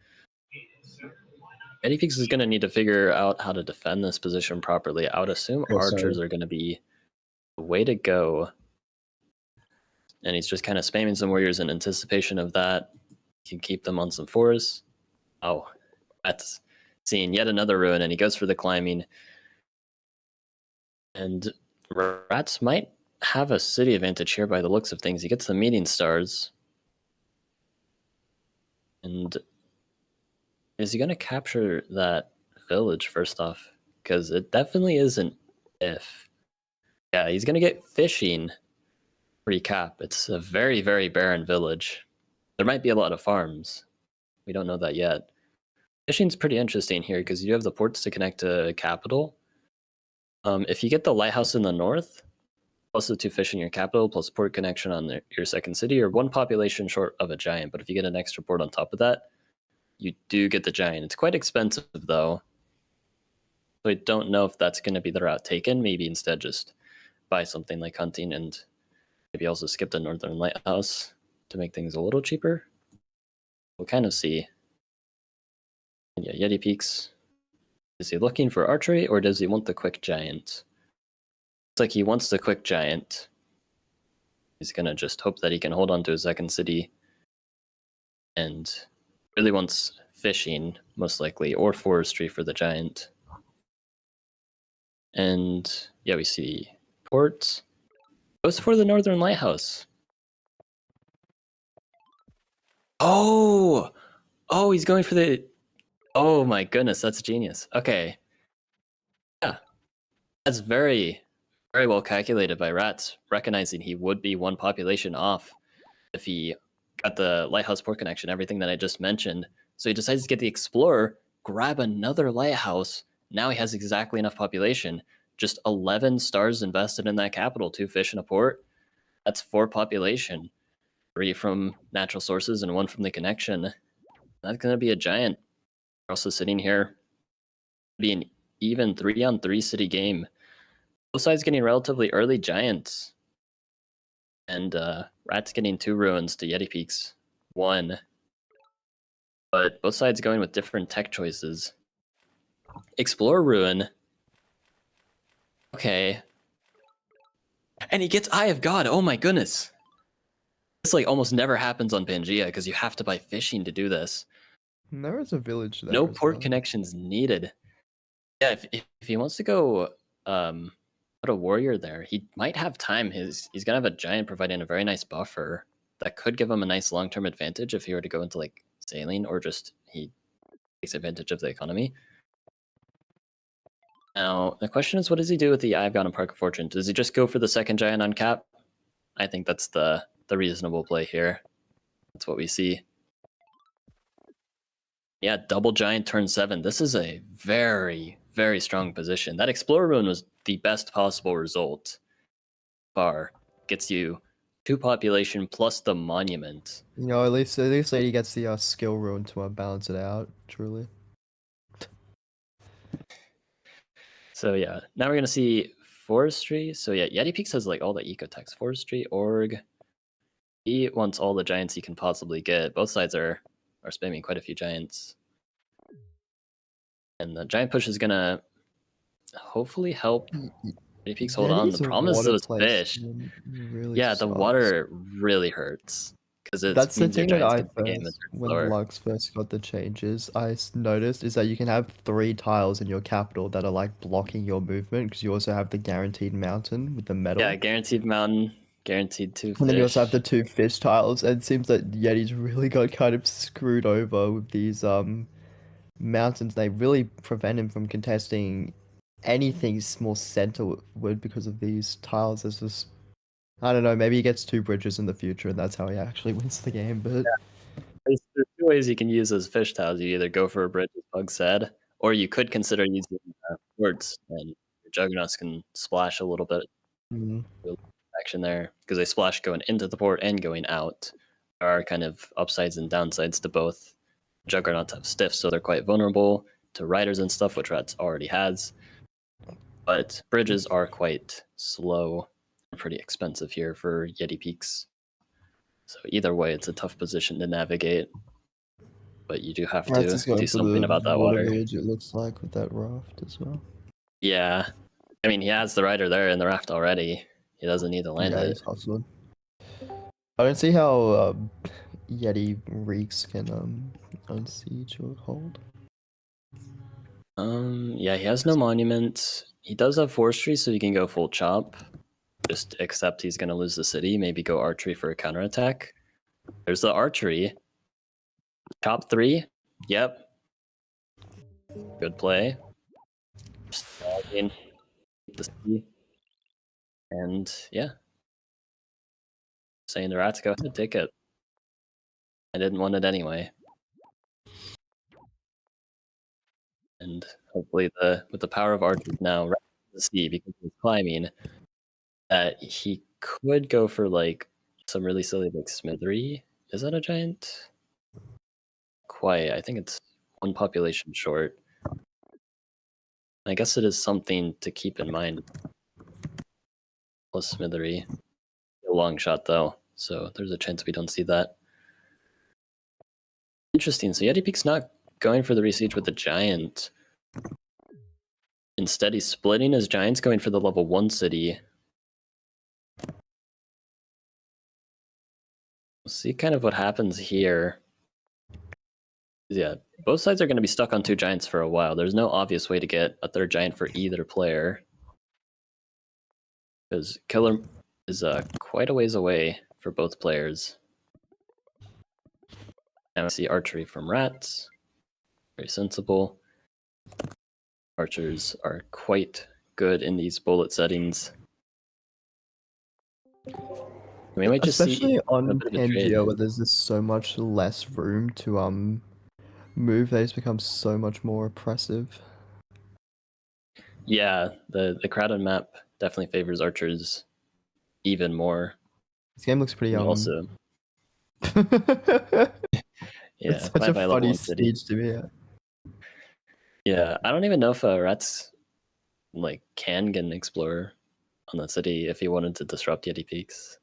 Yeti Peaks is going to need to figure out how to defend this position properly. I would assume archers are going to be the way to go. And he's just kind of spamming some warriors in anticipation of that. He can keep them on some forests. Oh, that's seeing yet another ruin, and he goes for the climbing. And rats might have a city advantage here by the looks of things. He gets the meeting stars. And is he going to capture that village first off? Because it definitely isn't if. Yeah, he's going to get fishing recap. It's a very, very barren village. There might be a lot of farms. We don't know that yet. Fishing's pretty interesting here because you have the ports to connect to capital. If you get the lighthouse in the north, plus the 2 fish in your capital, plus port connection on your second city, you're 1 population short of a giant. But if you get an extra port on top of that, you do get the giant. It's quite expensive though. So I don't know if that's going to be the route taken. Maybe instead just buy something like hunting and maybe also skip the northern lighthouse to make things a little cheaper. We'll kind of see. And yeah, Yeti Peaks. Is he looking for archery or does he want the quick giant? It's like he wants the quick giant. He's gonna just hope that he can hold on to his second city and really wants fishing, most likely, or forestry for the giant. And yeah, we see ports. Goes for the northern lighthouse. Oh, he's going for the. Oh my goodness, that's genius. Okay. Yeah. That's very, very well calculated by Rats, recognizing he would be 1 population off if he got the lighthouse port connection, everything that I just mentioned. So he decides to get the Explorer, grab another lighthouse. Now he has exactly enough population. Just 11 stars invested in that capital, 2 fish and a port. That's 4 population. 3 from natural sources and 1 from the connection. That's going to be a giant. We're also sitting here, be an even 3-on-3 city game. Both sides getting relatively early giants. And Rats getting 2 ruins to Yeti Peaks 1. But both sides going with different tech choices. Explore ruin. Okay. And he gets Eye of God. Oh my goodness. This like almost never happens on Pangea because you have to buy fishing to do this. There is a village there. No as port well. connections needed. Yeah, if he wants to go put a warrior there, he might have time. He's gonna have a giant providing a very nice buffer that could give him a nice long-term advantage if he were to go into like sailing or just he takes advantage of the economy. Now the question is, what does he do with the I've got a Park of Fortune? Does he just go for the second giant on cap? I think that's the reasonable play here. That's what we see. Yeah, double giant turn 7. This is a very, very strong position. That Explorer rune was the best possible result. Far gets you 2 population plus the monument. You know, at least he gets the skill rune to balance it out. Truly. So yeah, now we're gonna see forestry. So yeah, Yeti Peaks has like all the ecotechs. Forestry, org. He wants all the giants he can possibly get. Both sides are spamming quite a few giants. And the giant push is gonna hopefully help Yeti Peaks hold on. The problem is those fish. Really Yeah, the sucks. water really hurts. Because it That's the means your thing when giants I get the game first, and when slower. Lux first got the changes, I noticed is that you can have 3 tiles in your capital that are like blocking your movement because you also have the guaranteed mountain with the metal. Yeah, guaranteed mountain, guaranteed 2 fish. And then you also have the 2 fish tiles, and it seems that Yeti's really got kind of screwed over with these mountains. They really prevent him from contesting anything's more centerward because of these tiles. There's just, I don't know, maybe he gets 2 bridges in the future and that's how he actually wins the game, but... There's 2 ways you can use those fish tiles. You either go for a bridge, as Bug said, or you could consider using words, and your Juggernauts can splash a little bit action there, because they splash going into the port and going out. There are kind of upsides and downsides to both. Juggernauts have stiff, so they're quite vulnerable to riders and stuff, which Rats already has. But bridges are quite slow and pretty expensive here for Yeti Peaks. So either way, it's a tough position to navigate. But you do have to do something about that water. Village, it looks like, with that raft as well. Yeah. I mean, he has the rider there in the raft already. He doesn't need to land it. He's hustling. I don't see how Yeti Reeks can unsiege or hold. Yeah, he has no monument. He does have forestry, so he can go full chop. Just accept he's gonna lose the city. Maybe go archery for a counterattack. There's the archery. Chop 3. Yep. Good play. Just in the city. And yeah. Saying to Rats, go ahead, take it. I didn't want it anyway. And hopefully with the power of archers now, Rats to see, because he's climbing, that he could go for like some really silly like smithery. Is that a giant? Quite. I think it's 1 population short. I guess it is something to keep in mind. Plus smithery. A long shot though, so there's a chance we don't see that. Interesting. So Yeti Peak's not going for the resiege with the giant. Instead, he's splitting his giants, going for the level 1 city. We'll see kind of what happens here. Yeah, both sides are going to be stuck on 2 giants for a while. There's no obvious way to get a 3rd giant for either player. Because Killer is quite a ways away for both players. And we see archery from Rats. Very sensible. Archers are quite good in these bullet settings. We might just especially see on Pangea, where there's just so much less room to move, they just become so much more oppressive. Yeah, the crowded map definitely favors archers even more. This game looks pretty also. Yeah, it's such a funny stage to be at. Yeah, I don't even know if Rats like can get an explorer on the city if he wanted to disrupt Yeti Peaks.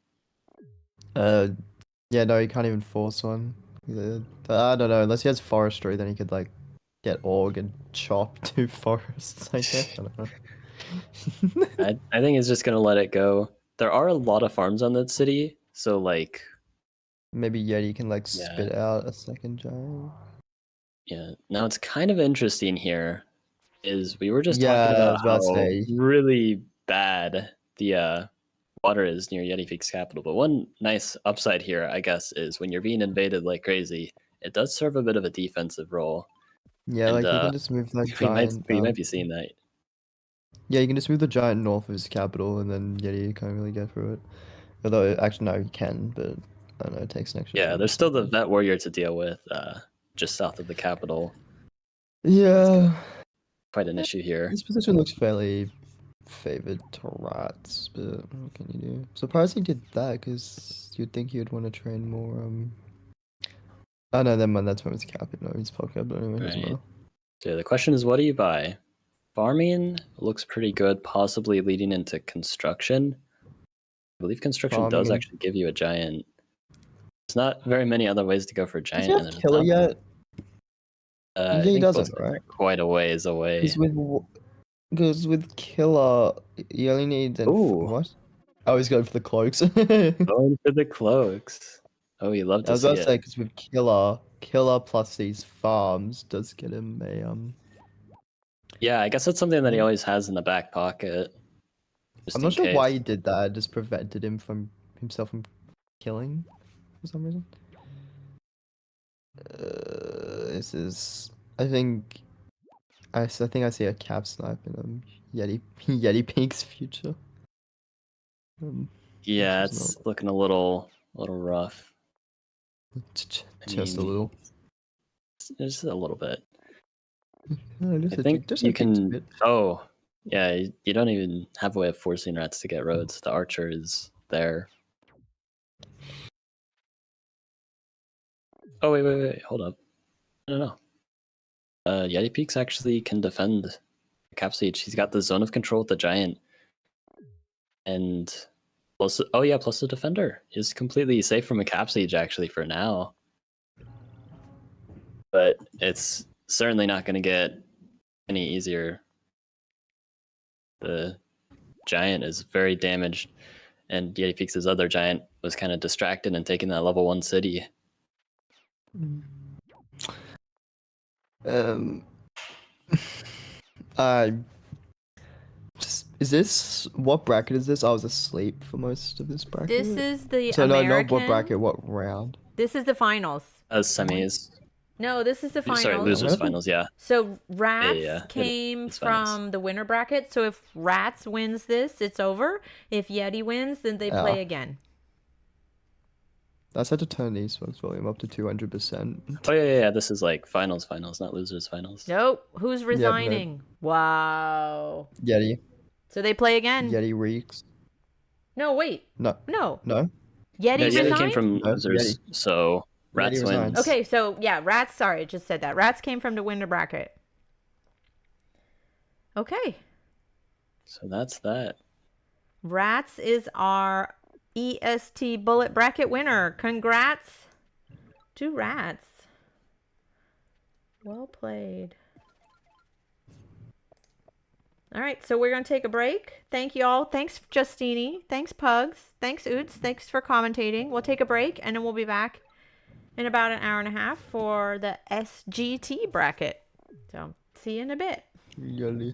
Yeah, no, he can't even force one. I don't know, unless he has forestry, then he could like get org and chop 2 forests, I guess. I don't know. I think he's just gonna let it go. There are a lot of farms on that city, so like maybe Yeti can like spit out a 2nd giant. Yeah. Now it's kind of interesting here is we were just talking about how really bad the water is near Yeti Peak's capital. But one nice upside here, I guess, is when you're being invaded like crazy, it does serve a bit of a defensive role. Yeah, and, like you can just move that giant. We might be seeing that. Yeah, you can just move the giant north of his capital, and then Yeti can't really get through it. Although, actually, no, you can, but I don't know, it takes an extra. Yeah, there's still the vet warrior to deal with, just south of the capital. Yeah. Quite an issue here. This position looks fairly favored to Rats, but what can you do? Surprised he did that, because you'd think he would want to train more, Oh no, never mind, that's from his capital. No, he's pocket, but anyway, doesn't matter. So the question is, what do you buy? Farming looks pretty good, possibly leading into construction. I believe construction does actually give you a giant. There's not very many other ways to go for a giant. Does he have killer yet? Yeah, he doesn't, right? Quite a ways away. Because with killer, you only need what? Oh, he's going for the cloaks. Going for the cloaks. Oh, you love to see it. I was about to say, because with killer plus these farms does get him a Yeah, I guess that's something that he always has in the back pocket. I'm not sure why he did that. It just prevented himself from killing for some reason. This is, I think I think I see a cap snipe in Yeti Pink's future. Yeah, which is it's looking a little rough. Just a little. Just a little bit. No, I think you can. Oh, yeah. You don't even have a way of forcing rats to get roads. The archer is there. Oh wait! Hold up. No. Yeti Peaks actually can defend Cap Siege. He's got the zone of control with the giant, and plus the defender. He's completely safe from a Cap Siege actually for now. But it's certainly not going to get any easier. The giant is very damaged, and Yeti Peaks' other giant was kind of distracted and taking that level 1 city. Is this what bracket is this? I was asleep for most of this bracket. This is the so American. no, not what bracket, what round? This is the finals. Semis. No, this is the finals. Sorry, losers finals. Yeah. So Rats Yeah. came It's from finals. the winner bracket. So if Rats wins this, it's over. If Yeti wins, then they play again. I had to turn the Xbox volume up to 200%. Oh yeah. This is like finals, not losers finals. Nope. Who's resigning? Wow. Yeti. So they play again. Yeti reeks. No, wait. No. No. No. Yeti resigned? Yeti came from losers, so Rats wins. Okay, so yeah, Rats. Sorry, it just said that. Rats came from the winner bracket. Okay. So that's that. Rats is our EST bullet bracket winner. Congrats to Rats. Well played. All right, so we're going to take a break. Thank you all. Thanks, Justini. Thanks, Pugs. Thanks, Oots. Thanks for commentating. We'll take a break, and then we'll be back in about an hour and a half for the SGT bracket. So, see you in a bit. Yeti.